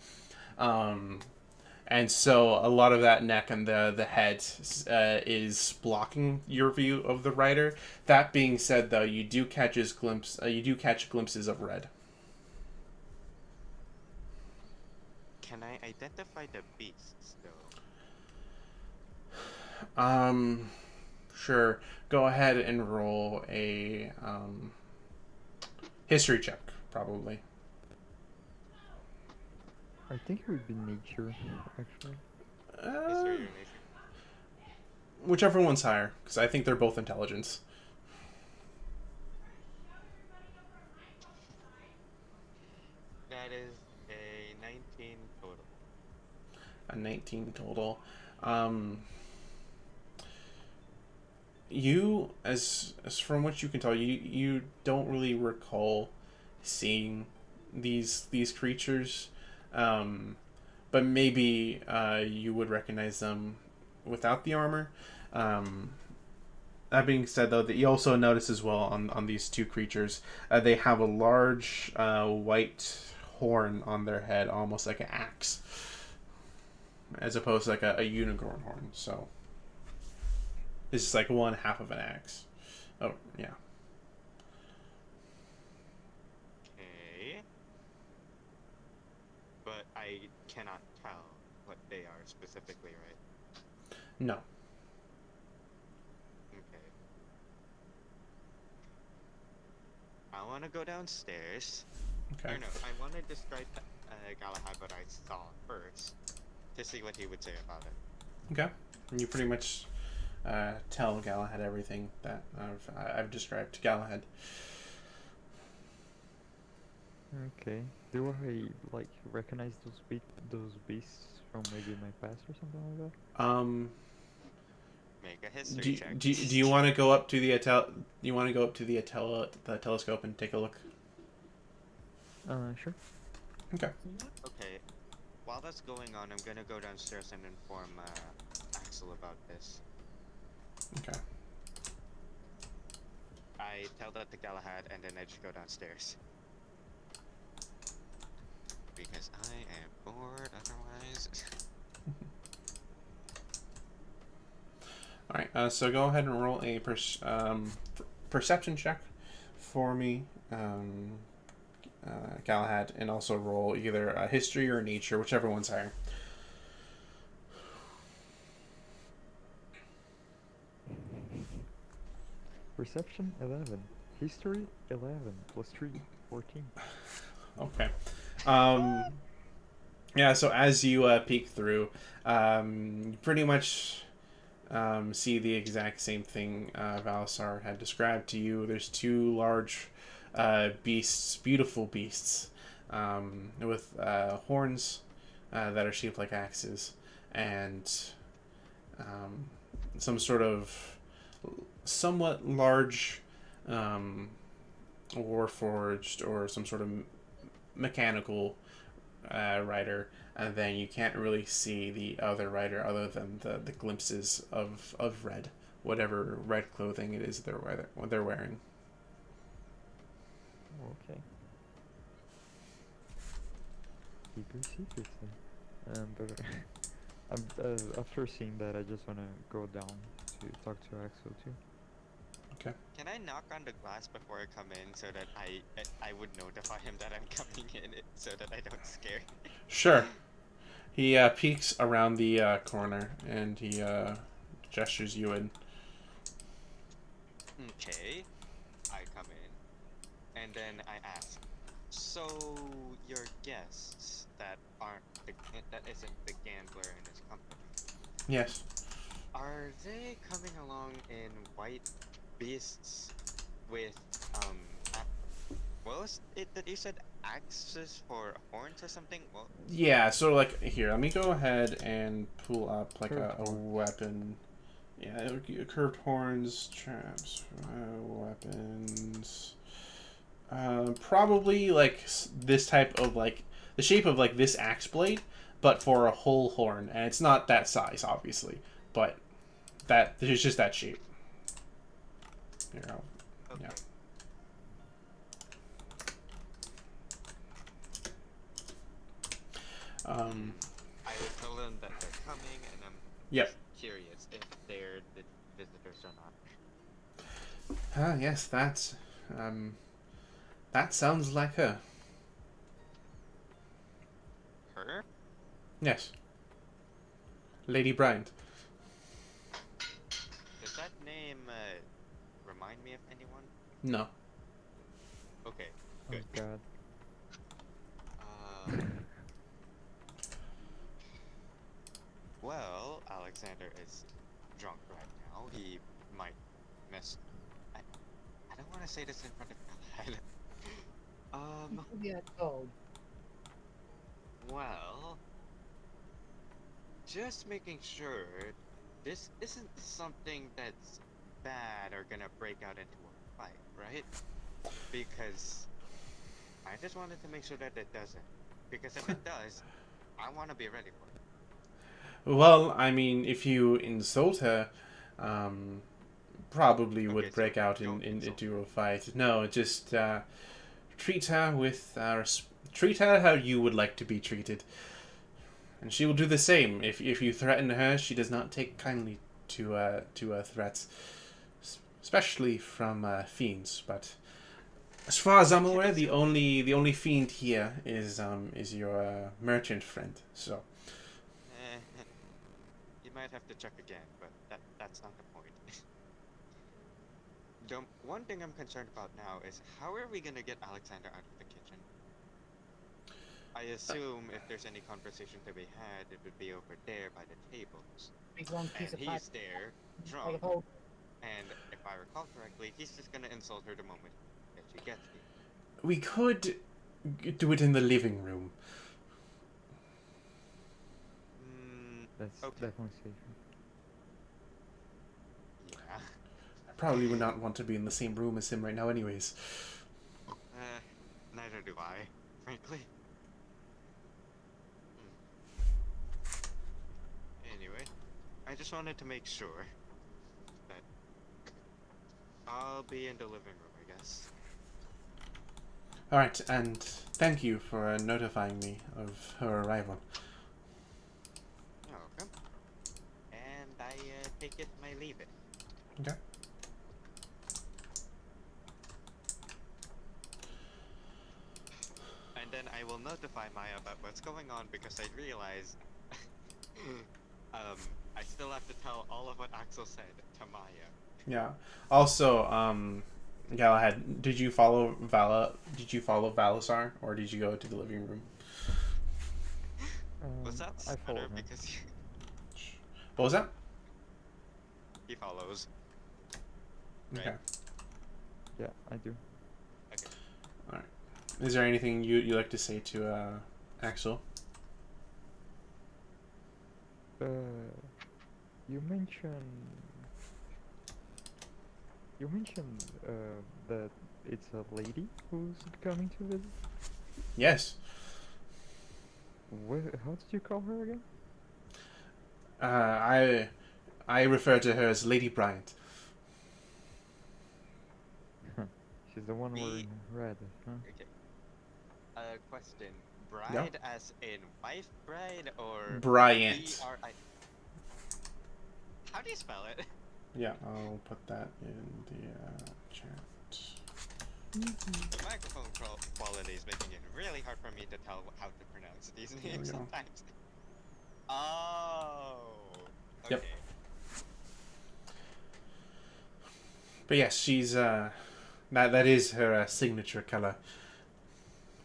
Speaker 3: And and so a lot of that neck and the head is blocking your view of the rider. That being said, though, you do catch glimpses of red.
Speaker 4: Can I identify the beasts though?
Speaker 3: Sure. Go ahead and roll a history check, probably.
Speaker 2: I think it would be nature, actually.
Speaker 4: History or nature?
Speaker 3: Whichever one's higher, because I think they're both intelligence.
Speaker 4: That is a 19 total.
Speaker 3: A 19 total. You, as from what you can tell, you don't really recall seeing these creatures, but maybe you would recognize them without the armor. That being said, though, that you also notice as well on these two creatures, they have a large white horn on their head, almost like an axe, as opposed to like a unicorn horn. So it's just like one half of an axe. Oh, yeah.
Speaker 4: Okay. But I cannot tell what they are specifically, right?
Speaker 3: No.
Speaker 4: Okay. I want to go downstairs.
Speaker 3: Okay.
Speaker 4: Or no, I want to describe Galahad what I saw first to see what he would say about it.
Speaker 3: Okay. And you pretty much tell Galahad everything that I've described to Galahad.
Speaker 2: Okay. Do I like recognize those beasts from maybe my past or something like that?
Speaker 4: Make a history check.
Speaker 3: Do you want to go up to the the telescope and take a look?
Speaker 2: Sure.
Speaker 3: Okay.
Speaker 4: Okay. While that's going on, I'm gonna go downstairs and inform Axel about this.
Speaker 3: Okay.
Speaker 4: I tell that to Galahad, and then I just go downstairs. Because I am bored otherwise.
Speaker 3: All right. So go ahead and roll a perception check for me, Galahad, and also roll either a history or nature, whichever one's higher.
Speaker 2: Perception 11. History 11 plus 3, 14.
Speaker 3: Okay. Yeah, so as you peek through, you pretty much see the exact same thing Valisar had described to you. There's two large beasts, beautiful beasts, with horns that are shaped like axes, and some sort of somewhat large warforged or some sort of mechanical rider, and then you can't really see the other rider other than the glimpses of red, whatever red clothing it is they're wearing.
Speaker 2: Okay. Keep your secrets then. But after seeing that, I just wanna go down to talk to Axel too.
Speaker 3: Okay.
Speaker 4: Can I knock on the glass before I come in so that I would notify him that I'm coming in, so that I don't scare him?
Speaker 3: Sure. He peeks around the corner and he gestures you in.
Speaker 4: Okay. I come in, and then I ask, so your guests that isn't the gambler in his company,
Speaker 3: Yes.
Speaker 4: are they coming along in white beasts with what was it that you said, axes for horns or something? Well,
Speaker 3: Yeah, so like here, let me go ahead and pull up like
Speaker 2: Curved
Speaker 3: a
Speaker 2: horn.
Speaker 3: weapon. Yeah, curved horns, traps, weapons. Probably like this type of like the shape of like this axe blade, but for a whole horn, and it's not that size, obviously, but that it's just that shape. Here,
Speaker 4: okay.
Speaker 3: yeah.
Speaker 4: will tell them that they're coming, and I'm
Speaker 3: Yep.
Speaker 4: just curious if they're the visitors or not.
Speaker 3: Yes, that sounds like her.
Speaker 4: Her?
Speaker 3: Yes. Lady Bryant.
Speaker 4: Does that name remind me of anyone?
Speaker 3: No.
Speaker 4: Okay.
Speaker 2: Oh
Speaker 4: Good.
Speaker 2: god.
Speaker 4: Well, Alexander is drunk right now. He might miss. I don't want to say this in front of Galahad.
Speaker 5: Yeah, oh,
Speaker 4: Well, just making sure this isn't something that's bad or gonna break out into a fight, right? Because I just wanted to make sure that it doesn't. Because if it does, I want to be ready for it.
Speaker 3: Well, I mean, if you insult her, probably would
Speaker 4: Okay, so
Speaker 3: break out
Speaker 4: don't insult
Speaker 3: into a fight. No, just treat her with treat her how you would like to be treated, and she will do the same. If you threaten her, she does not take kindly to threats, especially from fiends. But as far as I'm aware, the only fiend here is your merchant friend. So.
Speaker 4: You might have to check again, but that's not the point. One thing I'm concerned about now is how are we gonna get Alexander out of the kitchen? I assume if there's any conversation to be had, it would be over there by the tables.
Speaker 5: make one
Speaker 4: And
Speaker 5: piece of
Speaker 4: he's there,
Speaker 5: like
Speaker 4: drunk,
Speaker 5: a whole.
Speaker 4: and if I recall correctly, he's just gonna insult her the moment that she gets here.
Speaker 3: We could do it in the living room.
Speaker 2: That's
Speaker 4: Okay.
Speaker 2: definitely safer.
Speaker 4: Yeah.
Speaker 3: I probably would not want to be in the same room as him right now, anyways.
Speaker 4: Neither do I, frankly. Anyway, I just wanted to make sure that I'll be in the living room, I guess.
Speaker 3: All right, and thank you for notifying me of her arrival.
Speaker 4: You're welcome. And I take it my leave it.
Speaker 3: Okay.
Speaker 4: And then I will notify Maya about what's going on because I realized I still have to tell all of what Axel said to Maya.
Speaker 3: Yeah. Also, Galahad, did you follow Valasar, or did you go to the living room?
Speaker 4: Was that
Speaker 2: I
Speaker 4: better
Speaker 2: followed him.
Speaker 4: because
Speaker 3: What was that?
Speaker 4: he follows? Right?
Speaker 3: Okay.
Speaker 2: Yeah, I do.
Speaker 4: Okay.
Speaker 3: Is there anything you like to say to Axel?
Speaker 2: You mentioned that it's a lady who's coming to visit.
Speaker 3: Yes.
Speaker 2: How did you call her again?
Speaker 3: I refer to her as Lady Bryant.
Speaker 2: She's the one
Speaker 4: Me-
Speaker 2: wearing red, huh?
Speaker 4: Okay. Question. Bride as in wife bride or
Speaker 3: Bryant.
Speaker 4: B-R-I- How do you spell it?
Speaker 3: Yeah, I'll put that in the chat.
Speaker 4: The microphone quality is making it really hard for me to tell how to pronounce these
Speaker 3: There we
Speaker 4: names
Speaker 3: go.
Speaker 4: sometimes. Oh. Okay.
Speaker 3: Yep. But yes, she's that is her signature color.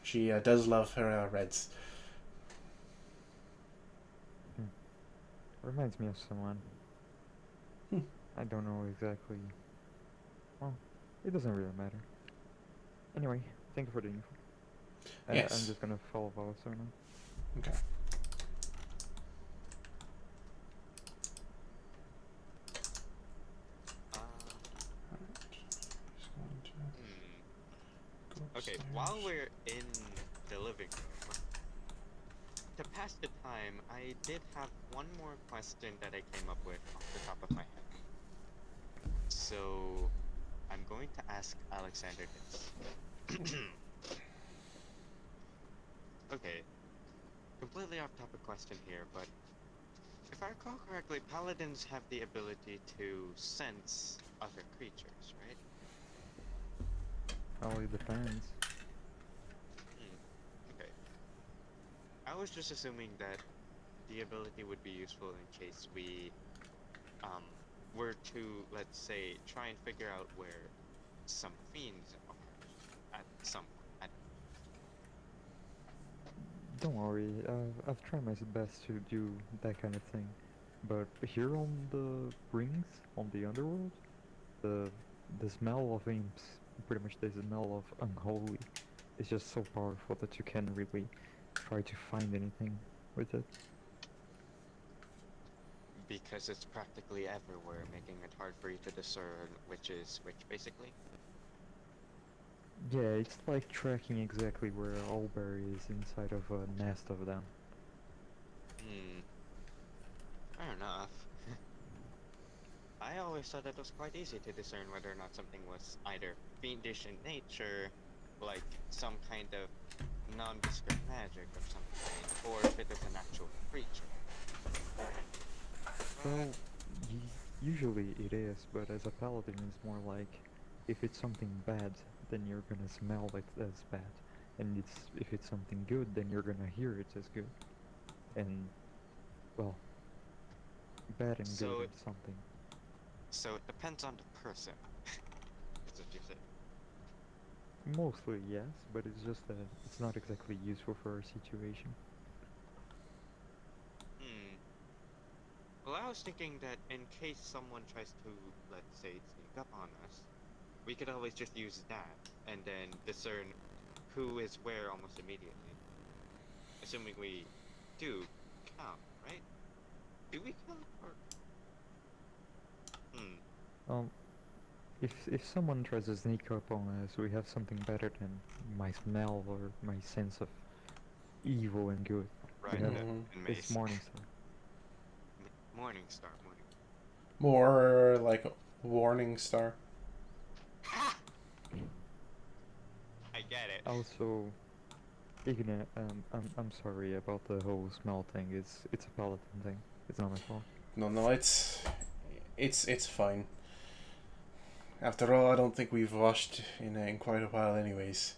Speaker 3: She does love her reds.
Speaker 2: Reminds me of someone.
Speaker 3: Hmm.
Speaker 2: I don't know exactly. Well, it doesn't really matter. Anyway, thank you for the info.
Speaker 3: Yes.
Speaker 2: I'm just gonna follow Valasar now.
Speaker 3: Okay.
Speaker 4: Okay, while we're in the living room, to pass the time, I did have one more question that I came up with off the top of my head. So, I'm going to ask Alexander this. Okay. completely off topic question here, but if I recall correctly, paladins have the ability to sense other creatures, right?
Speaker 2: Oh, it depends.
Speaker 4: Okay. I was just assuming that the ability would be useful in case we were to, let's say, try and figure out where some fiends are at some point.
Speaker 2: Don't worry, I've tried my best to do that kind of thing. But here on the rings, on the underworld, the the smell of imps, pretty much the smell of unholy, is just so powerful that you can't really try to find anything with it.
Speaker 4: Because it's practically everywhere, making it hard for you to discern which is which, basically.
Speaker 2: Yeah, it's like tracking exactly where Owlberry is inside of a nest of them.
Speaker 4: Fair enough. I always thought it was quite easy to discern whether or not something was either fiendish in nature, like some kind of nondescript magic of some kind, or if it is an actual creature.
Speaker 2: Well, usually it is, but as a paladin, it's more like if it's something bad, then you're gonna smell it as bad, and if it's something good, then you're gonna hear it as good. And well, bad and
Speaker 4: So
Speaker 2: good
Speaker 4: it-
Speaker 2: are something.
Speaker 4: So it depends on the person. That's what you said.
Speaker 2: Mostly yes, but it's just that it's not exactly useful for our situation.
Speaker 4: Well, I was thinking that in case someone tries to, let's say, sneak up on us, we could always just use that and then discern who is where almost immediately. Assuming we do count, right? Do we count or?
Speaker 2: Um, if someone tries to sneak up on us, we have something better than my smell or my sense of evil and good.
Speaker 4: Right,
Speaker 2: We have
Speaker 3: Mhm.
Speaker 4: and
Speaker 2: it's
Speaker 4: Mace.
Speaker 2: Morningstar.
Speaker 4: Morning Star, morning.
Speaker 3: More like warning star.
Speaker 4: I get it.
Speaker 2: Also, Igne, I'm sorry about the whole smell thing. It's a paladin thing. It's not my fault.
Speaker 3: No, it's fine. After all, I don't think we've washed in quite a while, anyways.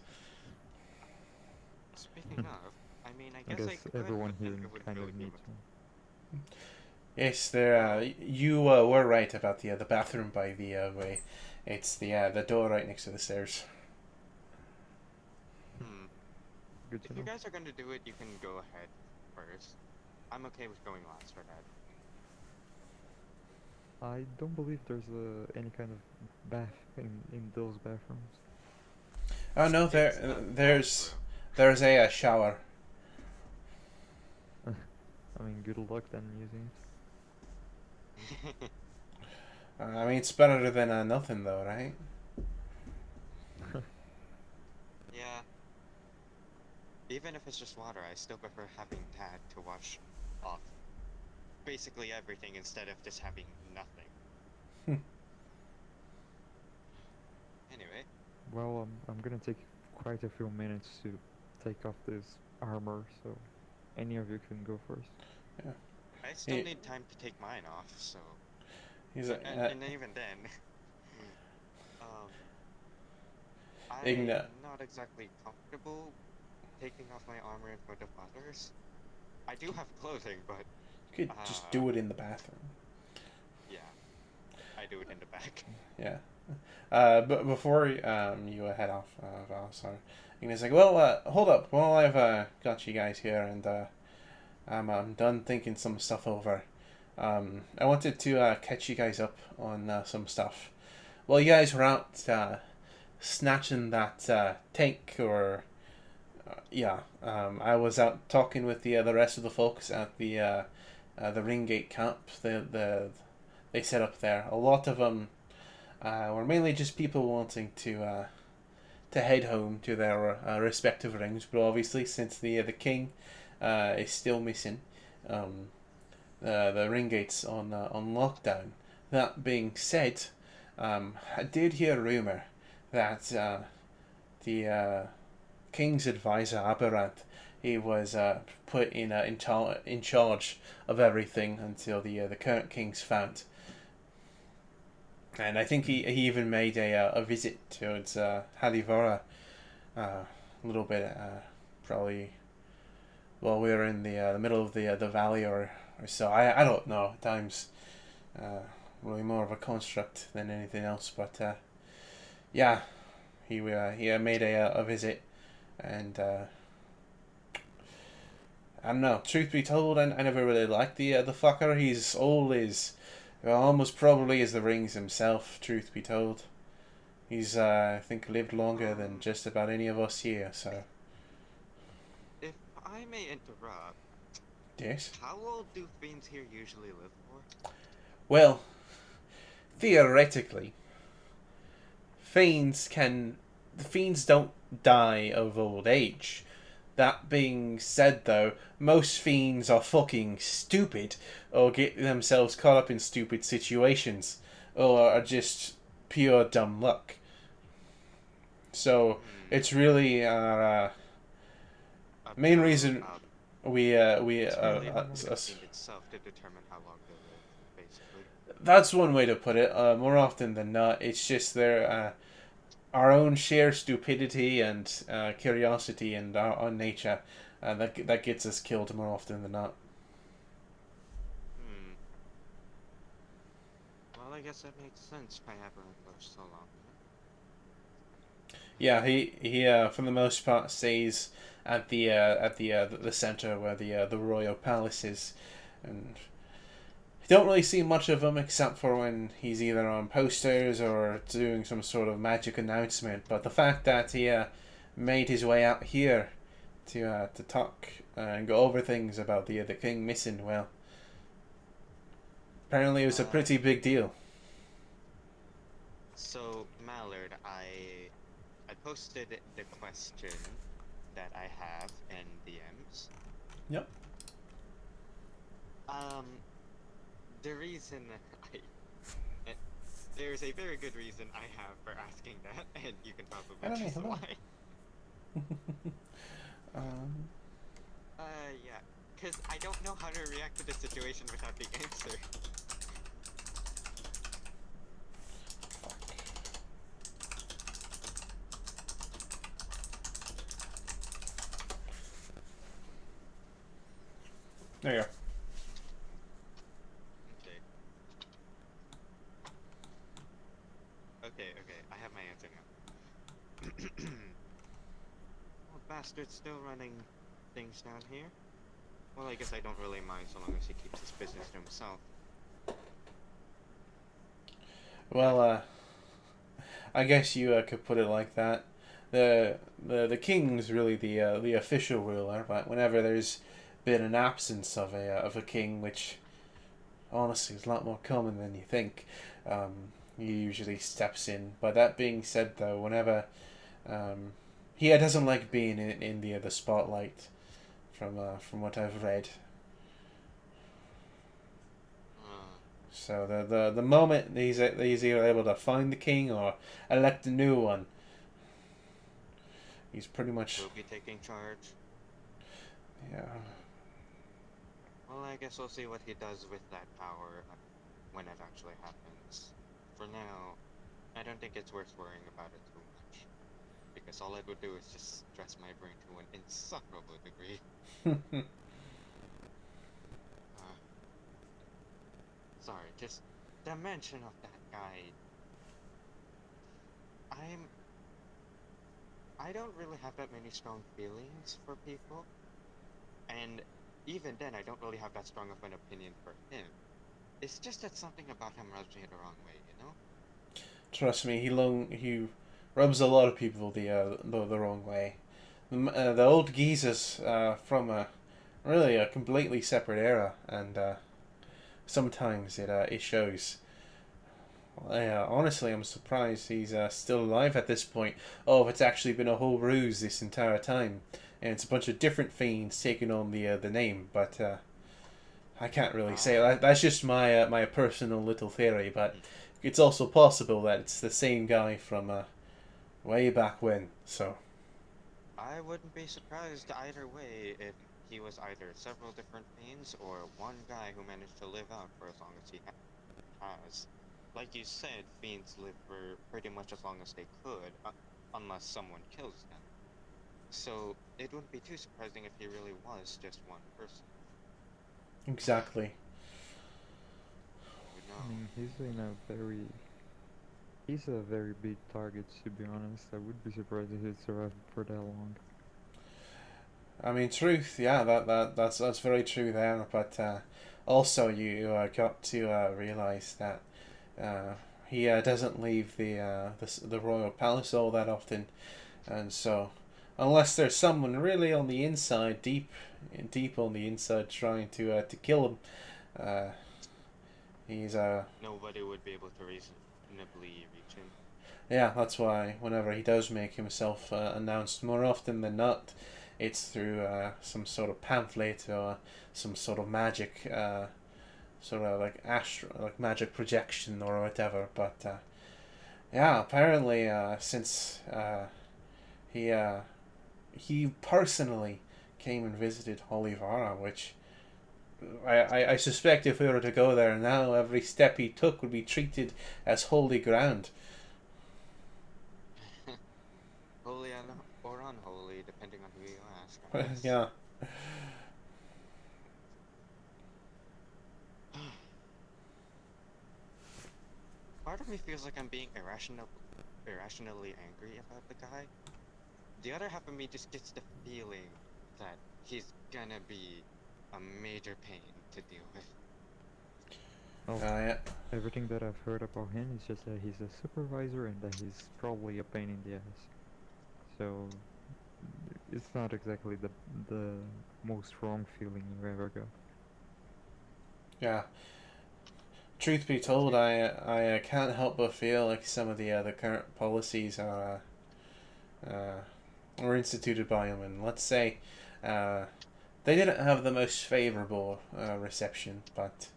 Speaker 4: Speaking of, I mean, I
Speaker 2: I
Speaker 4: guess
Speaker 2: guess
Speaker 4: I could,
Speaker 2: everyone
Speaker 4: but
Speaker 2: here
Speaker 4: then it would
Speaker 2: kind
Speaker 4: really
Speaker 2: of
Speaker 4: be
Speaker 2: needs one.
Speaker 3: Yes, there. You were right about the bathroom by the way. It's the door right next to the stairs.
Speaker 2: Good
Speaker 4: If
Speaker 2: to
Speaker 4: you
Speaker 2: know.
Speaker 4: guys are gonna do it, you can go ahead first. I'm okay with going last for that.
Speaker 2: I don't believe there's any kind of bath in those bathrooms.
Speaker 3: Oh no,
Speaker 4: It's the
Speaker 3: there's a shower.
Speaker 2: I mean, good luck then using it.
Speaker 4: bathroom.
Speaker 3: I mean, it's better than nothing, though, right?
Speaker 4: Yeah. Even if it's just water, I still prefer having that to wash off basically everything instead of just having nothing. Anyway,
Speaker 2: Well, I'm gonna take quite a few minutes to take off this armor, so any of you can go first.
Speaker 4: I still
Speaker 3: Yeah.
Speaker 4: need time to take mine off, so.
Speaker 3: He's
Speaker 4: And even then, um, I'm
Speaker 3: Igna.
Speaker 4: not exactly comfortable taking off my armor in front of others. I do have clothing, but
Speaker 3: you could just do it in the bathroom.
Speaker 4: yeah, I do it in the back.
Speaker 3: Yeah. But before you head off, sorry, Igna's like, well, hold up. While I've got you guys here and I'm done thinking some stuff over. I wanted to catch you guys up on some stuff. Well, you guys were out snatching that tank, or I was out talking with the rest of the folks at the Ringgate camp. They set up there. A lot of them were mainly just people wanting to head home to their respective rings, but obviously since the king is still missing. The Ringgate's on lockdown. That being said, I did hear a rumor that the King's advisor Aberrant he was put in charge of everything until the current king's found. And I think he even made a visit towards Halivora a little bit, probably while we were in the middle of the valley or so. I don't know. At times, really more of a construct than anything else. But yeah, he made a visit, and I don't know. Truth be told, I never really liked the fucker. He's old as almost probably as the rings himself. Truth be told, he's I think lived longer than just about any of us here. So
Speaker 4: If I may interrupt,
Speaker 3: yes.
Speaker 4: how old do fiends here usually live for?
Speaker 3: Well, theoretically, the fiends don't die of old age. That being said, though, most fiends are fucking stupid, or get themselves caught up in stupid situations, or are just pure dumb luck. So it's really our main reason we
Speaker 4: It's really up to the
Speaker 3: us.
Speaker 4: fiend itself to determine how long they live, basically.
Speaker 3: That's one way to put it. More often than not, it's just our own sheer stupidity and curiosity and our own nature that gets us killed more often than not.
Speaker 4: Well, I guess that makes sense. Why Aberrant for so long.
Speaker 3: Yeah, he for the most part stays at the center where the royal palace is, and you don't really see much of him except for when he's either on posters or doing some sort of magic announcement. But the fact that he made his way out here to talk and go over things about the king missing, well, apparently it was a pretty big deal.
Speaker 4: So, Mallard, I posted the question that I have in DMs.
Speaker 3: Yep.
Speaker 4: The reason there's a very good reason I have for asking that, and you can probably guess
Speaker 3: Hello.
Speaker 4: why. Yeah, because I don't know how to react to the situation without the answer.
Speaker 3: There you go.
Speaker 4: Okay, I have my answer now. Oh, bastard's still running things down here. Well, I guess I don't really mind so long as he keeps his business to himself.
Speaker 3: Well, I guess you could put it like that. The king's really the official ruler, but whenever there's been an absence of a king, which honestly is a lot more common than you think, he usually steps in. But that being said, though, whenever he doesn't like being in the spotlight, from what I've read. So the moment he's either able to find the king or elect a new one, he's pretty much.
Speaker 4: Will be taking charge.
Speaker 3: Yeah.
Speaker 4: Well, I guess we'll see what he does with that power when it actually happens. For now, I don't think it's worth worrying about it too much, because all it would do is just stress my brain to an insufferable degree. Sorry, just the mention of that guy. I don't really have that many strong feelings for people, and even then I don't really have that strong of an opinion for him. It's just that something about him rubs me the wrong way, you know?
Speaker 3: Trust me, he rubs a lot of people the wrong way. The old geezers from a completely separate era, and sometimes it shows. Honestly, I'm surprised he's still alive at this point. Oh, it's actually been a whole ruse this entire time, and it's a bunch of different fiends taking on the name. But I can't really say that. That's just my personal little theory. But it's also possible that it's the same guy from way back when. So
Speaker 4: I wouldn't be surprised either way if he was either several different fiends or one guy who managed to live out for as long as he has. Like you said, fiends live for pretty much as long as they could, unless someone kills them. So it wouldn't be too surprising if he really was just one person.
Speaker 3: Exactly.
Speaker 4: Who
Speaker 2: I mean,
Speaker 4: knows?
Speaker 2: he's a very big target, to be honest. I would be surprised if he'd survive for that long.
Speaker 3: I mean, truth, yeah, that's very true there. But also, you got to realize that he doesn't leave the royal palace all that often, and so unless there's someone really on the inside, deep on the inside, trying to kill him, he's
Speaker 4: Nobody would be able to reasonably reach him.
Speaker 3: yeah. That's why whenever he does make himself announced, more often than not, it's through some sort of pamphlet or some sort of magic, sort of like magic projection or whatever. But yeah, apparently since he personally came and visited Holivara, which I suspect if we were to go there now, every step he took would be treated as holy ground.
Speaker 4: Holy or unholy, depending on who you ask. I guess.
Speaker 3: Yeah.
Speaker 4: Part of me feels like I'm being irrationally angry about the guy. The other half of me just gets the feeling that he's gonna be a major pain to deal with.
Speaker 2: Oh,
Speaker 3: Yeah.
Speaker 2: everything that I've heard about him is just that he's a supervisor and that he's probably a pain in the ass. So it's not exactly the most wrong feeling you ever got.
Speaker 3: Yeah. Truth be told, I can't help but feel like some of the current policies were instituted by him, and let's say they didn't have the most favorable reception. But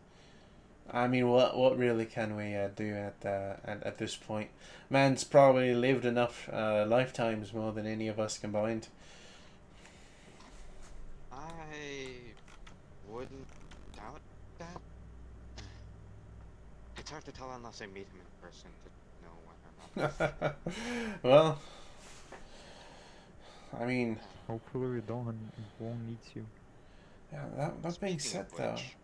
Speaker 3: I mean, what really can we do at this point? Man's probably lived enough lifetimes more than any of us combined.
Speaker 4: I wouldn't doubt that. It's hard to tell unless I meet him in person to know whether or not.
Speaker 3: Well, I mean,
Speaker 2: Hopefully we won't need to.
Speaker 3: yeah. That being
Speaker 4: Speaking
Speaker 3: said,
Speaker 4: of
Speaker 3: though,
Speaker 4: which,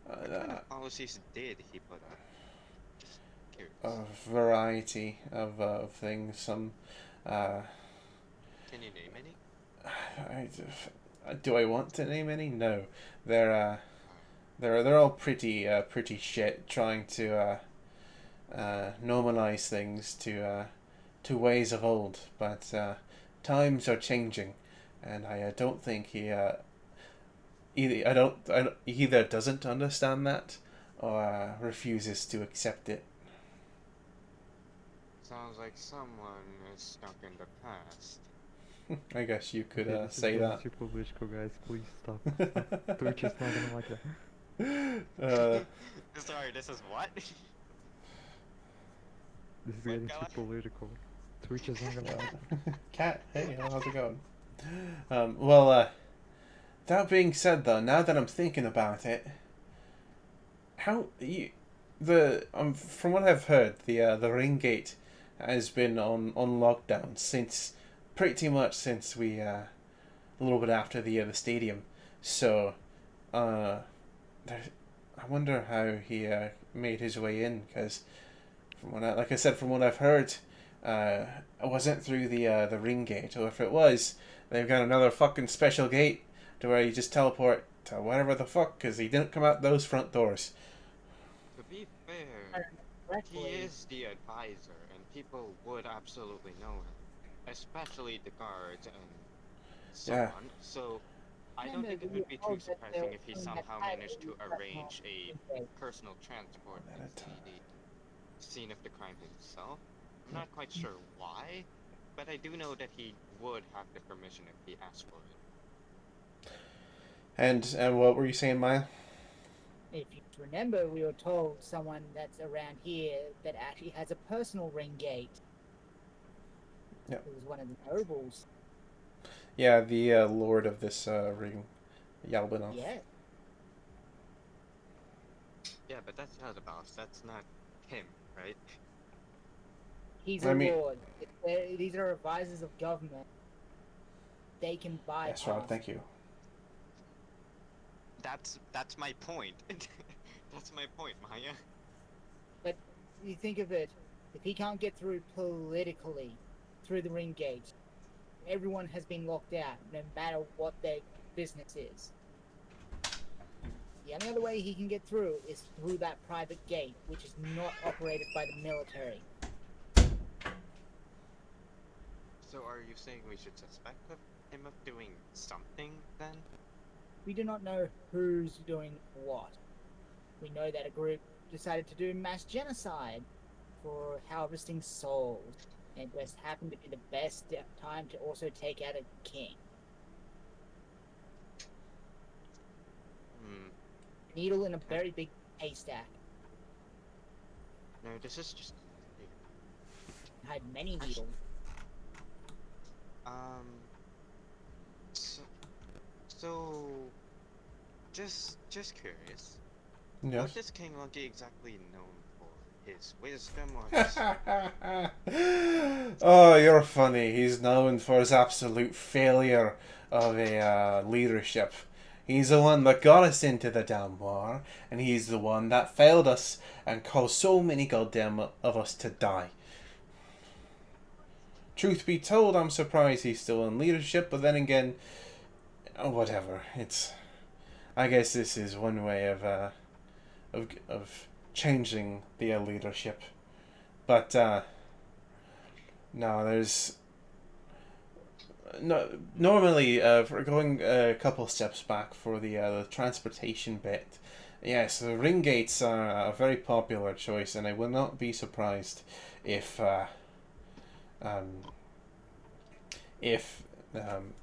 Speaker 4: what kind of policies did he put up? Just curious.
Speaker 3: a variety of things. Some,
Speaker 4: Can you name any?
Speaker 3: do I want to name any? No, they're all pretty shit. Trying to normalize things to ways of old, but times are changing, and I don't think he either doesn't understand that or refuses to accept it.
Speaker 4: Sounds like someone is stuck in the past.
Speaker 3: I guess you could
Speaker 2: Okay, this
Speaker 3: say
Speaker 2: is
Speaker 3: that.
Speaker 2: too political, guys. Please stop. Stop. Twitch is not gonna like that.
Speaker 4: Sorry, this is what?
Speaker 2: This is
Speaker 4: What
Speaker 2: getting
Speaker 4: guy?
Speaker 2: too political. Twitch is not gonna like that.
Speaker 3: Cat, hey, how's it going? Well, that being said, though, now that I'm thinking about it, how from what I've heard, the ring gate has been on lockdown since pretty much since we a little bit after the stadium. So, I wonder how he made his way in, because like I said, from what I've heard, it wasn't through the ring gate, or if it was, they've got another fucking special gate to where you just teleport to whatever the fuck, because he didn't come out those front doors.
Speaker 4: To be fair, he is the advisor, and people would absolutely know him, especially the guards and so
Speaker 3: Yeah.
Speaker 4: on. So I don't think it would be too surprising if he somehow managed to arrange a personal transport to the scene of the crime himself. I'm not quite sure why, but I do know that he would have the permission if he asked for it.
Speaker 3: And what were you saying, Maya?
Speaker 5: If you remember, we were told someone that's around here that actually has a personal ring gate.
Speaker 3: Yep.
Speaker 5: It was one of the nobles.
Speaker 3: Yeah, the lord of this ring, Yalbanoth.
Speaker 5: Yeah.
Speaker 4: Yeah, but that's not the boss. That's not him, right?
Speaker 5: He's
Speaker 3: I
Speaker 5: a
Speaker 3: mean-
Speaker 5: lord. These are advisors of government. They can bypass.
Speaker 3: Yes, Rod, thank you.
Speaker 4: That's my point. That's my point, Maya.
Speaker 5: But you think of it, if he can't get through politically, through the ring gate, everyone has been locked out, no matter what their business is. The only other way he can get through is through that private gate, which is not operated by the military.
Speaker 4: So are you saying we should suspect him of doing something then?
Speaker 5: We do not know who's doing what. We know that a group decided to do mass genocide for harvesting souls, and it just happened to be the best time to also take out a king.
Speaker 4: Hmm.
Speaker 5: Needle in a very big haystack.
Speaker 4: No, this is just.
Speaker 5: Had many needles.
Speaker 4: Um. So, just curious. What
Speaker 3: Yes.
Speaker 4: is King Lucky exactly known for? His wisdom or his...
Speaker 3: Oh, you're funny. He's known for his absolute failure of a leadership. He's the one that got us into the damn war, and he's the one that failed us and caused so many goddamn of us to die. Truth be told, I'm surprised he's still in leadership, but then again, whatever. I guess this is one way of changing the leadership. But no, there's no normally for going a couple steps back for the transportation bit. Yes, the ring gates are a very popular choice, and I will not be surprised if the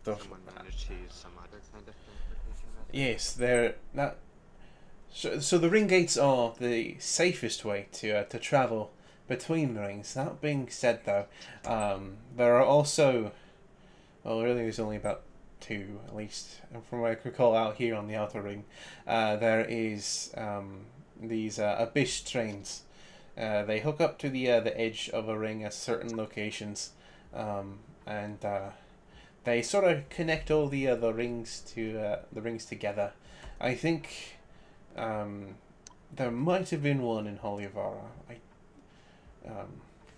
Speaker 4: Someone managed to use some other kind of transportation method?
Speaker 3: yes, they're not. So the ring gates are the safest way to travel between rings. That being said, though, there are also, well, really, there's only about two, at least, from what I could call out here on the outer ring. There is these abyss trains. They hook up to the edge of a ring at certain locations, and they sort of connect all the rings to the rings together. I think there might have been one in Holyvara. I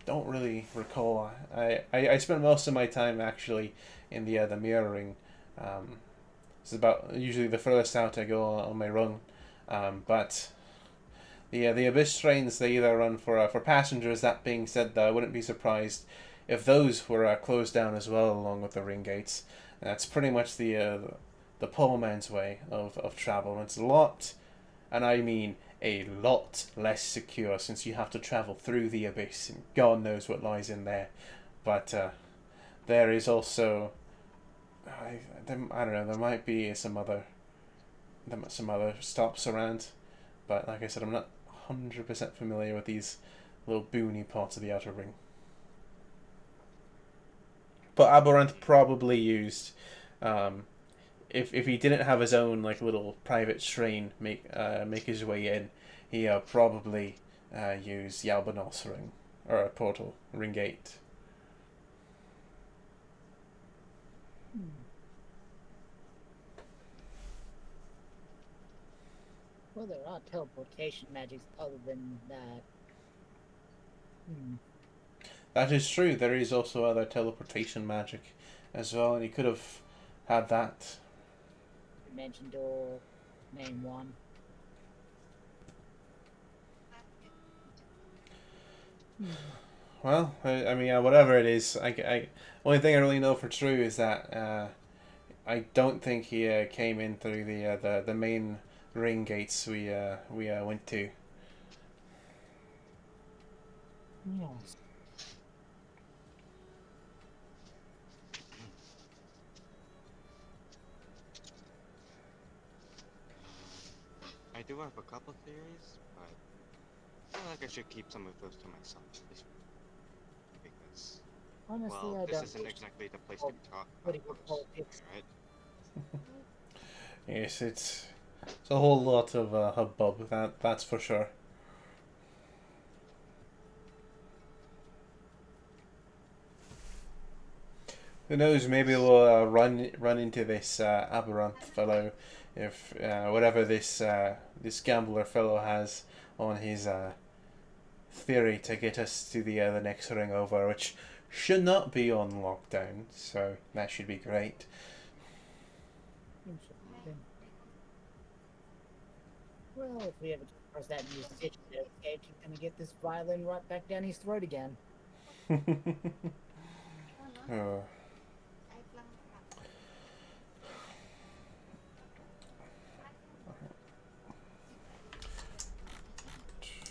Speaker 3: don't really recall. I spent most of my time actually in the mirror ring. It's about usually the furthest out I go on my run. But the abyss trains, they either run for passengers. That being said, though, I wouldn't be surprised if those were closed down as well, along with the ring gates. That's pretty much the poor man's way of travel. It's a lot, and I mean a lot less secure, since you have to travel through the abyss, and God knows what lies in there. But there is also, I don't know, there might be some other stops around, but like I said, I'm not 100% familiar with these little boony parts of the outer ring. But Aberranth probably used, if he didn't have his own like little private train make his way in, he probably used Yalbanoth's ring or a portal ring gate.
Speaker 5: Well, there are teleportation magics other than that.
Speaker 3: That is true. There is also other teleportation magic as well, and he could have had that.
Speaker 5: Dimension door, main one.
Speaker 3: Well, I mean, whatever it is, only thing I really know for true is that I don't think he came in through the main ring gates we went to.
Speaker 5: Yes.
Speaker 4: I do have a couple theories, but I feel like I should keep some of those to myself. Because
Speaker 5: Honestly,
Speaker 4: Well,
Speaker 5: I
Speaker 4: this
Speaker 5: don't.
Speaker 4: isn't exactly the place
Speaker 5: Oh,
Speaker 4: to talk
Speaker 5: political
Speaker 4: about those,
Speaker 5: politics.
Speaker 4: right?
Speaker 3: Yes, it's a whole lot of hubbub. That's for sure. Who knows? Maybe we'll run into this aberrant fellow, if whatever this gambler fellow has on his theory to get us to the next ring over, which should not be on lockdown. So that should be great.
Speaker 5: Interesting. Well, if we ever cross that musician that escaped, he's gonna get this violin right back down his throat again.
Speaker 3: Oh.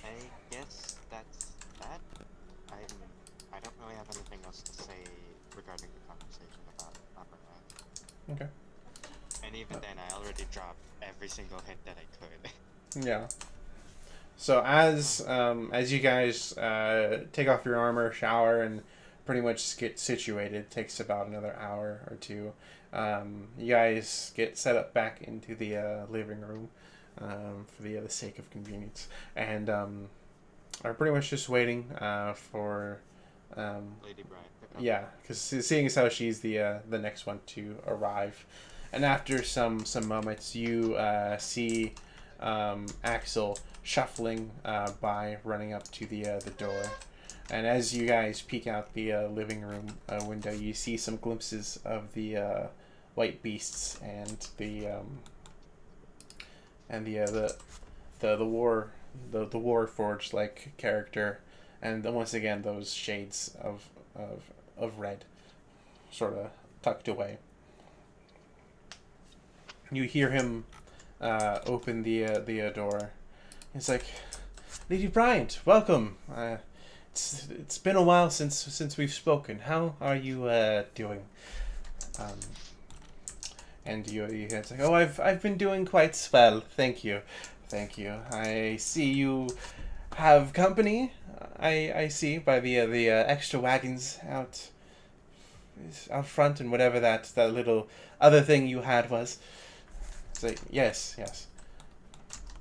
Speaker 4: I guess that's that. I don't really have anything else to say regarding the conversation about Upper Eye.
Speaker 3: Okay.
Speaker 4: And even then, I already dropped every single hint that I could.
Speaker 3: Yeah. So as you guys take off your armor, shower, and pretty much get situated, takes about another hour or two. You guys get set up back into the living room for the sake of convenience, and are pretty much just waiting for.
Speaker 4: Lady Bride.
Speaker 3: Yeah, because seeing as how she's the next one to arrive, and after some moments, you see Axel shuffling by, running up to the door, and as you guys peek out the living room window, you see some glimpses of the white beasts and the war forged like character, and then once again those shades of red, sort of tucked away. You hear him open the door. He's like, "Lady Bryant, welcome. It's been a while since we've spoken. How are you doing?" And you guys like, "Oh, I've been doing quite well. Thank you. I see you have company. I see by the extra wagons out front, and whatever that little other thing you had was." It's like, yes.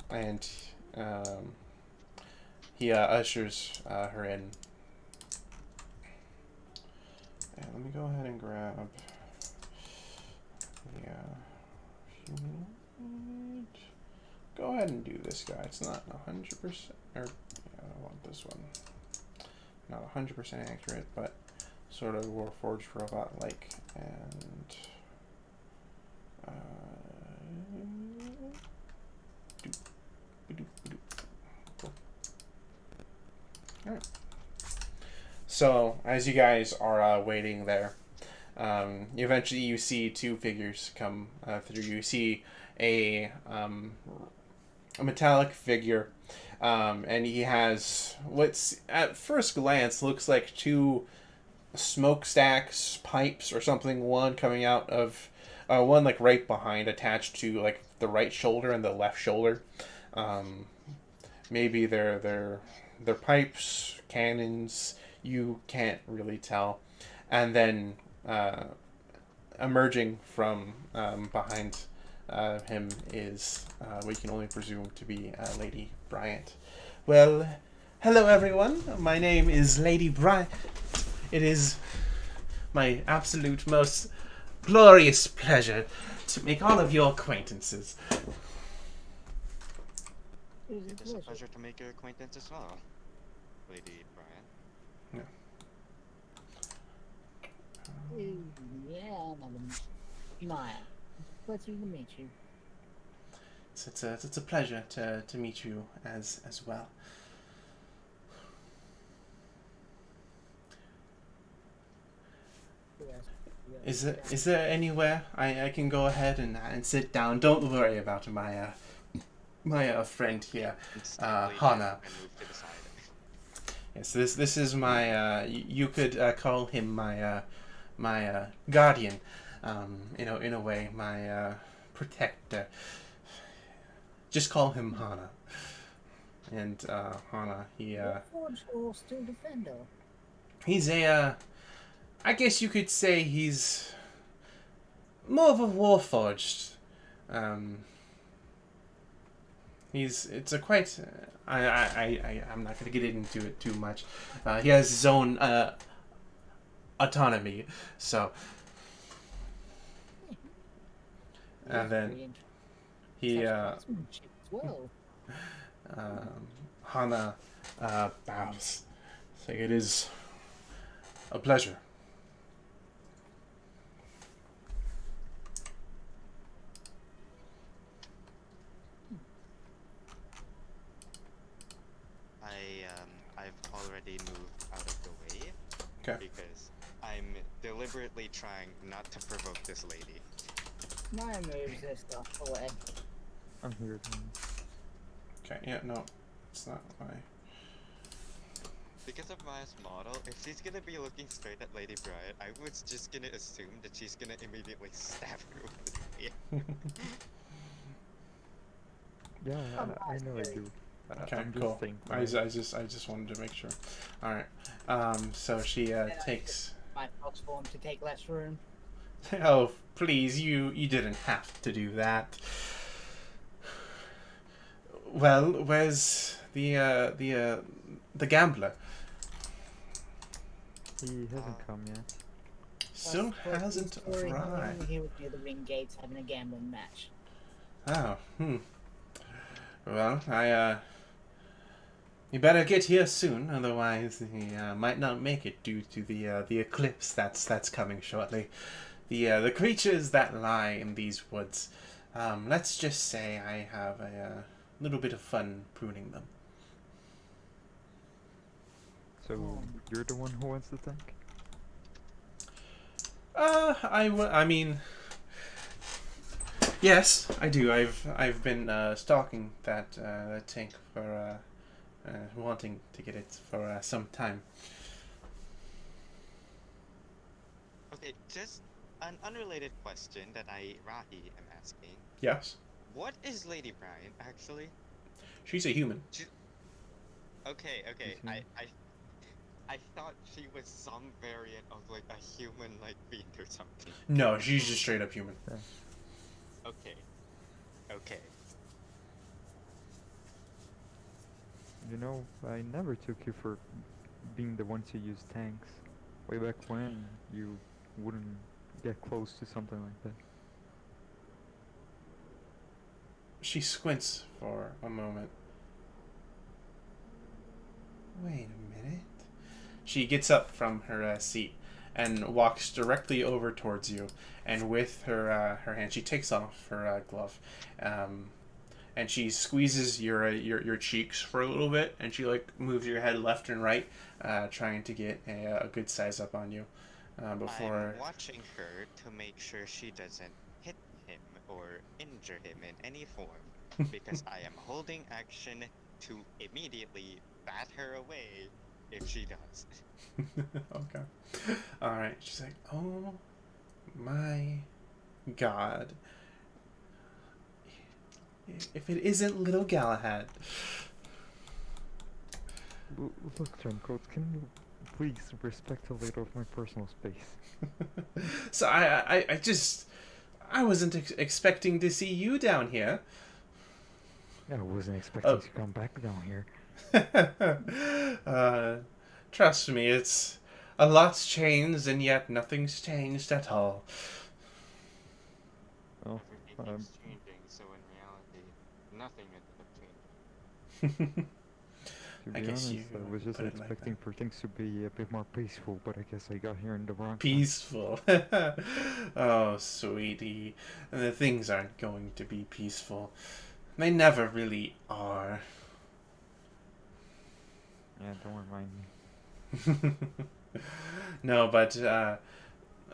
Speaker 3: And he ushers her in. And let me go ahead and grab the humanoid. Go ahead and do this guy. It's not 100%, or I want this one. Not 100% accurate, but sort of Warforged robot-like, and cool. Alright. So, as you guys are waiting there, eventually you see two figures come through. You see a metallic figure, and he has what's at first glance looks like two smokestacks, pipes, or something. One coming out of one like right behind, attached to like the right shoulder and the left shoulder. Maybe they're pipes, cannons. You can't really tell. And then emerging from behind him is, we can only presume to be Lady Bryant. Well, hello everyone. My name is Lady Bryant. It is my absolute most glorious pleasure to make all of your acquaintances.
Speaker 4: It is a pleasure to make your acquaintance as well, Lady Bryan.
Speaker 5: Yeah, Maya. Pleasure to meet you.
Speaker 3: It's a pleasure to meet you as well. Is there anywhere I can go ahead and sit down? Don't worry about my friend here, Hana. Yes, this is my you could call him my guardian, in a way, my protector. Just call him Hana. And Hana, he
Speaker 5: Forge or still defender?
Speaker 3: he's a I guess you could say he's more of a warforged. It's a quite. I'm not gonna get into it too much. He has his own autonomy, so. And then he
Speaker 5: As well.
Speaker 3: Hana bows. Saying it is a pleasure.
Speaker 4: I've already moved out of the way.
Speaker 3: Okay.
Speaker 4: Because I'm deliberately trying not to provoke this lady.
Speaker 5: My moves are stuff away.
Speaker 2: I'm here.
Speaker 3: Okay. Yeah. No, it's not why.
Speaker 4: Because of Maya's model, if she's gonna be looking straight at Lady Bryant, I was just gonna assume that she's gonna immediately stab her with the spear.
Speaker 2: Yeah, I know I do.
Speaker 3: Okay,
Speaker 2: I'm just
Speaker 3: cool.
Speaker 2: saying,
Speaker 3: I just wanted to make sure. All right. So she takes.
Speaker 5: My fox form to take less room.
Speaker 3: Oh, please, you didn't have to do that. Well, where's the gambler?
Speaker 2: he hasn't come yet.
Speaker 3: Still
Speaker 5: Plus,
Speaker 3: hasn't
Speaker 5: story,
Speaker 3: arrived.
Speaker 5: He was near the ring gates having a gambling match.
Speaker 3: Oh, Well, you better get here soon, otherwise he might not make it due to the eclipse that's coming shortly. The creatures that lie in these woods. Let's just say I have a little bit of fun pruning them.
Speaker 2: So you're the one who wants the tank?
Speaker 3: I mean, yes, I do. I've been stalking that tank for wanting to get it for some time.
Speaker 4: Okay, just an unrelated question that Rahi, am asking.
Speaker 3: Yes,
Speaker 4: What is Lady Bryant, actually?
Speaker 3: she's a human.
Speaker 4: Okay,
Speaker 2: Mhm.
Speaker 4: I thought she was some variant of like a human like being or something.
Speaker 3: No, she's just straight up human.
Speaker 4: Okay. Okay.
Speaker 2: You know, I never took you for being the one to use tanks. Way back when, you wouldn't get close to something like that.
Speaker 3: She squints for a moment. Wait a minute. She gets up from her seat and walks directly over towards you, and with her hand, she takes off her glove, and she squeezes your cheeks for a little bit, and she like moves your head left and right, trying to get a good size up on you before.
Speaker 4: I'm watching her to make sure she doesn't hit him or injure him in any form, because I am holding action to immediately bat her away if she does.
Speaker 3: Okay. All right. She's like, oh my god. If it isn't little Galahad.
Speaker 2: Look, Turncoat, can you please respect a little of my personal space?
Speaker 3: So I wasn't expecting to see you down here.
Speaker 2: I wasn't expecting
Speaker 3: Oh.
Speaker 2: to come back down here.
Speaker 3: Trust me, it's a lot's changed, and yet nothing's changed at all.
Speaker 2: Oh,
Speaker 4: Everything is changing, so in reality, nothing ended up changing.
Speaker 2: to
Speaker 3: I
Speaker 2: be
Speaker 3: guess
Speaker 2: honest,
Speaker 3: you
Speaker 2: I was just
Speaker 3: put it like
Speaker 2: expecting for things to be a bit more peaceful, but I guess I got here in the wrong time.
Speaker 3: Peaceful. Oh, sweetie. The things aren't going to be peaceful. They never really are.
Speaker 2: Yeah, don't remind me.
Speaker 3: No, but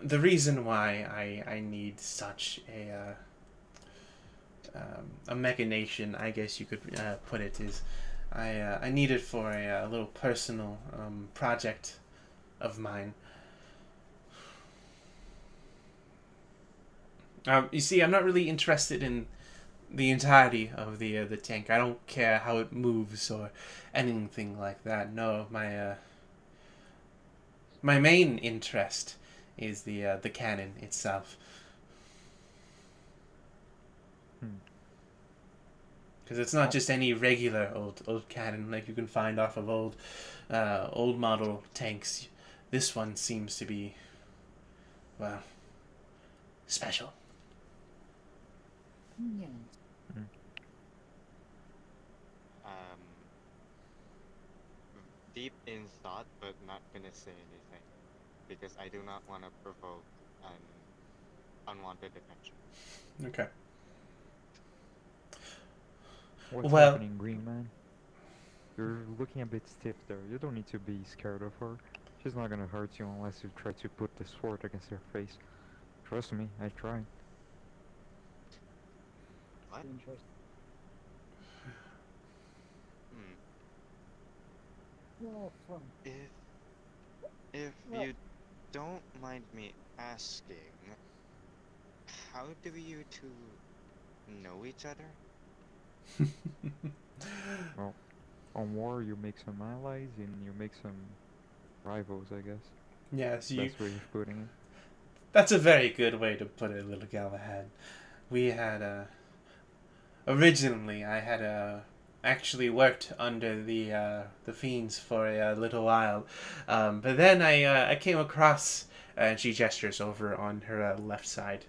Speaker 3: the reason why I need such a machination, I guess you could put it, is I need it for a little personal project of mine. You see, I'm not really interested in the entirety of the tank. I don't care how it moves or anything like that. No, my main interest is the cannon itself. Because it's not just any regular old cannon like you can find off of old model tanks. This one seems to be, well, special.
Speaker 5: Yeah.
Speaker 4: Deep in thought, but not gonna say anything because I do not want to provoke an unwanted attention.
Speaker 3: Okay.
Speaker 2: What's
Speaker 3: Well-
Speaker 2: happening, Green Man? You're looking a bit stiff there. You don't need to be scared of her. She's not gonna hurt you unless you try to put the sword against her face. Trust me, I tried.
Speaker 4: What?
Speaker 5: Interesting.
Speaker 4: Hmm.
Speaker 5: Well, from
Speaker 4: If
Speaker 5: Well-
Speaker 4: you don't mind me asking, how do you two know each other?
Speaker 2: Well, on war you make some allies and you make some rivals, I guess.
Speaker 3: Yes, you.
Speaker 2: Best way of putting it.
Speaker 3: That's a very good way to put it, little Galahad. We had originally I had actually worked under the fiends for a little while, but then I came across, and she gestures over on her left side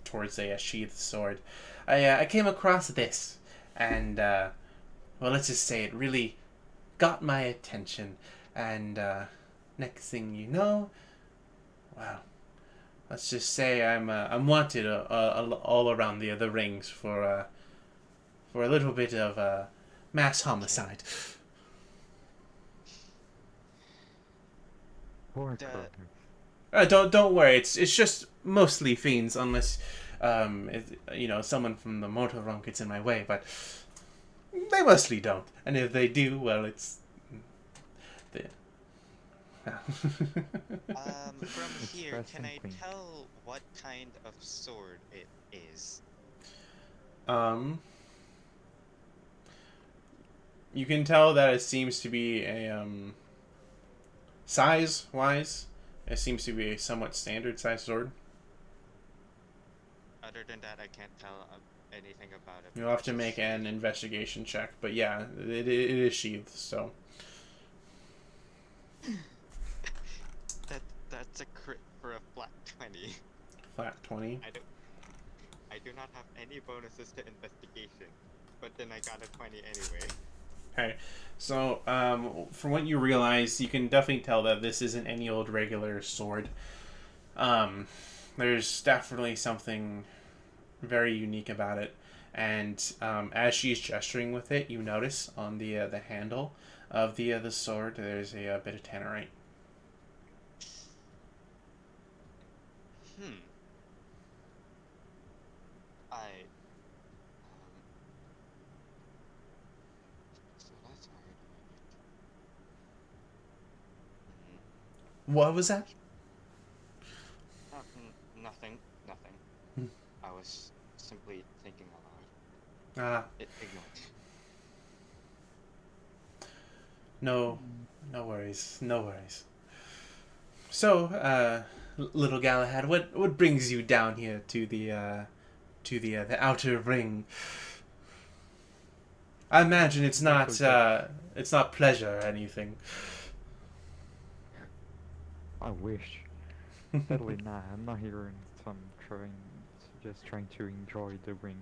Speaker 3: towards a sheathed sword. I came across this, and well, let's just say it really got my attention, and next thing you know, wow. Let's just say I'm wanted all around the rings for a little bit of mass homicide.
Speaker 2: Poor
Speaker 4: Duh.
Speaker 2: Crocker.
Speaker 3: Don't worry. It's just mostly fiends, unless someone from the mortal realm gets in my way. But they mostly don't. And if they do, well, it's.
Speaker 4: From
Speaker 2: It's
Speaker 4: here,
Speaker 2: fast
Speaker 4: can
Speaker 2: and
Speaker 4: I
Speaker 2: clean.
Speaker 4: tell what kind of sword it is?
Speaker 3: You can tell that it seems to be a size-wise, it seems to be a somewhat standard-sized sword.
Speaker 4: Other than that, I can't tell anything about it.
Speaker 3: You'll have to make an investigation check, but yeah, it is sheathed, so.
Speaker 4: That's a crit for a flat 20.
Speaker 3: Flat 20.
Speaker 4: I do not have any bonuses to investigation, but then I got a 20 anyway.
Speaker 3: Okay, so from what you realize, you can definitely tell that this isn't any old regular sword. There's definitely something very unique about it, and as she's gesturing with it, you notice on the handle of the sword there's a bit of tannerite.
Speaker 4: So that's hard.
Speaker 3: What was that?
Speaker 4: Nothing.
Speaker 3: Hmm.
Speaker 4: I was simply thinking aloud. Ignore.
Speaker 3: No worries, no worries. So, little Galahad, what brings you down here to the outer ring? I imagine it's not pleasure or anything.
Speaker 2: I wish. Sadly, nah, I'm not here in some just trying to enjoy the rings.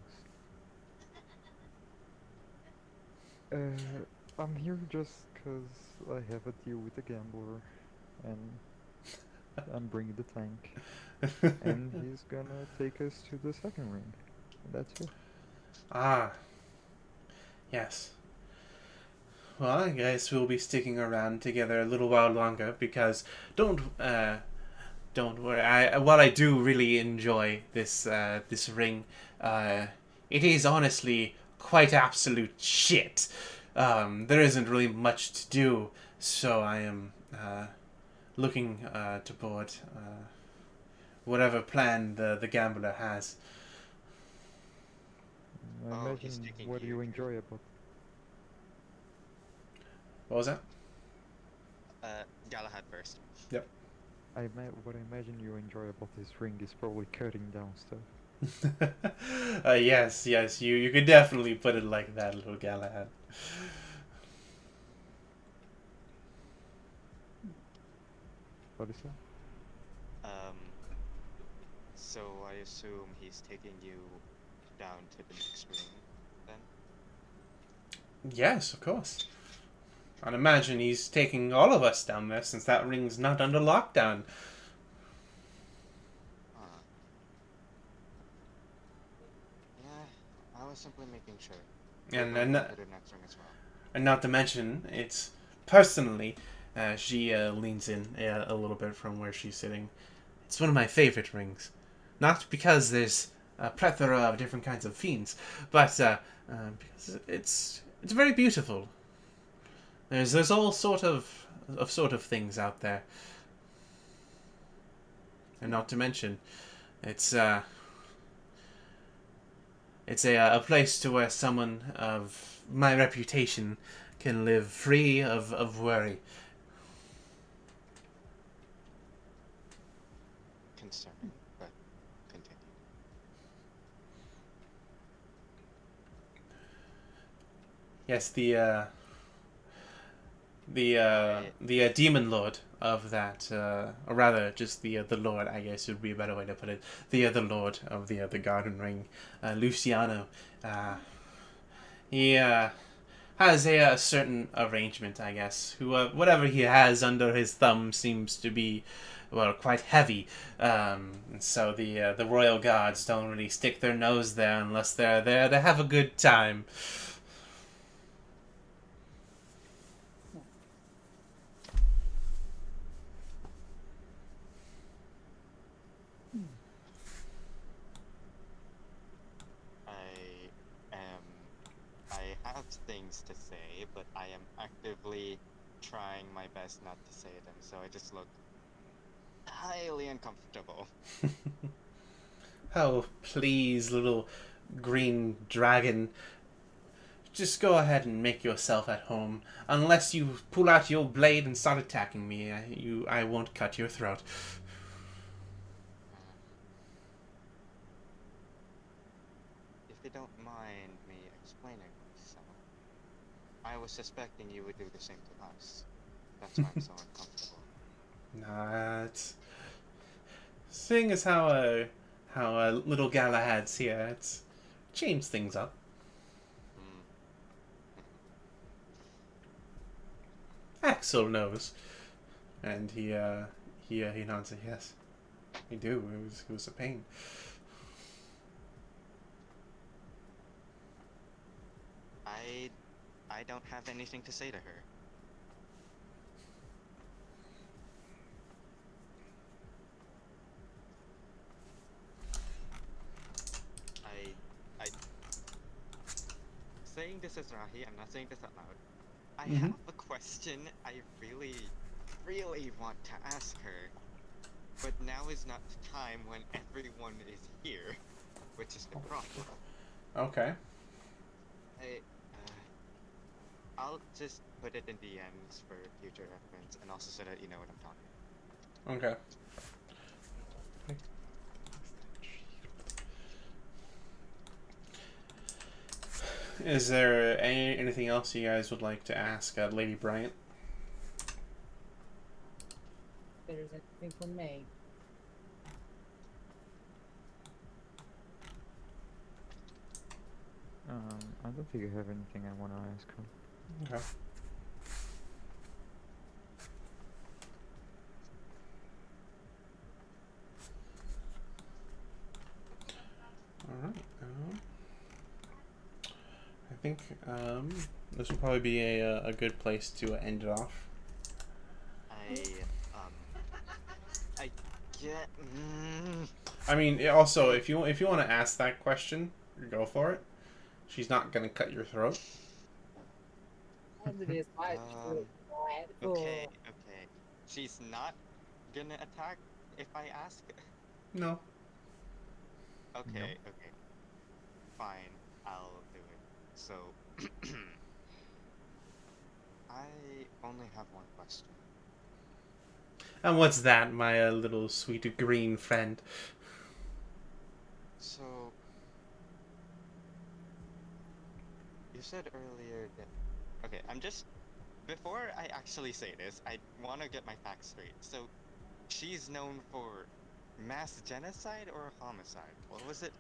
Speaker 2: I'm here just 'cause I have a deal with the gambler, and I'm bringing the tank, and he's gonna take us to the second ring. That's it.
Speaker 3: Ah, yes. Well, I guess we'll be sticking around together a little while longer because don't worry. While I do really enjoy this ring, it is honestly quite absolute shit. There isn't really much to do, so I am looking to board whatever plan the gambler has.
Speaker 2: I
Speaker 4: Oh, he's
Speaker 2: imagine
Speaker 4: taking
Speaker 2: what do
Speaker 4: you.
Speaker 2: you enjoy about?
Speaker 3: What was that?
Speaker 4: Galahad first.
Speaker 2: what I imagine you enjoy about this ring is probably cutting down stuff.
Speaker 3: Yes, yes, you could definitely put it like that, little Galahad.
Speaker 2: What is that?
Speaker 4: So I assume he's taking you down to the next ring, then?
Speaker 3: Yes, of course. I'd imagine he's taking all of us down there since that ring's not under lockdown.
Speaker 4: Huh. Yeah, I was simply making sure.
Speaker 3: And
Speaker 4: We're
Speaker 3: and,
Speaker 4: going to the next ring as well.
Speaker 3: and not to mention, it's personally, she leans in a little bit from where she's sitting. It's one of my favorite rings. Not because there's a plethora of different kinds of fiends, but because it's very beautiful. There's all sort of things out there, and not to mention, it's a place to where someone of my reputation can live free of worry.
Speaker 4: Concerning, but continue.
Speaker 3: Yes, the demon lord of that, or rather, just the lord, I guess would be a better way to put it. The lord of the Garden Ring, Luciano. He has a certain arrangement, I guess. Who whatever he has under his thumb seems to be, well, quite heavy. And so the royal guards don't really stick their nose there unless they're there to have a good time.
Speaker 4: I have things to say, but I am actively trying my best not to say them, so I just look highly uncomfortable.
Speaker 3: Oh, please, little green dragon. Just go ahead and make yourself at home. Unless you pull out your blade and start attacking me, I won't cut your throat.
Speaker 4: If you don't mind me explaining myself, I was suspecting you would do the same to us. That's why I'm so uncomfortable.
Speaker 3: Nah, it's... Seeing as how little Galahad's here, it's changed things up.
Speaker 4: Hmm.
Speaker 3: Axel knows. And he nods a yes. We do. It was a pain.
Speaker 4: I don't have anything to say to her. I saying this as Rahi, I'm not saying this out loud. I have a question I really, really want to ask her, but now is not the time when everyone is here, which is the problem.
Speaker 3: Okay.
Speaker 4: I'll just put it in DMs for future reference, and also so that you know what I'm talking about.
Speaker 3: Okay. Is there anything else you guys would like to ask Lady Bryant?
Speaker 5: If there's anything from me.
Speaker 2: I don't think I have anything I want to ask her.
Speaker 3: Okay. Alright. I think this will probably be a good place to end it off.
Speaker 4: I get.
Speaker 3: I mean, also, if you want to ask that question, go for it. She's not gonna cut your throat.
Speaker 5: As it is, my
Speaker 4: Okay. She's not gonna attack if I ask.
Speaker 3: No.
Speaker 4: Okay. Fine, I'll do it. So, I only have one question.
Speaker 3: And what's that, my little sweet green friend?
Speaker 4: So, you said earlier that. Okay, I'm just. Before I actually say this, I want to get my facts straight. So, she's known for mass genocide or homicide? What was it?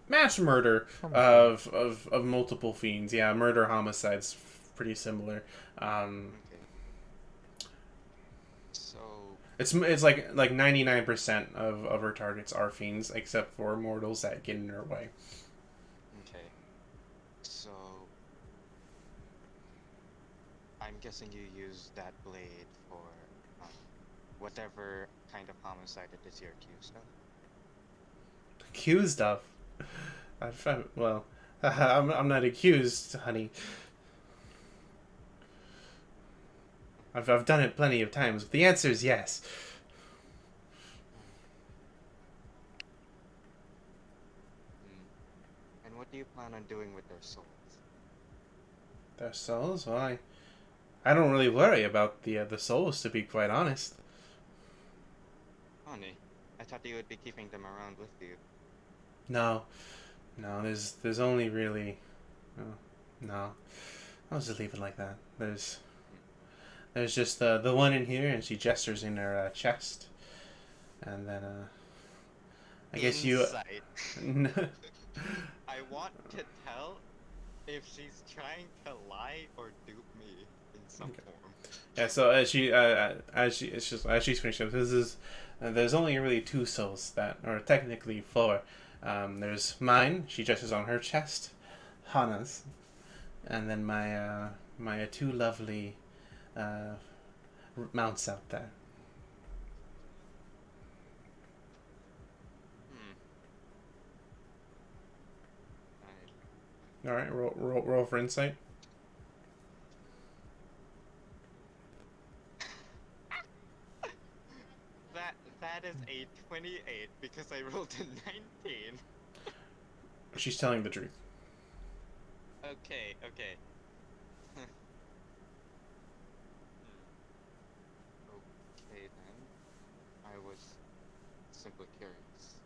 Speaker 3: Mass murder
Speaker 2: Homicide.
Speaker 3: of multiple fiends. Yeah, murder homicide's pretty similar.
Speaker 4: Okay. So,
Speaker 3: It's like 99% of her targets are fiends, except for mortals that get in her way.
Speaker 4: okay. So, I'm guessing you use that blade for um, whatever kind of homicide it is you're accused of.
Speaker 3: Accused of. Well, I'm not accused, honey. I've done it plenty of times. The answer is yes.
Speaker 4: And what do you plan on doing with their souls?
Speaker 3: Their souls? Well, I don't really worry about the souls, to be quite honest.
Speaker 4: Honey, I thought you would be keeping them around with you.
Speaker 3: No, no. There's only really, oh, no. I'll just leave it like that. There's just the one in here, and she gestures in her chest, and then I guess you.
Speaker 4: Insight. I want to tell if she's trying to lie or dupe me in some form.
Speaker 3: Yeah. So as she's finishing up, this is there's only really two souls that, or technically four. There's mine. She dresses on her chest. Hana's, and then my two lovely mounts out there.
Speaker 4: Hmm.
Speaker 3: All right. Roll for insight.
Speaker 4: That is a 28 because I rolled a 19.
Speaker 3: She's telling the truth.
Speaker 4: Okay, okay. Okay then. I was simply curious.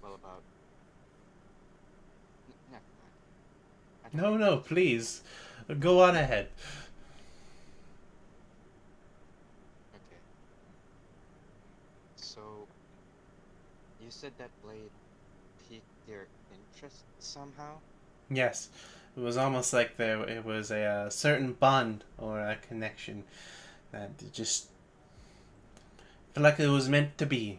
Speaker 4: Well, about. Never mind. I don't
Speaker 3: No,
Speaker 4: need
Speaker 3: no,
Speaker 4: to-
Speaker 3: please, go on ahead.
Speaker 4: Okay. So, you said that blade piqued your interest somehow?
Speaker 3: Yes, it was almost like it was a certain bond or a connection that it just felt like it was meant to be.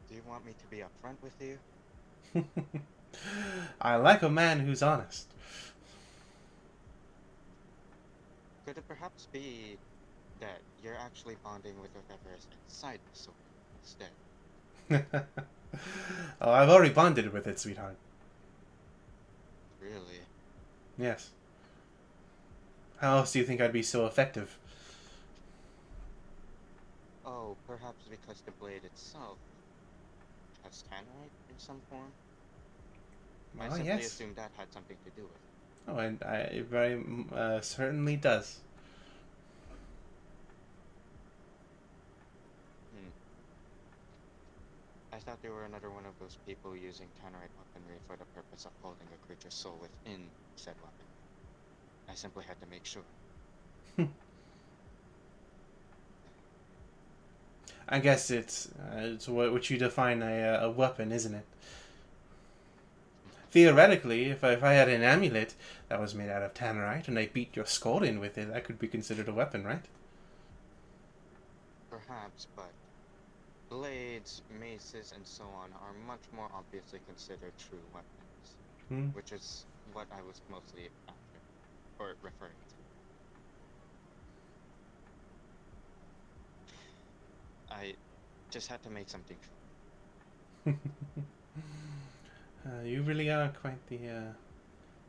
Speaker 4: Do you want me to be upfront with you?
Speaker 3: I like a man who's honest.
Speaker 4: Could it perhaps be that you're actually bonding with whatever is inside the soul instead?
Speaker 3: Oh, I've already bonded with it, sweetheart.
Speaker 4: Really?
Speaker 3: Yes. How else do you think I'd be so effective?
Speaker 4: Oh, perhaps because the blade itself has tannerite in some form? I
Speaker 3: Well,
Speaker 4: simply
Speaker 3: yes.
Speaker 4: assumed that had something to do with it.
Speaker 3: Oh, and it very certainly does.
Speaker 4: Hmm. I thought you were another one of those people using tannerite weaponry for the purpose of holding a creature's soul within said weapon. I simply had to make sure.
Speaker 3: I guess it's what you define a weapon, isn't it? Theoretically, if I had an amulet that was made out of tannerite and I beat your skull in with it, that could be considered a weapon, right?
Speaker 4: Perhaps, but blades, maces, and so on are much more obviously considered true weapons,
Speaker 3: Hmm.
Speaker 4: which is what I was mostly after, or referring to. I just had to make something sure.
Speaker 3: You really are quite the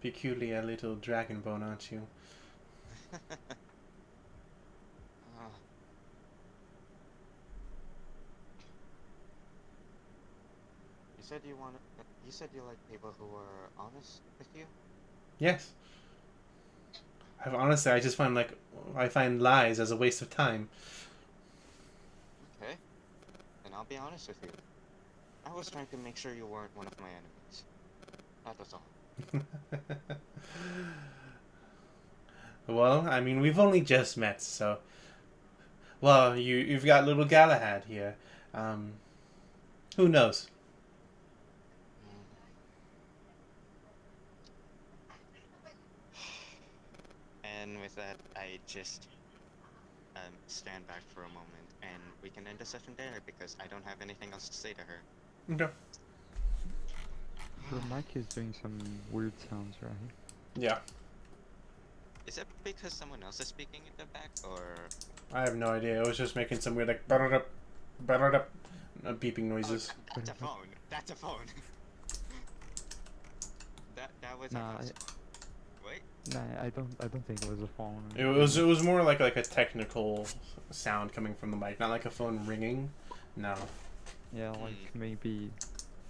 Speaker 3: peculiar little dragonbone, aren't you?
Speaker 4: Uh, you said you like people who are honest with you?
Speaker 3: Yes. Honestly, I just find I find lies as a waste of time.
Speaker 4: Okay, and I'll be honest with you. I was trying to make sure you weren't one of my enemies. That was all.
Speaker 3: Well, I mean, we've only just met, so. Well, you've got little Galahad here. Um, who knows?
Speaker 4: And with that, I just stand back for a moment, and we can end the session there because I don't have anything else to say to her.
Speaker 3: Okay.
Speaker 2: Your mic is doing some weird sounds, right?
Speaker 3: Yeah.
Speaker 4: Is it because someone else is speaking in the back, or
Speaker 3: I have no idea. It was just making some weird beeping noises.
Speaker 4: that's a phone? That's a phone. that was a
Speaker 2: Nah,
Speaker 4: house. Wait.
Speaker 2: Nah, I don't think it was a phone.
Speaker 3: It was more like a technical sound coming from the mic, not like a phone ringing. No.
Speaker 2: Yeah, like maybe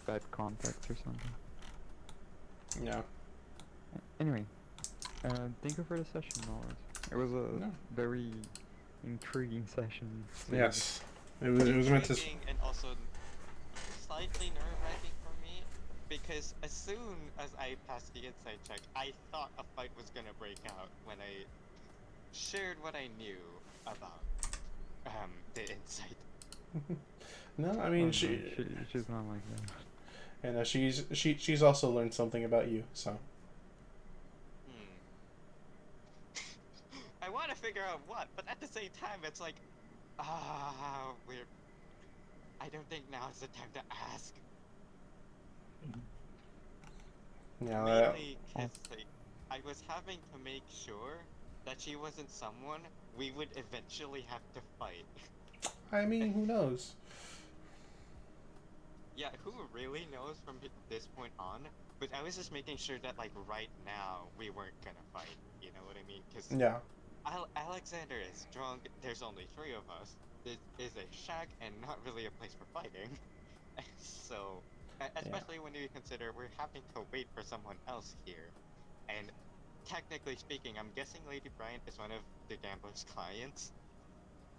Speaker 2: bad contacts or something.
Speaker 3: Yeah.
Speaker 2: Anyway, thank you for the session, Lawrence. It was a
Speaker 3: No.
Speaker 2: very intriguing session. So
Speaker 3: Yes. It was meant to.
Speaker 4: Intriguing and also slightly nerve-wracking for me, because as soon as I passed the insight check, I thought a fight was gonna break out when I shared what I knew about the insight.
Speaker 3: No, I
Speaker 2: Oh,
Speaker 3: mean
Speaker 2: no,
Speaker 3: she's
Speaker 2: not like that.
Speaker 3: and she's also learned something about you. So.
Speaker 4: I want to figure out what, but at the same time, it's like, we're. I don't think now is the time to ask.
Speaker 3: Yeah.
Speaker 4: Mainly because like, I was having to make sure that she wasn't someone we would eventually have to fight.
Speaker 3: I mean, who knows?
Speaker 4: Yeah, who really knows from this point on? But I was just making sure that like right now we weren't gonna fight. You know what I mean? Because
Speaker 3: Yeah.
Speaker 4: Alexander is drunk. There's only 3 of us. This is a shack and not really a place for fighting. So, especially when you consider we're having to wait for someone else here. And technically speaking, I'm guessing Lady Bryant is one of the gambler's clients.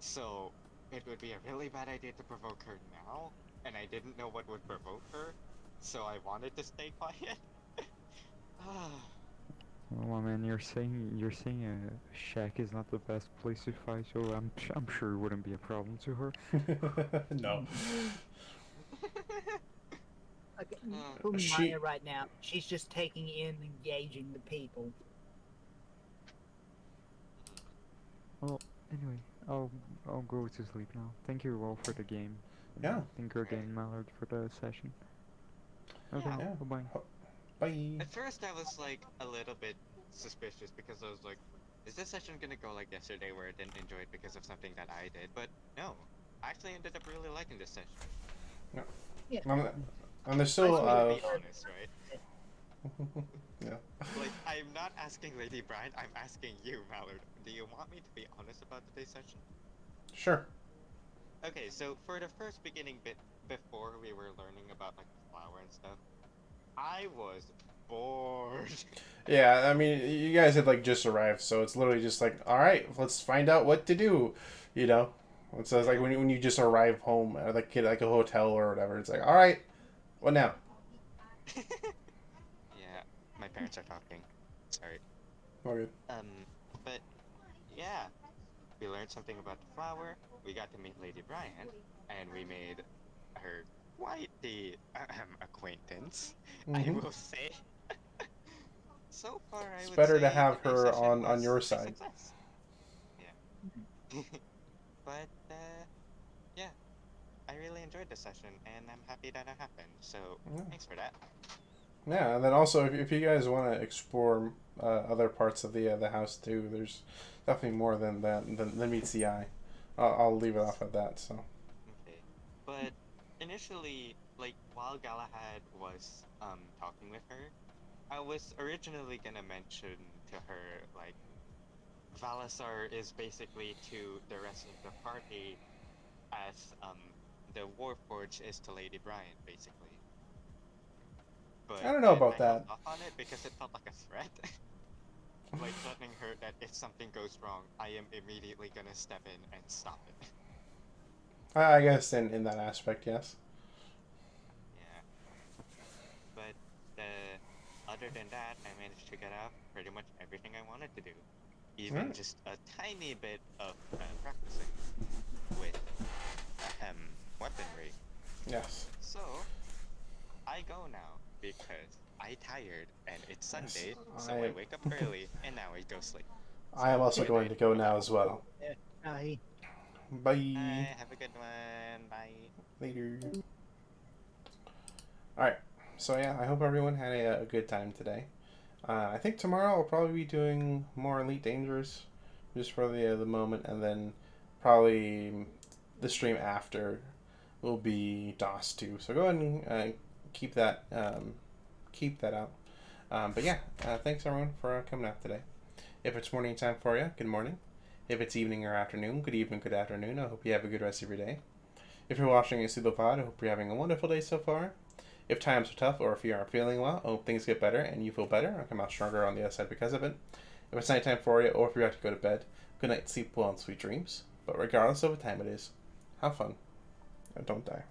Speaker 4: So, it would be a really bad idea to provoke her now. And I didn't know what would provoke her. So I wanted to stay quiet.
Speaker 2: Well, man, you're saying a shack is not the best place to fight, so I'm sure it wouldn't be a problem to her.
Speaker 3: No.
Speaker 5: Okay, for Maya right now, she's just taking in and engaging the people.
Speaker 2: Well, anyway, I'll go to sleep now. Thank you all for the game.
Speaker 3: Yeah.
Speaker 2: Thank you again, Mallard, for the session. Okay,
Speaker 4: Yeah.
Speaker 2: bye-bye.
Speaker 3: Bye.
Speaker 4: At first I was like a little bit suspicious because I was like, is this session gonna go like yesterday where I didn't enjoy it because of something that I did? But no, I actually ended up really liking this session.
Speaker 3: Yeah.
Speaker 5: Yeah.
Speaker 3: And there's still
Speaker 4: To be honest, right?
Speaker 3: yeah.
Speaker 4: Like, I'm not asking Lady Bryant, I'm asking you, Mallard. Do you want me to be honest about today's session?
Speaker 3: Sure.
Speaker 4: Okay, so for the first beginning bit, before we were learning about like the flower and stuff, I was bored.
Speaker 3: Yeah, I mean, you guys had like just arrived, so it's literally just like, all right, let's find out what to do. You know, it's like when you just arrive home at like a hotel or whatever. It's like, all right, what now?
Speaker 4: Yeah, my parents are talking. Sorry.
Speaker 3: All good.
Speaker 4: But yeah, we learned something about the flower. We got to meet Lady Bryant, and we made her quite the acquaintance, I will say. So far, I
Speaker 3: It's
Speaker 4: would
Speaker 3: better
Speaker 4: say
Speaker 3: to have
Speaker 4: today's
Speaker 3: her
Speaker 4: session
Speaker 3: on
Speaker 4: was
Speaker 3: your
Speaker 4: a
Speaker 3: side.
Speaker 4: success. Yeah. But yeah, I really enjoyed the session, and I'm happy that it happened. So
Speaker 3: Yeah.
Speaker 4: thanks for that.
Speaker 3: Yeah, and then also if you guys want to explore other parts of the house too, there's definitely more than meets the eye. I'll leave it off at that. So.
Speaker 4: Okay, but initially, like while Galahad was talking with her, I was originally gonna mention to her like Valasar is basically to the rest of the party as the Warforged is to Lady Bryant, basically. But
Speaker 3: I don't know
Speaker 4: then
Speaker 3: about
Speaker 4: I
Speaker 3: that.
Speaker 4: held off on it because it felt like a threat. Like threatening her that if something goes wrong, I am immediately gonna step in and stop it.
Speaker 3: I guess in that aspect, yes.
Speaker 4: Yeah. But other than that, I managed to get out pretty much everything I wanted to do. Even
Speaker 3: Alright.
Speaker 4: just a tiny bit of practicing with weaponry.
Speaker 3: Yes.
Speaker 4: So, I go now because I tired and it's Sunday, so I wake up early and now I go sleep.
Speaker 3: I am also going to go now as well.
Speaker 5: I
Speaker 3: Bye.
Speaker 4: Bye, have a good one. Bye.
Speaker 3: Later. Alright, so yeah, I hope everyone had a good time today. I think tomorrow I'll probably be doing more Elite Dangerous just for the moment, and then probably the stream after will be DOS 2. So go ahead and keep that out. But yeah, thanks everyone for coming out today. If it's morning time for you, good morning. If it's evening or afternoon, good evening, good afternoon. I hope you have a good rest of your day. If you're watching a pseudopod, I hope you're having a wonderful day so far. If times are tough or if you aren't feeling well, I hope things get better and you feel better or come out stronger on the other side because of it. If it's nighttime for you or if you're about to go to bed, good night, sleep well, and sweet dreams. But regardless of what time it is, have fun and don't die.